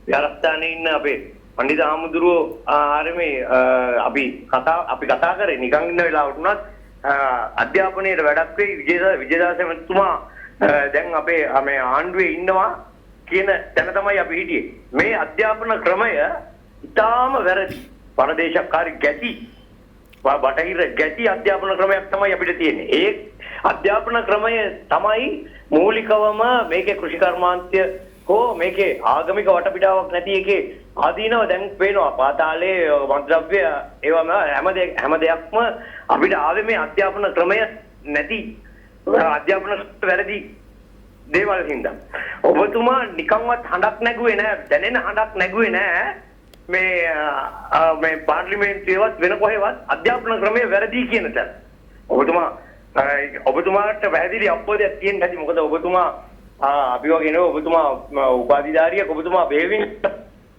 විහාරස්ථානයේ ඉන්න අපේ පණ්ඩිත ආමුදුරෝ ආරමේ අපි කතා කරේ නිකන් ඉන්න වෙලාවට උනත් අධ්‍යාපනයේ වැඩක් වෙයි විජේදාස එතුමා දැන් අපේ මේ ආණ්ඩුවේ ඉන්නවා කියන තැන තමයි අපි හිටියේ. මේ අධ්‍යාපන ක්‍රමය ඉතාම වැරදි. පරදේශකාරී ගැති බටහිර ගැති අධ්‍යාපන ක්‍රමයක් තමයි අපිට තියෙන්නේ. ඒ අධ්‍යාපන ක්‍රමය තමයි මූලිකවම මේකේ කෘෂිකර්මාන්තය හෝ මේකේ ආගමික වටපිටාවක් නැති එකේ ආදීනව දැන් පේනවා. පාතාලේ මන්ත්‍රව්‍ය ඒවම හැම දෙයක්ම අපිට ආවේ මේ අධ්‍යාපන ක්‍රමය නැති අධ්‍යාපන වැරදි දේවල් හින්දා. ඔබතුමා නිකන්වත් හඬක් නැගුවේ නෑ, දැනෙන හඬක් නැගුවේ නෑ. මේ පාර්ලිමේන්තුවේවත් වෙන කොහෙවත් අධ්‍යාපන ක්‍රමය වැරදි කියන තැන. ඔබතුමාට පැහැදිලි අවබෝධයක් තියෙන්න ඇති. මොකද ඔබතුමා අපි වගේ නෙවෙයි, ඔබතුමා උපාධිධාරියෙක්, ඔබතුමා බෙහෙවින්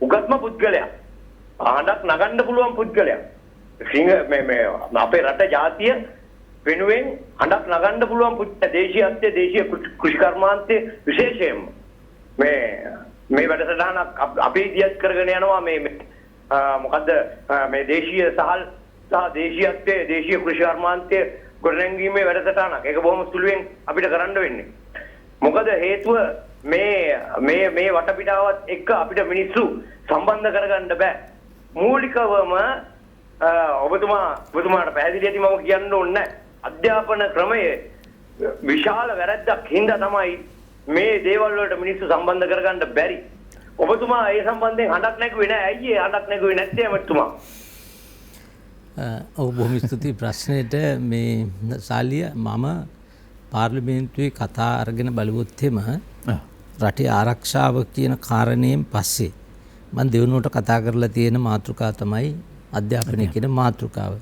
උගත්ම පුද්ගලයා. හඬක් නගන්න පුළුවන් පුද්ගලයා. මේ අපේ රට ජාතිය වෙනුවෙන් හඬක් නගන්න පුළුවන් පුද්ගලයා. දේශීයත්වයේ දේශීය කෘෂිකර්මාන්තයේ විශේෂයෙන්ම මේ වැඩසටහනක් අපි ඉදිරියට කරගෙන යනවා. මොකද්ද මේ දේශීය සහල් සහ දේශීයත්වයේ දේශීය කෘෂිකර්මාන්තයේ ගොඩනැංවීමේ වැඩසටහනක්. ඒක බොහොම සුළුවෙන් අපිට කරන්න වෙන්නේ. මොකද හේතුව මේ වටපිටාවත් එක්ක අපිට මිනිස්සු සම්බන්ධ කරගන්න බෑ. මූලිකවම ඔබතුමාට පැහැදිලි ඇති මම කියන්න ඕනේ නැහැ. අධ්‍යාපන ක්‍රමයේ විශාල වැරැද්දක් හින්දා තමයි මේ දේවල් වලට මිනිස්සු සම්බන්ධ කරගන්න බැරි. ඔබතුමා ඒ සම්බන්ධයෙන් හඬක් නැගුවේ නැහැ. ඇයි ඒ හඬක් නැගුවේ නැත්තේ ඔබතුමා? ඔව් බොහොම ස්තුතියි ප්‍රශ්නෙට. මේ සාලිය මම පාර්ලිමේන්තුවේ කතා අරගෙන බලුවොත් එම රටේ ආරක්ෂාව කියන කාරණයෙන් පස්සේ මම දෙවනුවට කතා කරලා තියෙන මාතෘකාව තමයි අධ්‍යාපනය කියන මාතෘකාව.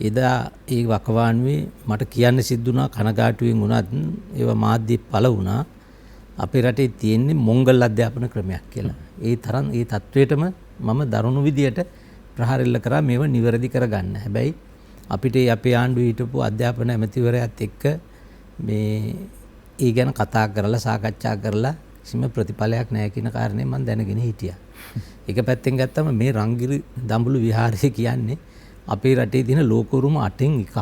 එදා ඒ වකවානුවේ මට කියන්න සිද්ධ වුණා, කනගාටුවෙන් වුණත් ඒවා මාධ්‍ය පළ වුණා, අපේ රටේ තියෙන්නේ මොංගල් අධ්‍යාපන ක්‍රමයක් කියලා. ඒ තරම් ඒ තත්වයටම මම දරුණු විදියට ප්‍රහාරෙල්ල කරා මේව නිවැරදි කරගන්න. හැබැයි අපිට අපේ ආණ්ඩුවේ හිටපු අධ්‍යාපන ඇමතිවරයාත් එක්ක ඒ ගැන කතා කරලා සාකච්ඡා කරලා කිසිම ප්‍රතිඵලයක් නැහැ කියන කාරණේ මම දැනගෙන හිටියා. එක පැත්තෙන් ගත්තම මේ රංගිරි දඹුලු විහාරය කියන්නේ අපේ රටේ තියෙන ලෝක උරුම 8න් එකක්.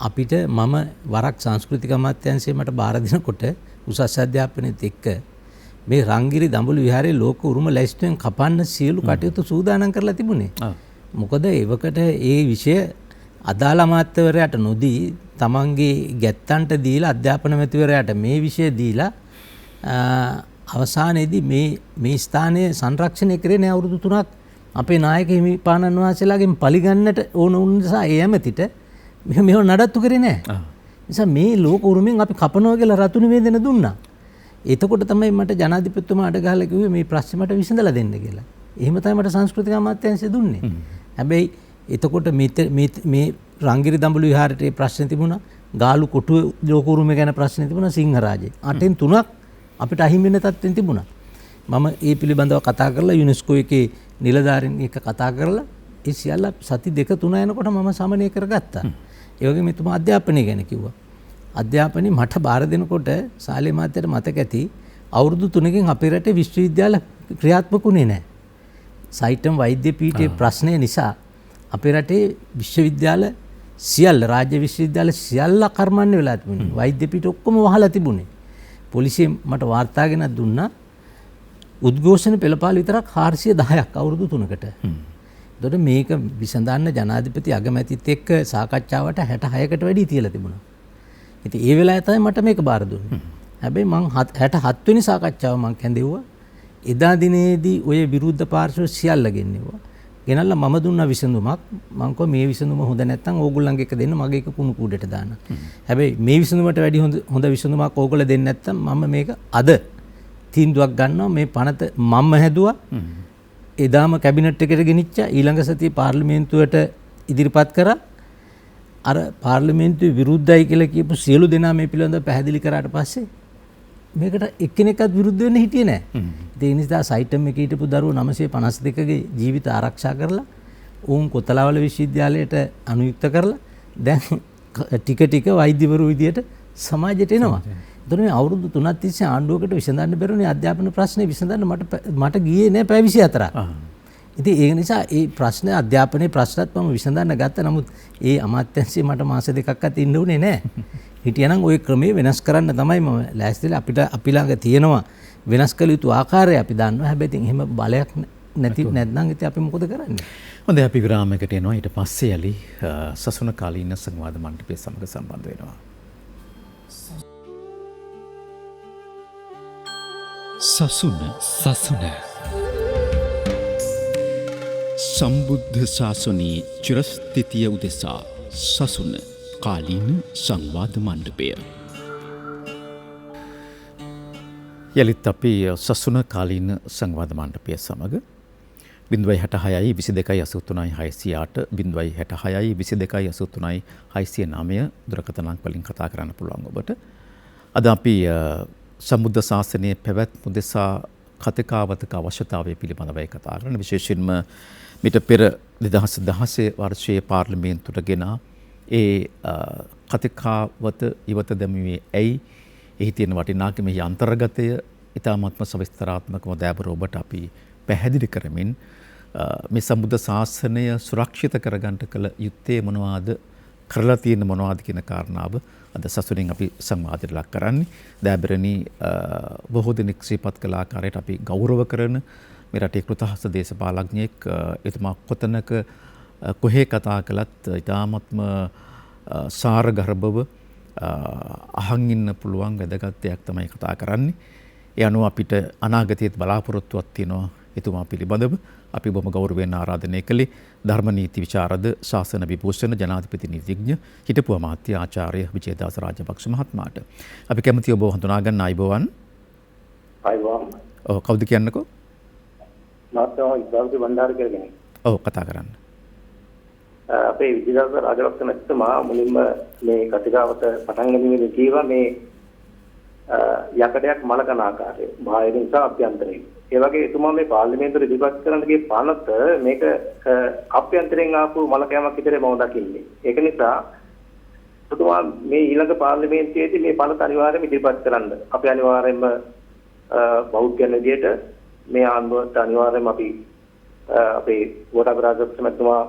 අපිට මම වරක් සංස්කෘතික අමාත්‍යාංශයේ මට බාර දෙනකොට උසස් අධ්‍යාපනයේත් එක්ක මේ රංගිරි දඹුලු විහාරයේ ලෝක උරුම ලැයිස්තුවෙන් කපන්න සියලු කටයුතු සූදානම් කරලා තිබුණේ. මොකද ඒවකට ඒ විෂය අදාළ අමාත්‍යවරයාට නොදී තමන්ගේ ගැත්තන්ට දීලා අධ්‍යාපන මැතිවරයාට මේ විෂය දීලා අවසානයේදී මේ ස්ථානයේ සංරක්ෂණය කරේ නෑ. අවුරුදු 3ක් අපේ නායක හිමිපාණන් වහන්සේලාගෙන් පරිගන්නට ඕන වුණ නිසා ඒ ඇමතිට මේව නඩත්තු කරේ නෑ. නිසා මේ ලෝක උරුමෙන් අපි කපනවා කියලා රතු නිවේදන දුන්නා. එතකොට තමයි මට ජනාධිපතිතුමාට ගහලා කිව්වේ මේ ප්‍රශ්නේ මට විසඳලා දෙන්න කියලා. එහෙම තමයි මට සංස්කෘතික අමාත්‍යාංශය දුන්නේ. හැබැයි එතකොට මේ රංගිරි දඹුලු විහාරයේ ප්‍රශ්න තිබුණා, ගාලු කොටුවේ ලෝක උරුමය ගැන ප්‍රශ්න තිබුණා, සිංහරාජේ 8න් 3ක් අපිට අහිමි වෙන තත්ත්වෙන් තිබුණා. මම ඒ පිළිබඳව කතා කරලා යුනෙස්කෝ එකේ නිලධාරීන් එක්ක කතා කරලා ඒ සියල්ල සති 2-3 යනකොට මම සමනය කරගත්තා. ඒ වගේම එතුමා අධ්‍යාපනය ගැන කිව්වා. අධ්‍යාපනයේ මට බාර දෙනකොට සාලේ මාත්‍යට මතක ඇති අවුරුදු 3කින් අපේ රටේ විශ්වවිද්‍යාල ක්‍රියාත්මක වුණේ නැහැ. සයිටම් වෛද්‍ය පීඨයේ ප්‍රශ්නය නිසා අපේ රටේ විශ්වවිද්‍යාල සියල්ල, රාජ්‍ය විශ්වවිද්‍යාල සියල්ල කර්මන්නේ වෙලා තිබුණේ. වෛද්‍ය පීඨ ඔක්කොම වහලා තිබුණේ. පොලිසිය මට වාර්තා ගෙනත් දුන්නා උද්ඝෝෂණ පෙළපාල විතරක් 410ක් අවුරුදු 3කට. එතකොට මේක විසඳන්න ජනාධිපති අගමැතිත් එක්ක සාකච්ඡාවට 66කට වැඩි තියලා තිබුණා. ඉතින් ඒ වෙලාවේ තමයි මට මේක බාර දුන්නේ. හැබැයි මං 67 වෙනි සාකච්ඡාව මං කැඳෙව්වා. එදා දිනේදී ඔය විරුද්ධ පාර්ශ්ව සියල්ල ගෙන්නෙව්වා. ගෙනල්ලා මම දුන්නා විසඳුමක්. මං කිව්වා මේ විසඳුම හොඳ නැත්නම් ඕගොල්ලන්ගේ එක දෙන්න, මගේ එක කුණු කූඩේට දාන්න. හැබැයි මේ විසඳුමට වැඩි හොඳ විසඳුමක් ඕගොල්ලෝ දෙන්නේ නැත්නම් මම මේක අද තීන්දුවක් ගන්නවා. මේ පනත මම හැදුවා. එදාම කැබිනට් එකට ගෙනිච්චා. ඊළඟ සතියේ පාර්ලිමේන්තුවට ඉදිරිපත් කරා. අර පාර්ලිමේන්තුවේ විරුද්ධයි කියලා කියපු සියලු දෙනා මේ පිළිබඳව පැහැදිලි කරාට පස්සේ මේකට එක්කෙනෙක්වත් විරුද්ධ වෙන්න හිටියේ නැහැ. ඒ නිසා සයිටම් එකේ හිටපු දරුවෝ 952ගේ ජීවිත ආරක්ෂා කරලා උන් කොතලාවල විශ්වවිද්‍යාලයට අනුයුක්ත කරලා දැන් ටික වෛද්‍යවරු විදියට සමාජයට එනවා. එතකොට මේ අවුරුදු 3ක් තිස්සේ ආණ්ඩුවකට විසඳන්න බැරුණේ අධ්‍යාපන ප්‍රශ්නේ විසඳන්න මට ගියේ නැහැ පැය 24ක්. ඉතින් ඒ නිසා ඒ ප්‍රශ්න අධ්‍යාපනයේ ප්‍රශ්නත් මම විසඳන්න ගත්තා. නමුත් ඒ අමාත්‍යාංශයේ මට මාස 2ක්වත් ඉන්න උනේ නැහැ. හිටියනම් ওই ක්‍රමයේ වෙනස් කරන්න තමයි මම ලෑස්තිලා. අපි ළඟ තියෙනවා වෙනස් කළ යුතු ආකාරය අපි දන්නවා. හැබැයි ඉතින් එහෙම බලයක් නැත්නම් ඉතින් අපි මොකද කරන්නේ? හොඳයි, අපි විරාමයකට එනවා. ඊට පස්සේ යලි සසුන කාලීන සංවාද මණ්ඩපය සමග සම්බන්ධ වෙනවා. සසුන සම්බුද්ධ ශාසනයේ චිරස්ථිතිය උදෙසා සසුන කාලීන සංවාද මණ්ඩපය. යලිත් අපි සසුන කාලීන සංවාද මණ්ඩපය සමග 066 22 83 608 066 22 83 609 දුරකථන අංක වලින් කතා කරන්න පුළුවන් ඔබට. අද අපි සම්බුද්ධ ශාසනයේ පැවැත්ම දෙසා කතිකාවතක අවශ්‍යතාවය පිළිබඳවයි කතා කරන්නේ. විශේෂයෙන්ම මිට පෙර 2016 වර්ෂයේ පාර්ලිමේන්තුවට ගෙන ඒ කතිකාවත ඉවත දැමීමේ ඇයි එහි තියෙන වටිනාකම මෙහි අන්තර්ගතය ඉතාමත්ම සවිස්තරාත්මකව දෑබර ඔබට අපි පැහැදිලි කරමින් මේ සම්බුද්ධ ශාසනය සුරක්ෂිත කරගන්නට කළ යුත්තේ මොනවාද කරලා තියෙන මොනවාද කියන කාරණාව අද සසුනින් අපි සංවාදයට ලක් කරන්නේ. දෑබරණී බොහෝ දෙනෙක් ශ්‍රීපත් කළ ආකාරයට අපි ගෞරව කරන මේ රටේ කෘතහස්ත දේශපාලඥයෙක් එතුමා කොතනක කොහේ කතා කළත් ඉතාමත්ම සාරගර්භව අහන් ඉන්න පුළුවන් වැදගත් දෙයක් තමයි කතා කරන්නේ. ඒ අනුව අපිට අනාගතයේත් බලාපොරොත්තුවක් තියෙනවා එතුමා පිළිබඳව. අපි බොහොම ගෞරවයෙන් ආරාධනය කළේ ධර්ම නීති විචාරද ශාසන විභූෂණ ජනාධිපති නීතිඥ හිටපු අමාත්‍ය ආචාර්ය විජේදාස රාජපක්ෂ මහත්මයාට. අපි කැමතියි ඔබව හඳුනා ගන්න. අයබෝවන්. අයබෝවන්. ඔව් කවුද කියන්නකෝ? මාත්‍යා ඉස්බාවති බණ්ඩාර කියලා. ඔව් කතා කරන්න. අපේ විජේදාස රාජපක්ෂ මහත්මයා මුලින්ම මේ කතිකාවත පටන් ගැනීමේදී කියවා මේ යකඩයක් මලකන ආකාරය බාහිරින් සහ අභ්‍යන්තරයෙන්. ඒ වගේ එතුමා මේ පාර්ලිමේන්තුවේ ඉදිරිපත් කරන දේ පනත මේක අභ්‍යන්තරයෙන් ආපු මලකෑමක් විතරයි මම දකින්නේ. ඒක නිසා එතුමා මේ ඊළඟ පාර්ලිමේන්තුවේදී මේ පනත අනිවාර්යයෙන්ම ඉදිරිපත් කරන්න. අපි අනිවාර්යයෙන්ම බෞද්ධයන් විදියට මේ ආණ්ඩුවට අනිවාර්යයෙන්ම අපි අපේ ගෝඨාභය රාජපක්ෂ මහත්මයා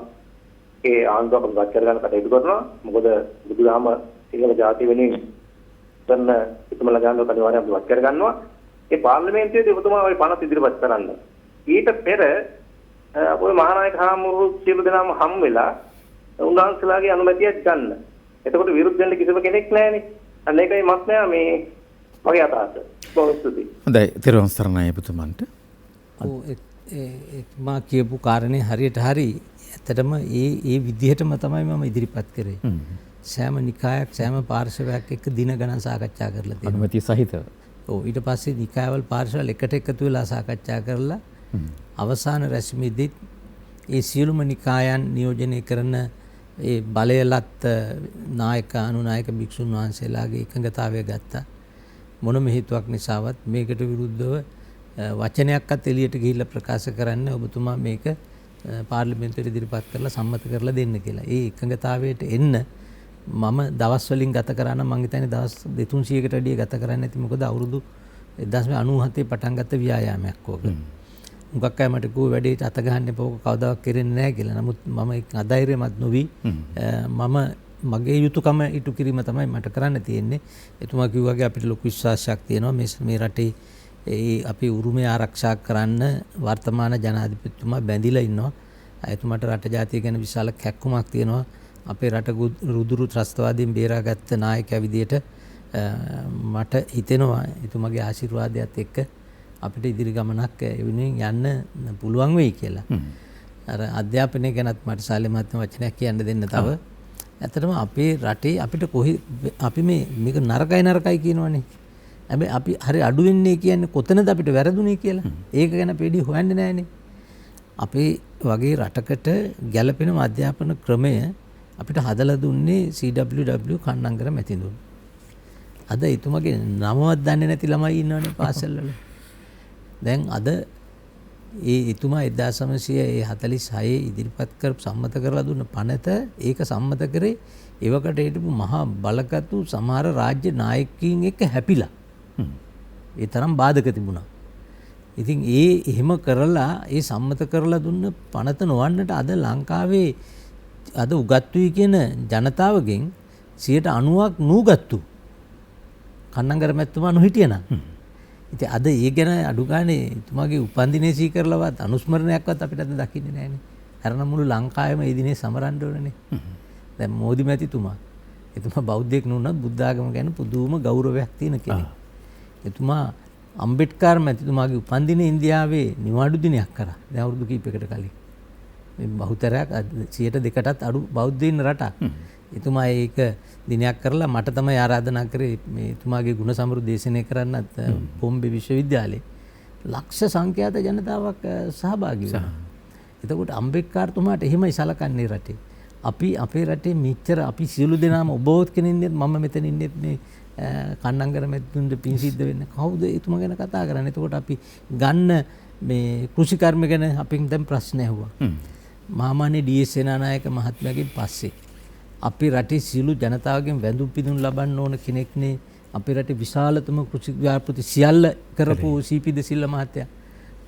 ඒ ආණ්ඩුව අපවත් කරගන්න කටයුතු කරනවා. මොකද බුදුදහම සිංහල ජාතිය වෙනුවෙන් කරන එතුමාලා ගානව අනිවාර්යයෙන්ම අපවත් කරගන්නවා. ඒ පාර්ලිමේන්තුවේදී ඔබතුමා ওই පනත ඉදිරිපත් කරන්න. ඊට පෙර අපේ මහානායක හාමුදුරු සියලු දෙනාම හම් වෙලා උන්වහන්සේලාගේ අනුමැතියක් ගන්න. එතකොට විරුද්ධ වෙන්න කිසිම කෙනෙක් නැහැනේ. අන්න ඒකයි මත්මයා මේ මගේ අදහස. බොහොම ස්තුතියි. හොඳයි. තිරුවන් සරණයි ඔබතුමන්ට. ඔව් මා කියපු කාරණේ හරියට හරි. ඇත්තටම ඒ විදිහටම තමයි මම ඉදිරිපත් කරේ. සෑම නිකායක් සෑම පාර්ශවයක් එක්ක දින ගණන් සාකච්ඡා කරලා තියෙනවා. අනුමැතිය සහිතව. ඔව් ඊට පස්සේ නිකායවල පාර්ශවල එකට එකතු වෙලා සාකච්ඡා කරලා අවසාන රැස්මේදී ඒ සියලුම නිකායන් නියෝජනය කරන ඒ බලයලත් නායක අනුනායක භික්ෂුන් වහන්සේලාගේ එකඟතාවය ගත්තා. මොනම හේතුවක් නිසාවත් මේකට විරුද්ධව වචනයක්වත් එළියට ගිහිල්ලා ප්‍රකාශ කරන්න ඔබතුමා මේක පාර්ලිමේන්තුවේ ඉදිරිපත් කරලා සම්මත කරලා දෙන්න කියලා. ඒ එකඟතාවයට එන්න මම දවස් වලින් ගත කරා නම් මං හිතන්නේ දවස් 200-300කට වැඩිය ගත කරන්නේ නැති. මොකද අවුරුදු 1997 පටන් ගත්ත ව්‍යායාමයක් ඕක. මුගක් අය මට කිව්ව වැඩේට අත ගහන්න එපා ඕක කවදාවත් කෙරෙන්නේ නැහැ කියලා. නමුත් මම අධෛර්යමත් නොවි මම මගේ යුතුයකම ඉටු කිරීම තමයි මට කරන්න තියෙන්නේ. එතුමා කිව්වාගේ අපිට ලොකු විශ්වාසයක් තියෙනවා මේ රටේ අපි උරුමය ආරක්ෂා කරන්න වර්තමාන ජනාධිපතිතුමා බැඳිලා ඉන්නවා. එතුමාට රට ජාතිය ගැන විශාල කැක්කුමක් තියෙනවා. අපේ රට රුදුරු ත්‍රස්තවාදීන් බේරාගත්ත නායකයා විදියට මට හිතෙනවා එතුමාගේ ආශිර්වාදයත් එක්ක අපිට ඉදිරි ගමනක් වෙනුවෙන් යන්න පුළුවන් වෙයි කියලා. අර අධ්‍යාපනය ගැනත් මට සාලේ මහත්මයා වචනයක් කියන්න දෙන්න තව. ඇත්තටම අපේ රටේ අපිට අපි මේක නරකයි කියනවනේ. හැබැයි අපි හරි අඩු වෙන්නේ කියන්නේ කොතනද අපිට වැරදුනේ කියලා. ඒක ගැන පෙඩි හොයන්නේ නැහනේ. අපේ වගේ රටකට ගැළපෙන අධ්‍යාපන ක්‍රමය අපිට හදලා දුන්නේ CWW කන්නංගර මැතිඳුන්. අද එතුමගේ නමවත් දන්නේ නැති ළමයි ඉන්නවනේ පාසල් වල. දැන් අද එතුමා 1946 ඉදිරිපත් කර සම්මත කරලා දුන්න පනත ඒක සම්මත කරේ එවකට හිටපු මහා බලගතු සමහර රාජ්‍ය නායකයින් එක්ක හැපිලා. ඒ තරම් බාධක තිබුණා. ඉතින් එහෙම කරලා ඒ සම්මත කරලා දුන්න පනත නොවන්නට අද ලංකාවේ අද උගත්තුයි කියන ජනතාවගෙන් 90%ක් නූගත්තු කන්නංගර මැතිතුමා නොහිටියනම්. ඉතින් අද ඒ ගැන අඩු ගානේ එතුමාගේ උපන්දිනේ සී කරලවත් අනුස්මරණයක්වත් අපිට අද දකින්නේ නැහැනේ. හරනම් මුළු ලංකාවෙම ඒ දිනේ සමරන්න ඕනනේ. දැන් මෝදි මැතිතුමා එතුමා බෞද්ධයෙක් නුනත් බුද්ධ ආගම ගැන පුදුම ගෞරවයක් තියෙන කෙනෙක්. එතුමා අම්බෙඩ්කර් මැතිතුමාගේ උපන්දිනේ ඉන්දියාවේ නිවාඩු දිනයක් කරා. දැන් අවුරුදු කිහිපයකට කලින්. මේ බහුතරයක් 102%ටත් අඩු බෞද්ධ ඉන්න රටක්. එතුමා ඒක දිනයක් කරලා මට තමයි ආරාධනා කරේ මේ එතුමාගේ ගුණ සමරු දේශනය කරන්නත් බොම්බේ විශ්වවිද්‍යාලයේ ලක්ෂ සංඛ්‍යාත ජනතාවක් සහභාගී වුණා. එතකොට අම්බෙක්කාර්තුමාට එහෙමයි සලකන්නේ රටේ. අපි අපේ රටේ මෙච්චර අපි සියලු දෙනාම ඔබවත් කෙනින්නෙත් මම මෙතන ඉන්නෙත් මේ කන්නංගර මෙතුන්ට පින් සිද්ධ වෙන්න කවුද එතුමා ගැන කතා කරන්නේ. එතකොට අපි ගන්න මේ කෘෂිකර්ම ගැන අපෙන් දැන් ප්‍රශ්න ඇහුවා. මහාමාන්‍ය ඩී.එස්. සේනානායක මහත්මයාගෙන් පස්සේ අපේ රටේ සියලු ජනතාවගෙන් වැඳුම් පිදුම් ලබන්න ඕන කෙනෙක්නේ අපේ රටේ විශාලතම කෘෂි ව්‍යාපෘති සියල්ල කරපු සීපී ද සිල්වා මහත්තයා.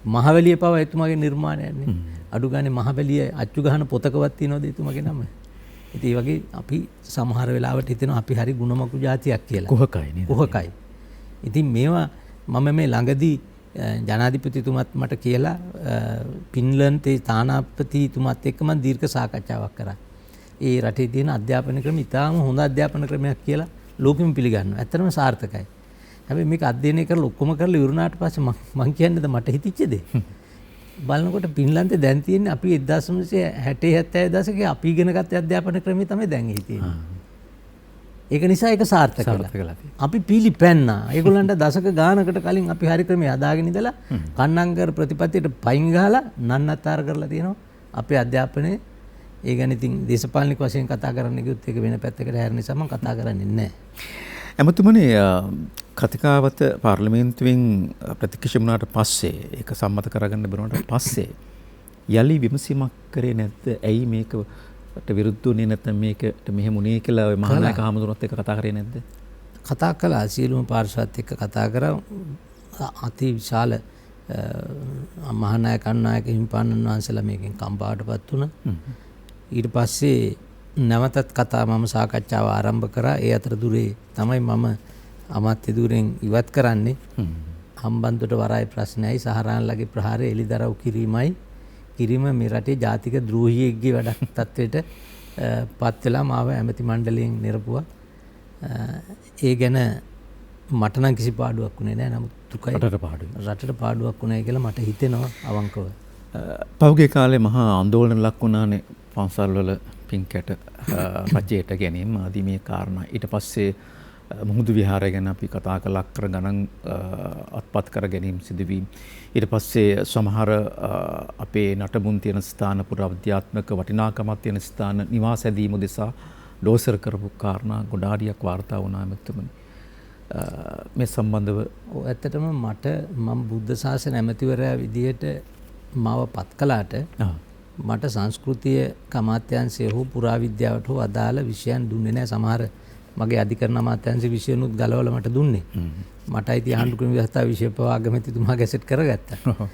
මහවැලිය පව එතුමාගේ නිර්මාණයක්නේ. අඩු ගානේ මහවැලිය අච්චු ගහන පොතකවත් තියනවද එතුමාගේ නම? ඉතින් ඒ වගේ අපි සමහර වෙලාවට හිතෙනවා අපි හරි ගුණමකු જાතියක් කියලා. කුහකයි නේද? කුහකයි. ඉතින් මේවා මම මේ ළඟදී ජනාධිපතිතුමත් මට කියලා පින්ලන්තේ තානාපතිතුමත් එක්ක මම දීර්ඝ සාකච්ඡාවක් කරා. ඒ රටේ තියෙන අධ්‍යාපන ක්‍රම ඉතාම හොඳ අධ්‍යාපන ක්‍රමයක් කියලා ලෝකෙම පිළිගන්නවා. ඇත්තටම සාර්ථකයි. හැබැයි මේක අධ්‍යයනය කරලා ඔක්කොම කරලා ඉවරනාට පස්සේ මං කියන්නේද මට හිතිච්ච දේ. බලනකොට පින්ලන්තේ දැන් තියෙන්නේ අපි 1960 70 දශකයේ අපි ඉගෙන ගත්ත අධ්‍යාපන ක්‍රමය තමයි දැන් තියෙන්නේ. ඒක නිසා ඒක සාර්ථක වෙලා. අපි පිළිපැන්නා. ඒගොල්ලන්ට දශක ගානකට කලින් අපි හරි ක්‍රමය හදාගෙන ඉඳලා කන්නංගර ප්‍රතිපත්තියට පයින් ගහලා නන්නත්තර කරලා තියෙනවා. අපේ අධ්‍යාපනයේ ඒ ගැන ඉතින් දේශපාලනික වශයෙන් කතා කරන්න ගියොත් ඒක වෙන පැත්තකට හැරෙන නිසා මම කතා කරන්නේ නැහැ. එමතුමනේ කතිකාවත පාර්ලිමේන්තුවෙන් ප්‍රතික්ෂේප වුණාට පස්සේ ඒක සම්මත කරගන්න බැරුණාට පස්සේ යලි විමසීමක් කරේ නැද්ද? ඇයි මේකට විරුද්ධ වුණේ නැත්නම් මේකට මෙහෙම උනේ කියලා ඔය මහානායක හාමුදුරුවොත් එක්ක කතා කරේ නැද්ද? කතා කළා. සියලුම පාර්ශවත් එක්ක කතා කරා. අති විශාල මහානායක අනායක හිමිපාණන් වහන්සේලා මේකෙන් කම්පාවටපත් වුණා. ඊට පස්සේ නැවතත් කතා මම සාකච්ඡාව ආරම්භ කරා. ඒ අතරතුරේ තමයි මම අමාත්‍ය ධූරයෙන් ඉවත් කරන්නේ. හම්බන්තොට වරාය ප්‍රශ්නයයි සහරාන්ලගේ ප්‍රහාරය එළිදරව් කිරීමයි කිරීම මේ රටේ ජාතික ද්‍රෝහියෙක්ගේ වැඩක් තත්වයට පත් වෙලා මාව ඇමති මණ්ඩලයෙන් නිරපුවා. ඒ ගැන මට නම් කිසි පාඩුවක් වුණේ නැහැ. නමුත් දුකයි රටට පාඩුවක් වුණේ කියලා මට හිතෙනවා අවංකව. පහුගිය කාලේ මහා ආందోලන ලක් වුණානේ පන්සල්වල පින්කැට රජයට ගැනීම ආදී මේ කාරණා. ඊට පස්සේ මුහුදු විහාරය ගැන අපි කතා කළා කර ගණන් අත්පත් කර ගැනීම සිදුවීම. ඊට පස්සේ සමහර අපේ නටබුන් තියෙන ස්ථාන පුරාවිද්‍යාත්මක වටිනාකමක් තියෙන ස්ථාන නිවාස ඇදීම උදෙසා ඩෝසර් කරපු කාරණා ගොඩාරියක් වාර්තා වුණා මෙතුමනි. මේ සම්බන්ධව ඇත්තටම මම බුද්ධ ශාසන ඇමතිවරයා විදියට මාව පත් කළාට මට සංස්කෘතිය කමාත්‍යංශය හෝ පුරාවිද්‍යාවට හෝ අදාළ විෂයන් දුන්නේ නැහැ. සමහර මගේ අධිකරණ අමාත්‍යාංශ විෂයනුත් ගලවලා මට දුන්නේ. මට අයිති ආණ්ඩු ක්‍රම ව්‍යවස්ථා විෂය පවා අගමැතිතුමා ගැසට් කරගත්තා.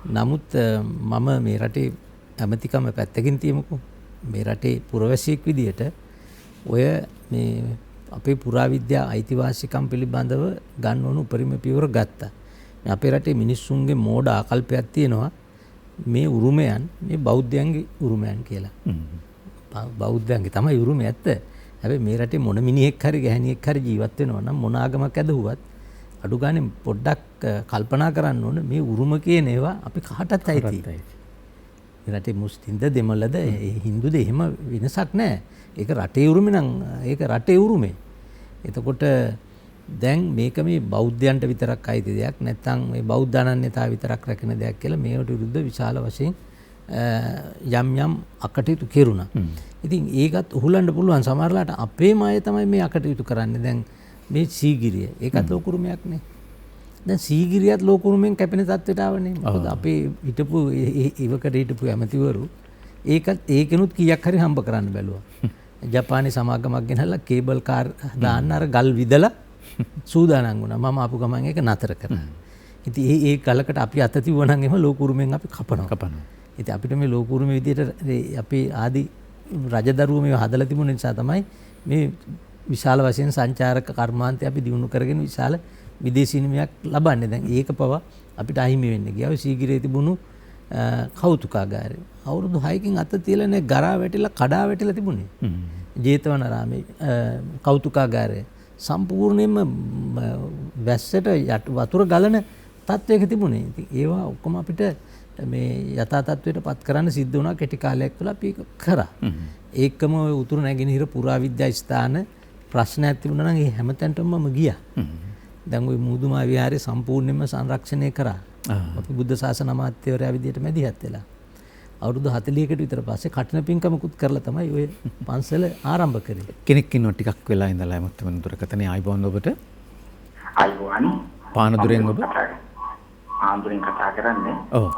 නමුත් මම මේ රටේ ඇමතිකම පැත්තකින් තියමුකෝ. මේ රටේ පුරවැසියෙක් විදියට ඔය මේ අපේ පුරාවිද්‍යා අයිතිවාසිකම් පිළිබඳව ගන්න ඕන උපරිම පියවර ගත්තා. මේ අපේ රටේ මිනිස්සුන්ගේ මෝඩ ආකල්පයක් තියෙනවා. මේ උරුමයන් මේ බෞද්ධයන්ගේ උරුමයන් කියලා. බෞද්ධයන්ගේ තමයි උරුමය ඇත්ත. හැබැයි මේ රටේ මොන මිනිහෙක් හරි ගැහණියෙක් හරි ජීවත් වෙනවා නම් මොන ආගමක් ඇදහුවත් අඩු ගානේ පොඩ්ඩක් කල්පනා කරන්න ඕන මේ උරුම කියන ඒවා අපි කාටත් අයිතියි. මේ රටේ මුස්ලිම්ද දෙමළද හින්දුද එහෙම වෙනසක් නැහැ. ඒක රටේ උරුමේ නම් ඒක රටේ උරුමේ. එතකොට දැන් මේක මේ බෞද්ධයන්ට විතරක් අයිති දෙයක් නැත්නම් මේ බෞද්ධ අනන්‍යතාව විතරක් රැකෙන දෙයක් කියලා මේවට විරුද්ධ විශාල වශයෙන් යම් අකටයුතු කෙරුණා. ඉතින් ඒකත් උහුලන්න පුළුවන් සමහරලාට අපේම අය තමයි මේ අකටයුතු කරන්නේ. දැන් මේ සීගිරිය ඒකත් ලෝකුරුමයක් නේ. දැන් සීගිරියත් ලෝකුරුමෙන් කැපෙන තත්ත්වයට ආවනේ. මොකද අපේ හිටපු ඉවකට හිටපු ඇමතිවරු ඒකෙනුත් කීයක් හරි හම්බ කරන්න බැලුවා. ජපානයේ සමාගමක් ගෙනල්ලා කේබල් කාර් දාන්න අර ගල් විදලා සූදානම් වුණා. මම ආපු ගමන් ඒක නතර කරා. ඉතින් ඒ කලකට අපි අත තිබුණා නම් එහෙම ලෝකුරුමෙන් අපි කපනවා. ඉතින් අපිට මේ ලෝකුරුමේ විදියට අපේ ආදි රජදරුවෝ මේව හදලා තිබුණ නිසා තමයි මේ විශාල වශයෙන් සංචාරක කර්මාන්තය අපි දිනු කරගෙන විශාල විදේශී නිමයක් ලබන්නේ. දැන් ඒක පවා අපිට අහිමි වෙන්නේ ගියා. ඔය සීගිරියේ තිබුණු කෞතුකාගාරය අවුරුදු 6කින් අත තියලා නේ ගරා වැටිලා කඩා වැටිලා තිබුණේ. ජේතවනාරාමේ කෞතුකාගාරය සම්පූර්ණයෙන්ම වැස්සට වතුර ගලන තත්වයක තිබුණේ. ඉතින් ඒවා ඔක්කොම අපිට මේ යථා තත්ත්වයට පත් කරන්න සිද්ධ වුණා කෙටි කාලයක් තුළ අපි ඒක කරා. ඒකම ඔය උතුරු නැගෙනහිර පුරාවිද්‍යා ස්ථාන ප්‍රශ්නයක් තිබුණා නම් ඒ හැමතැනටම මම ගියා. දැන් ওই මුදුමා විහාරය සම්පූර්ණයෙන්ම සංරක්ෂණය කරා. අපි බුද්ධ ශාසන අමාත්‍යවරයා විදියට මැදිහත් වෙලා. අවුරුදු 40කට විතර පස්සේ කටින පින්කමකුත් කරලා තමයි ඔය පන්සල ආරම්භ කරේ. කෙනෙක් ඉන්නවා ටිකක් වෙලා ඉඳලා එමත්ම දුරකතනේ ආයිබෝන් ඔබට. ආයිබෝන්. පානදුරෙන් ඔබ. ආන්දුරෙන් කතා කරන්නේ. ඔව්.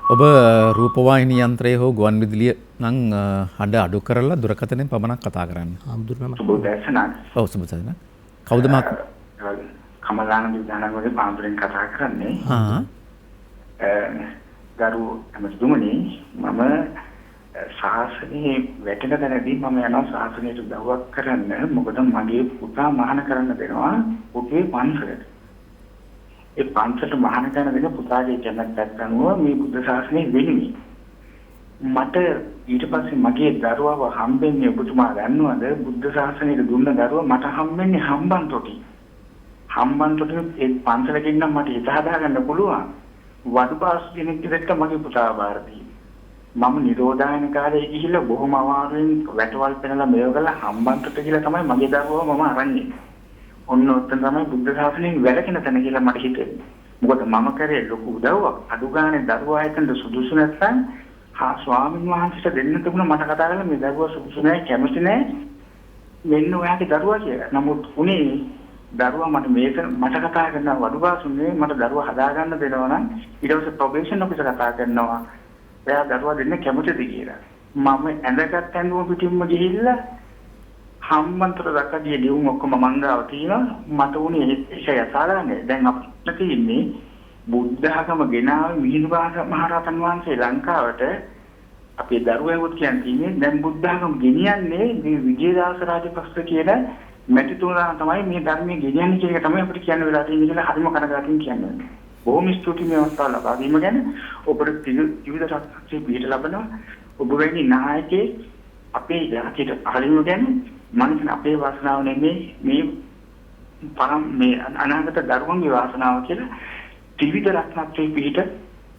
ඔබ රූපවාහිනී යන්ත්‍රය හෝ ගුවන් විදුලිය නම් හඬ අඩු කරලා දුරකතනෙන් පමණක් කතා කරන්න. ආම්දුරනම. සුබ දැසනක්. ඔව් සුබ දැසනක්. කවුද මාත්? කමලාන විද්‍යානගරේ පාන්දුරෙන් කතා කරන්නේ. ගරු එමතුමනි මම ශාසනයේ වැටෙන තැනදී මම යනවා ශාසනයට දවවක් කරන්න. මොකද මගේ පුතා මහාන කරන්න දෙනවා පුතේ පන්සලට. ඒ පන්සලට මහාන කරන දෙන පුතාගේ කැමැත්තට අනුව මේ බුද්ධ ශාසනය වෙන්නේ. මට ඊට පස්සේ මගේ දරුවව හම්බෙන්නේ ඔබතුමා දන්නවද බුද්ධ ශාසනයට දුන්න දරුවා මට හම්බෙන්නේ හම්බන්තොටි. හම්බන්තොටි ඒ පන්සලකින් නම් මට හිත හදාගන්න පුළුවන්. වඩුපාසු කෙනෙක් දෙක්ක මගේ පුතා බාරදී. මම නිරෝධායන කාලේ ගිහිල්ලා බොහොම අමාරුවෙන් වැටවල් පෙනලා මේව කළා හම්බන්තොට කියලා තමයි මගේ දරුවව මම අරන්නේ. ඔන්න ඔතන තමයි බුද්ධ ශාසනයෙන් වැළකෙන තැන කියලා මට හිතෙන්නේ. මොකද මම කරේ ලොකු උදව්වක්. අඩු ගානේ දරුවා එතනට සුදුසු නැත්නම් ස්වාමීන් වහන්සේට දෙන්න තිබුණා මට කතා කරලා මේ දරුවා සුදුසු නැහැ කැමති නැහැ මෙන්න ඔයාගේ දරුවා කියලා. නමුත් උනේ දරුවා මට කතා කරනවා වඩුපාසුනේ මට දරුවා හදාගන්න දෙනවා නම් ඊට පස්සේ ප්‍රොබේෂන් ඔෆිසර් කතා කරනවා එයා දරුවා දෙන්න කැමතිද කියලා. මම ඇඳගත් ඇඳුම පිටින්ම ගිහිල්ලා හම්බන්තොට දක්වාදී ලියුම් ඔක්කොම මංගාව තියෙනවා. මට උනේ ඒකයි අසාරන්නේ. දැන් අපිට තියෙන්නේ බුද්ධ ධර්ම ගෙනාවේ මිහිඳු මහරහතන් වහන්සේ ලංකාවට අපේ දරුවෙකුත් කියන්නේ දැන් බුද්ධ ධර්ම ගෙනියන්නේ මේ විජේදාස රාජපක්ෂ කියන මැතිතුමා තමයි මේ ධර්මයේ ගෙනියන්නේ කියන එක තමයි අපිට කියන්න වෙලා තියෙන්නේ කියලා හරිම කනගාටුවෙන් කියන්නේ. බොහොම ස්තුතියි මේ අවස්ථාව ලබා දීම ගැන. ඔබට විවිධ රටේ පිට ලබනවා. ඔබ වැනි නායකයෙක් අපේ ජාතියට අහලිනු ගැන මම අපේ වාසනාව නෙමෙයි මේ අනාගත දරුවන්ගේ වාසනාව කියලා ත්‍රිවිධ රත්නත්‍රයේ පිට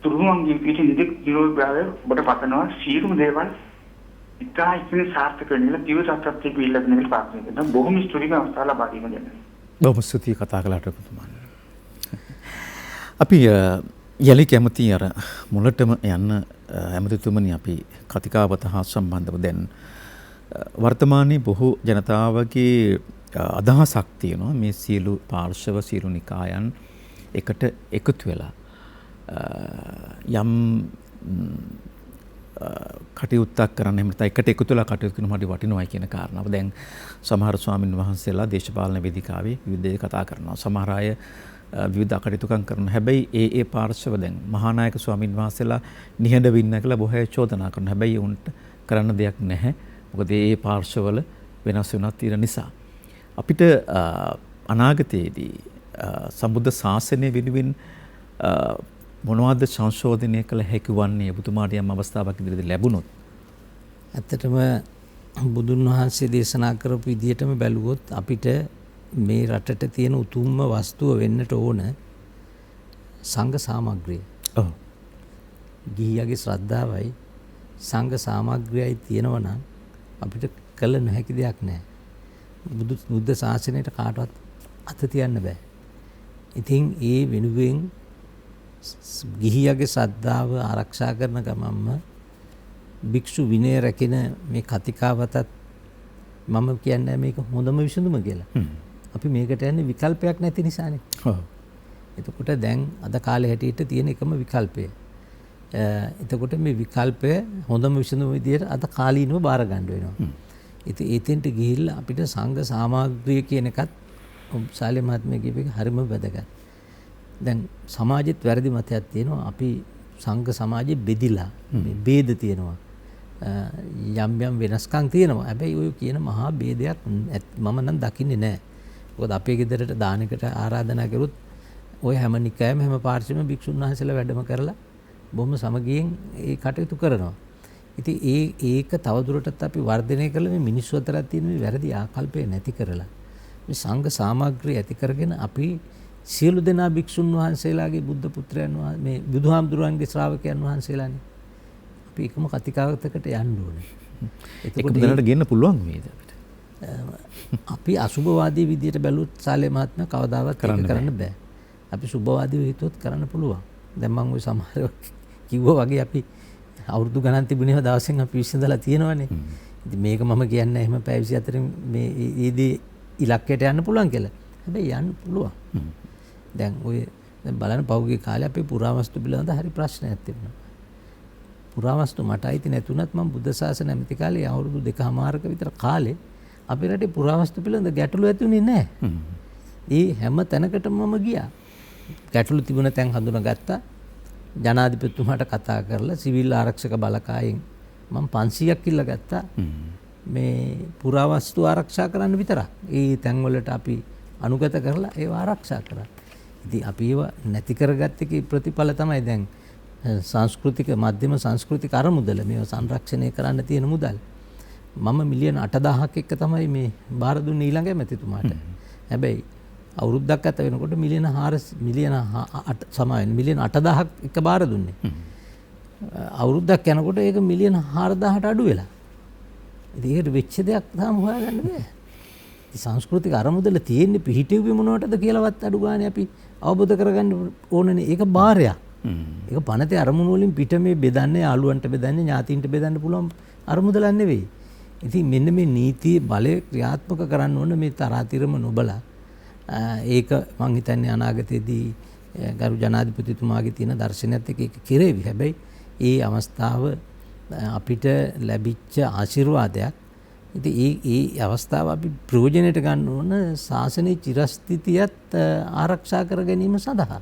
තුරුවන්ගේ පිට නිරෝධභාවය ඔබට පතනවා සියලුම දේවල් ඉතා ඉක්මනින් සාර්ථක වෙන්න ත්‍රිවිධ රත්නත්‍රයේ පිළිලක් නෙමෙයි පාස්නේ කරන බොහොම ස්තුතියි අවස්ථාව ලබා දීම ගැන. බොහොම ස්තුතියි කතා කළාට පුතුමන්. අපි යලි කැමති අර මුලටම යන්න ඇමතිතුමනි අපි කතිකාවත හා සම්බන්ධව දැන් වර්තමානයේ බොහෝ ජනතාවගේ අදහසක් තියෙනවා මේ සියලු පාර්ශව සියලු නිකායන් එකට එකතු වෙලා යම් කටයුත්තක් කරන්න එහෙම නැත්නම් එකට එකතු වෙලා කටයුතු කරන හරි වටිනවයි කියන කාරණාව. දැන් සමහර ස්වාමින් වහන්සේලා දේශපාලන වේදිකාවේ විවිධ කතා කරනවා. සමහර අය විවිධ කටයුතුකම් කරනවා. හැබැයි ඒ පාර්ශව දැන් මහානායක ස්වාමින් වහන්සේලා නිහඬව ඉන්න කියලා බොහෝ චෝදනා කරනවා. හැබැයි උන්ට කරන්න දෙයක් නැහැ. මොකද ඒ පාර්ශවවල වෙනස් වෙනස් තියෙන නිසා. අපිට අනාගතයේදී සම්බුද්ධ ශාසනය වෙනුවෙන් මොනවද සංශෝධනය කළ හැකි වන්නේ ඔබතුමාට යම් අවස්ථාවක් ඉදිරියට ලැබුණොත්? ඇත්තටම බුදුන් වහන්සේ දේශනා කරපු විදිහටම බැලුවොත් අපිට මේ රටට තියෙන උතුම්ම වස්තුව වෙන්නට ඕන සංඝ සාමග්‍රිය. ඔව්. ගිහියගේ ශ්‍රද්ධාවයි සංඝ සාමග්‍රියයි තියෙනවා නම් අපිට කළ නොහැකි දෙයක් නැහැ. බුද්ධ ශාසනයට කාටවත් අත තියන්න බෑ. ඉතින් ඒ වෙනුවෙන් ගිහියගේ ශ්‍රද්ධාව ආරක්ෂා කරන ගමන්ම භික්ෂු විනය රැකෙන මේ කතිකාවතත් මම කියන්නේ මේක හොඳම විසඳුම කියලා. අපි මේකට යන්නේ විකල්පයක් නැති නිසානේ. ඔව්. එතකොට දැන් අද කාලේ හැටියට තියෙන එකම විකල්පය. එතකොට මේ විකල්පය හොඳම විසඳුම විදියට අද කාලීනව බාර ගන්න වෙනවා. ඉතින් ඒතෙන්ට ගිහිල්ලා අපිට සංඝ සාමග්‍රිය කියන එකත් ශාලේ මහත්මයා කියපු එක හරිම වැදගත්. දැන් සමාජෙත් වැරදි මතයක් තියෙනවා. අපි සංඝ සමාජෙ බෙදිලා මේ ભેද තියෙනවා. යම් වෙනස්කම් තියෙනවා. හැබැයි ඔය කියන මහා ભેදයක් මම නම් දකින්නේ නැහැ. මොකද අපේ ගෙදරට දානකට ආරාධනා කරුත් ඔය හැම නිකායම හැම පාර්ශ්වෙම භික්ෂුන් වහන්සේලා වැඩම කරලා බොහොම සමගියෙන් ඒ කටයුතු කරනවා. ඉතින් ඒක තවදුරටත් අපි වර්ධනය කරලා මේ මිනිස්සු අතර තියෙන මේ වැරදි ආකල්පය නැති කරලා මේ සංඝ සාමග්‍රිය ඇති කරගෙන අපි සියලු දෙනා භික්ෂුන් වහන්සේලාගේ බුද්ධ පුත්‍රයන් මේ බුදුහාමුදුරුවන්ගේ ශ්‍රාවකයන් වහන්සේලානේ. අපි එකම කතිකාවතකට යන්න ඕනේ. ඒක දැනට ගෙන්න පුළුවන් වේද අපිට? අපි අසුභවාදී විදියට බැලුවොත් සාලේ මහත්මයා කවදාවත් ඒක කරන්න බෑ. අපි සුභවාදීව හිතුවොත් කරන්න පුළුවන්. දැන් මම ওই සමහර කිව්වා වගේ අපි අවුරුදු ගණන් තිබුණේම දවසෙන් අපි විශ්ඳලා තියෙනවානේ. ඉතින් මේක මම කියන්නේ එහෙම පැය 24 මේ ඊදී ඉලක්කයට යන්න පුළුවන් කියලා. හැබැයි යන්න පුළුවන්. දැන් බලන්න පහුගිය කාලේ අපේ පුරාවස්තු පිළිබඳ හරි ප්‍රශ්නයක් තිබුණා. පුරාවස්තු මට අයිති නැතුණත් මම බුද්ධ ශාසන ඇමති කාලේ අවුරුදු 2කමාරක විතර කාලේ අපේ රටේ පුරාවස්තු පිළිබඳ ගැටලු ඇති වුණේ නැහැ. ඒ හැම තැනකටම මම ගියා. ගැටලු තිබුණ තැන් හඳුනාගත්තා. ජනාධිපතිතුමාට කතා කරලා සිවිල් ආරක්ෂක බලකායෙන් මම 500ක් ඉල්ලගත්තා. මේ පුරාවස්තු ආරක්ෂා කරන්න විතරක්. ඒ තැන් වලට අපි අනුගත කරලා ඒව ආරක්ෂා කරා. ඉතින් අපි ඒව නැති කරගත්ත එකේ ප්‍රතිඵල තමයි දැන් සංස්කෘතික මධ්‍යම සංස්කෘතික අරමුදල මේව සංරක්ෂණය කරන්න තියෙන මුදල්. මම මිලියන 8000ක් එක්ක තමයි මේ බාර දුන්නේ ඊළඟ ඇමතිතුමාට. හැබැයි අවුරුද්දක් ගත වෙනකොට මිලියන 8000ක් එක්ක බාර දුන්නේ. අවුරුද්දක් යනකොට ඒක මිලියන 4000ට අඩු වෙලා. ඉතින් ඒකට වෙච්ච දෙයක් තාම හොයාගන්න බෑ. ඉතින් සංස්කෘතික අරමුදල තියෙන්නේ පිහිටෙව්වේ මොනවටද කියලාවත් අඩු ගානේ අපි අවබෝධ කරගන්න ඕනනේ. ඒක බාරයක්. ඒක පනතේ අරමුණු වලින් පිට මේ බෙදන්නේ යාළුවන්ට බෙදන්නේ ඥාතීන්ට බෙදන්න පුළුවන් අරමුදලක් නෙවෙයි. ඉතින් මෙන්න මේ නීතියේ බලය ක්‍රියාත්මක කරන්න ඕන මේ තරාතිරම නොබලා. ඒක මං හිතන්නේ අනාගතයේදී ගරු ජනාධිපතිතුමාගේ තියෙන දර්ශනයත් එක්ක ඒක කෙරෙවි. හැබැයි ඒ අවස්ථාව අපිට ලැබිච්ච ආශිර්වාදයක්. ඉතින් ඒ අවස්ථාව අපි ප්‍රයෝජනයට ගන්න ඕන ශාසනයේ චිරස්ථිතියත් ආරක්ෂා කර ගැනීම සඳහා.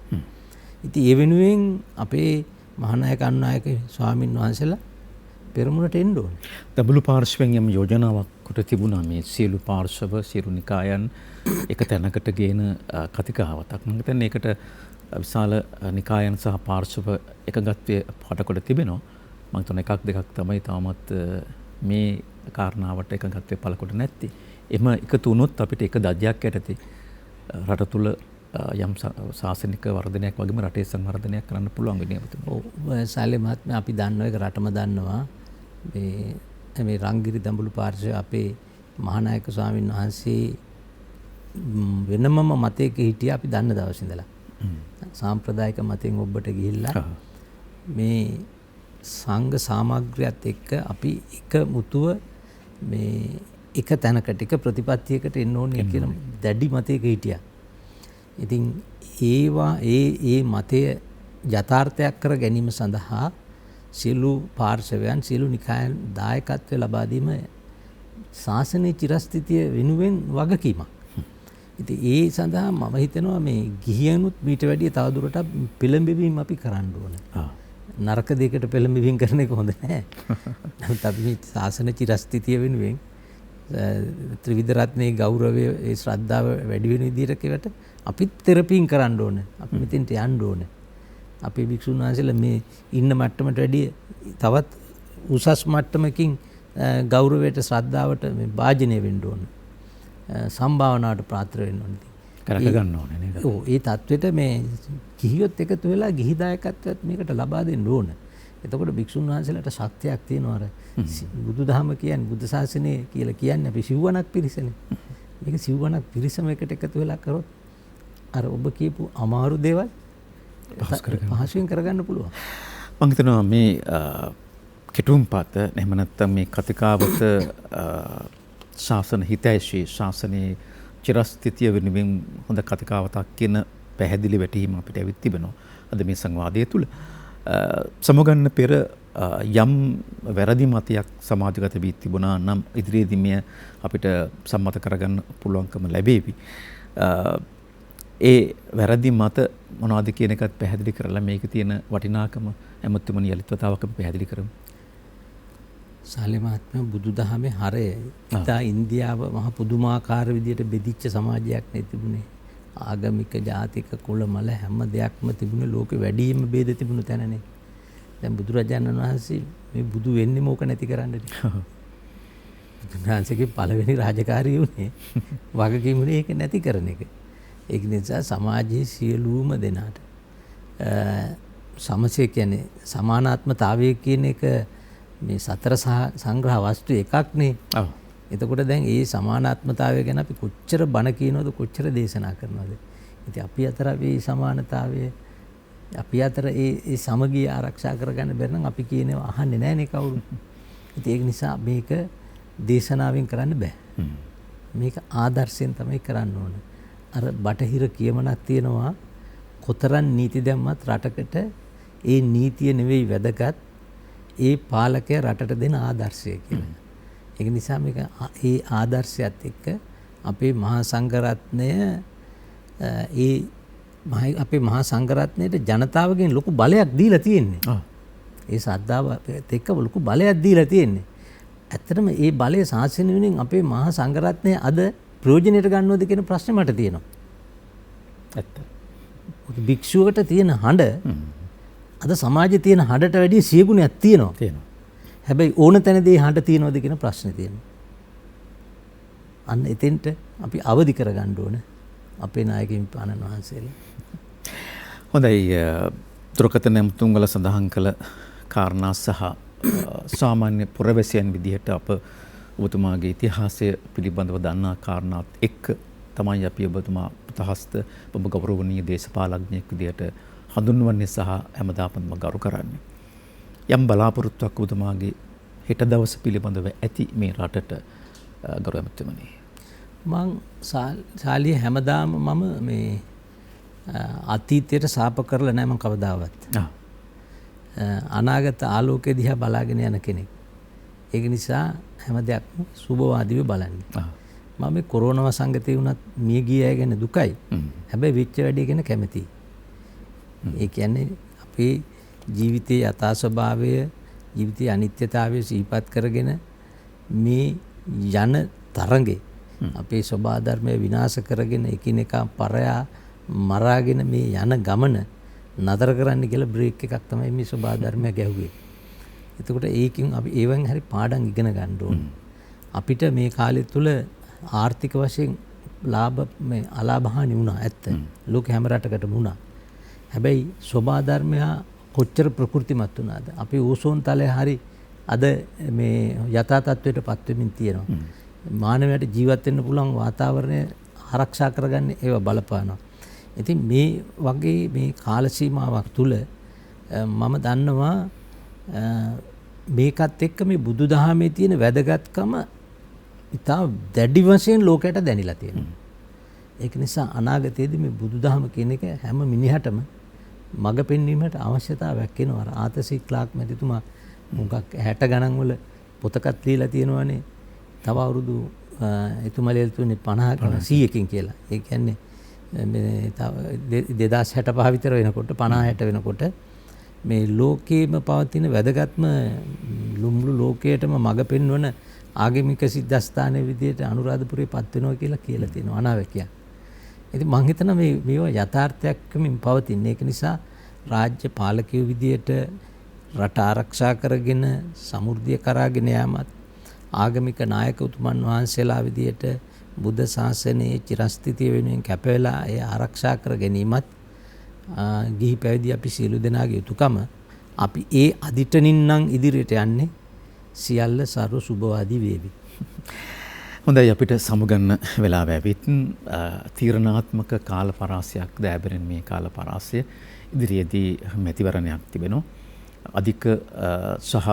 ඉතින් ඒ වෙනුවෙන් අපේ මහානායක අනුනායක ස්වාමින් වහන්සේලා පෙරමුණට එන්න ඕනේ. දඹුලු පාර්ශ්වයෙන් යම් යෝජනාවක් කොට තිබුණා මේ සියලු පාර්ශව සියලු නිකායන් එක තැනකට ගේන කතිකාවතක්. මම හිතන්නේ ඒකට විශාල නිකායන් සහ පාර්ශව එකගත්වයේ පටකොට තිබෙනවා. මම හිතන එකක් දෙකක් තමයි තාමත් මේ කාරණාවට එකගත්වයේ පළකොට නැත්තේ. එම එකතු වුණොත් අපිට එක දජයක් යටතේ රට තුල යම් ශාසනික වර්ධනයක් වගේම රටේ සංවර්ධනයක් කරන්න පුළුවන් වෙන්නේ අපිට. ඔව් සාලේ මහත්මයා අපි දන්නවා ඒක රටම දන්නවා. මේ රංගිරි දඹුලු පාර්ශ්වයේ අපේ මහානායක ස්වාමීන් වහන්සේ වෙනමම මතයක හිටියා අපි දන්න දවස් ඉඳලා. සාම්ප්‍රදායික මතෙන් ඔබට ගිහිල්ලා මේ සංඝ සාමග්‍රියත් එක්ක අපි එක මුතුව මේ එක තැනකට එක ප්‍රතිපත්තියකට එන්න ඕනේ කියන දැඩි මතයක හිටියා. ඉතින් ඒ මතය යථාර්ථයක් කර ගැනීම සඳහා සියලු පාර්ශවයන් සියලු නිකායන් දායකත්වය ලබා දීම ශාසනයේ චිරස්ථිතිය වෙනුවෙන් වගකීමක්. ඉතින් ඒ සඳහා මම හිතනවා මේ ගිහියනුත් මීට වැඩිය තවදුරටත් පෙළඹවීම අපි කරන්න ඕනේ. නරක දෙයකට පෙළඹවීම කරන එක හොඳ නැහැ. නමුත් අපි මේ ශාසන චිරස්ථිතිය වෙනුවෙන් ත්‍රිවිධ රත්නයේ ගෞරවය ඒ ශ්‍රද්ධාව වැඩි වෙන විදිහට කෙවට අපිත් තෙරපීම් කරන්න ඕනේ. අපි මෙතෙන්ට යන්න ඕනේ. අපේ භික්ෂුන් වහන්සේලා මේ ඉන්න මට්ටමට වැඩිය තවත් උසස් මට්ටමකින් ගෞරවයට ශ්‍රද්ධාවට මේ වාජනය වෙන්න ඕනේ. සම්භාවනාවට පාත්‍ර වෙන්න ඕනේ. කරක ගන්න ඕනේ නේද? ඔව් ඒ தത്വෙට මේ ගිහියොත් එකතු වෙලා ගිහි දායකත්වයක් මේකට ලබා දෙන්න ඕන. එතකොට භික්ෂුන් වහන්සේලාට ශක්තියක් තියෙනවා. අර බුදුදහම කියන්නේ බුද්ධ ශාසනය කියලා කියන්නේ අපි සිව්වණක් පිරිසනේ. මේක සිව්වණක් පිරිසම එකට එකතු වෙලා කරොත් අර ඔබ කියපු අමාරු දේවල් පහසුවෙන් කරගන්න පුළුවන්. මම හිතනවා මේ කෙටුම්පත එහෙම නැත්නම් මේ කතිකාවත ශාසන හිතයිශී ශාසනයේ චිරස්ථිතිය වෙනුවෙන් හොඳ කතිකාවතක් කියන පැහැදිලි වැටහීම අපිට ඇවිත් තිබෙනවා. අද මේ සංවාදය තුල සමගන්න පෙර යම් වැරදි මතයක් සමාජගත වී තිබුණා නම් ඉදිරියේදී මෙය අපිට සම්මත කරගන්න පුළුවන්කම ලැබේවි. ඒ වැරදි මත මොනවද කියන එකත් පැහැදිලි කරලා මේකේ තියෙන වටිනාකම හැමතුමනි යලිත් වතාවක් අපි පැහැදිලි කරමු. සාලේ මහත්මයා බුදුදහමේ හරය ඉතා ඉන්දියාව මහ පුදුමාකාර විදියට බෙදිච්ච සමාජයක් නේ තිබුණේ. ආගමික ජාතික කුල මල හැම දෙයක්ම තිබුණේ ලෝකෙ වැඩිම ભેද තිබුණු තැනනේ. දැන් බුදුරජාණන් වහන්සේ මේ බුදු වෙන්නේ මොක නැති කරන්නද? බුදුන් වහන්සේගේ පළවෙනි රාජකාරිය උනේ වගකීමුනේ ඒක නැති කරන එක. ඒක නිසා සමාජයේ සියලුම දෙනාට සමසේ කියන්නේ සමානාත්මතාවය කියන එක මේ සතර සංග්‍රහ වස්තු එකක්නේ. ඔව්. එතකොට දැන් ඒ සමානාත්මතාවය ගැන අපි කොච්චර බණ කියනවද කොච්චර දේශනා කරනවද? ඉතින් අපි අතර මේ සමානතාවය අපි අතර ඒ සමගිය ආරක්ෂා කරගන්න බැරි නම් අපි කියනවා අහන්නේ නැහැ නේ කවුරු. ඉතින් ඒක නිසා මේක දේශනාවෙන් කරන්න බෑ. මේක ආදර්ශයෙන් තමයි කරන්න ඕන. අර බටහිර කියමනක් තියෙනවා කොතරම් නීති දැම්මත් රටකට ඒ නීතිය නෙවෙයි වැදගත් ඒ පාලකයා රටට දෙන ආදර්ශය කියලා. ඒක නිසා මේක ඒ ආදර්ශයත් එක්ක අපේ මහා සංඝරත්නය අපේ මහා සංඝරත්නයට ජනතාවගෙන් ලොකු බලයක් දීලා තියෙන්නේ. ඒ ශ්‍රද්ධාවත් එක්ක ලොකු බලයක් දීලා තියෙන්නේ. ඇත්තටම ඒ බලය ශාසනය වෙනුවෙන් අපේ මහා සංඝරත්නය අද ප්‍රයෝජනයට ගන්නවද කියන ප්‍රශ්නේ මට තියෙනවා. ඇත්ත. භික්ෂුවකට තියෙන හඬ අද සමාජයේ තියෙන හඬට වැඩිය 100 ගුණයක් තියෙනවා. හැබැයි ඕන තැනදී හඬ තියෙනවද කියන ප්‍රශ්නේ තියෙනවා. අන්න එතෙන්ට අපි අවදි කරගන්න ඕන අපේ නායකයින් පානන් වහන්සේලා. හොඳයි දුරකථන තුංගල සඳහන් කළ කාරණා සහ සාමාන්‍ය පුරවැසියන් විදිහට අප ඔබතුමාගේ ඉතිහාසය පිළිබඳව දන්නා කාරණාත් එක්ක තමයි අපි ඔබතුමා පුතහස්ත ඔබ ගෞරවනීය දේශපාලඥයෙක් විදිහට හඳුන්වන්නේ සහ හැමදාම ගරු කරන්නේ. යම් බලාපොරොත්තුවක් ඔබතුමාගේ හෙට දවස පිළිබඳව ඇති මේ රටට ගරු ඇමතිතුමනි. මං ශාලිය හැමදාම මම මේ අතීතයට සාප කරලා නැහැ මම කවදාවත්. අනාගත ආලෝකය දිහා බලාගෙන යන කෙනෙක්. ඒක නිසා හැම දෙයක්ම සුබවාදීව බලන්නේ. මම මේ කොරෝනා වසංගතේ වුණත් මිය ගිය අය ගැන දුකයි. හැබැයි වෙච්ච වැඩේ ගැන කැමතියි. ඒ කියන්නේ අපේ ජීවිතයේ යථා ස්වභාවය, ජීවිතයේ අනිත්‍යතාවය සිහිපත් කරගෙන මේ යන තරඟේ අපේ ස්වභාව ධර්මය විනාශ කරගෙන එකිනෙකා පරයා මරාගෙන මේ යන ගමන නතර කරන්න කියලා බ්‍රේක් එකක් තමයි මේ ස්වභාව ධර්මය ගැහුවේ. එතකොට ඒකෙන් අපි ඒවෙන් හරි පාඩම් ඉගෙන ගන්න ඕන. අපිට මේ කාලය තුල ආර්ථික වශයෙන් ලාභ මේ අලාභහානි වුණා ඇත්ත. ලෝක හැම රටකටම වුණා. හැබැයි ස්වභාව ධර්මය කොච්චර ප්‍රකෘතිමත් වුණාද? අපි ඕසෝන් තලය හරි අද මේ යථා තත්වයට පත් වෙමින් තියෙනවා. මානවයාට ජීවත් වෙන්න පුළුවන් වාතාවරණය ආරක්ෂා කරගන්න ඒව බලපානවා. ඉතින් මේ වගේ මේ කාල සීමාවක් තුල මම දන්නවා මේකත් එක්ක මේ බුදුදහමේ තියෙන වැදගත්කම ඉතා දැඩි වශයෙන් ලෝකයට දැනিলা තියෙනවා. ඒක නිසා අනාගතයේදී මේ බුදුදහම කියන එක හැම මිනිහටම මඟ පෙන්වීමට අවශ්‍යතාවයක් වෙනවා. ආතසි ක්ලාක් මැතිතුමා මුගක් 60 ගණන් වල පොතකත් ලියලා තියෙනවානේ. තව අවුරුදු එතුමලෙල් තුනේ 50 100කින් කියලා. ඒ කියන්නේ මේ 2065 විතර වෙනකොට 50 60 වෙනකොට මේ ලෝකයේම පවතින වැදගත්ම මුළු ලෝකයටම මඟ පෙන්වන ආගමික සිද්ධාස්ථානයේ විදියට අනුරාධපුරේ පත් වෙනවා කියලා තියෙනවා අනාවැකියක්. ඉතින් මම හිතනවා මේවා යථාර්ථයක්මින් පවතින. ඒක නිසා රාජ්‍ය පාලකයෝ විදියට රට ආරක්ෂා කරගෙන සමෘද්ධිය කරාගෙන යාමත් ආගමික නායක උතුමන් වහන්සේලා විදියට බුද්ධ ශාසනයේ චිරස්ථිතිය වෙනුවෙන් කැප වෙලා ඒ ආරක්ෂා කර ගැනීමත් ගිහි පැවිදි අපි සියලු දෙනාගේ යුතුයකම. අපි ඒ අදිටනින් නම් ඉදිරියට යන්නේ සියල්ල සර්ව සුභවාදී වේවි. හොඳයි අපිට සමුගන්න වෙලාව ඇවිත් තීරණාත්මක කාල පරාසයක් දෑබරෙන මේ කාල පරාසය ඉදිරියේදී මැතිවරණයක් තිබෙනවා. අධික සහ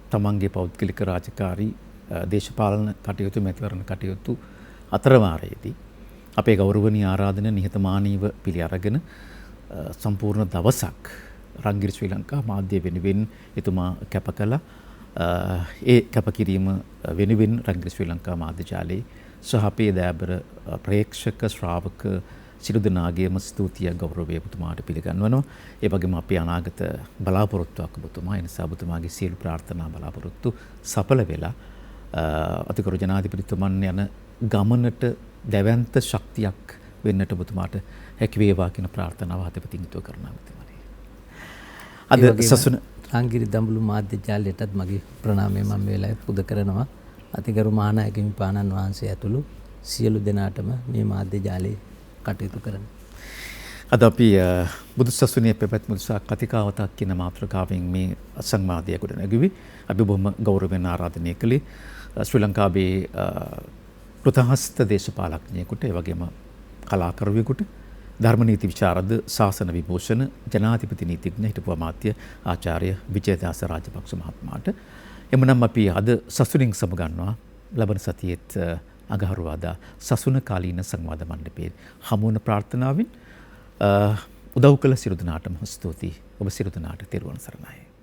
තමන්ගේ පෞද්ගලික රාජකාරී දේශපාලන කටයුතු මැතිවරණ කටයුතු අතරවාරයේදී අපේ ගෞරවනීය ආරාධන නිහතමානීව පිළි අරගෙන සම්පූර්ණ දවසක් රංගිර ශ්‍රී ලංකා මාධ්‍ය වෙනුවෙන් එතුමා කැප කළා. ඒ කැපකිරීම වෙනුවෙන් රංගිර ශ්‍රී ලංකා මාධ්‍ය ජාලයේ සහ අපේ දෑබර ප්‍රේක්ෂක ශ්‍රාවක සියලු දෙනාගේම ස්තුතිය ගෞරවය ඔබතුමාට පිළිගන්වනවා. ඒ වගේම අපේ අනාගත බලාපොරොත්තුවක් ඔබතුමා. ඒ නිසා ඔබතුමාගේ සියලු ප්‍රාර්ථනා බලාපොරොත්තු සඵල වෙලා අතිගරු ජනාධිපතිතුමන් යන ගමනට දැවැන්ත ශක්තියක් වෙන්නට ඔබතුමාට හැකි වේවා කියන ප්‍රාර්ථනාව හදවතින් යුතුව කරනවා ඔබතුමානේ. අද සසුන රංගිර දඹුලු මාධ්‍ය ජාලයටත් මගේ ප්‍රණාමය මම මේ වෙලාවේ පුද කරනවා. අතිගරු මහානායක හිමිපාණන් වහන්සේ ඇතුළු සියලු දෙනාටම මේ මාධ්‍ය ජාලයේ කටයුතු කරන්නේ. අද අපි බුදු සසුනේ පැවැත්ම උදෙසා කතිකාවතක් කියන මාතෘකාවෙන් මේ සංවාදය ගොඩනැගුවේ. අපි බොහොම ගෞරවයෙන් ආරාධනය කළේ ශ්‍රී ලංකාවේ ප්‍රථහස්ත දේශපාලඥයෙකුට, ඒ වගේම කලාකරුවෙකුට, ධර්මනීති විචාරද, ශාසන විභූෂණ, ජනාධිපති නීතිඥ හිටපු අමාත්‍ය ආචාර්ය විජයදාස රාජපක්ෂ මහත්මයාට. එමනම් අපි අද සසුනින් සමුගන්නවා. ලබන සතියේත් අඟහරුවාදා සසුන කාලීන සංවාද මණ්ඩපයේ හමුවන ප්‍රාර්ථනාවෙන් උදව් කළ සියලු දෙනාටම ස්තුතියි. ඔබ සියලු දෙනාට තෙරුවන් සරණයි.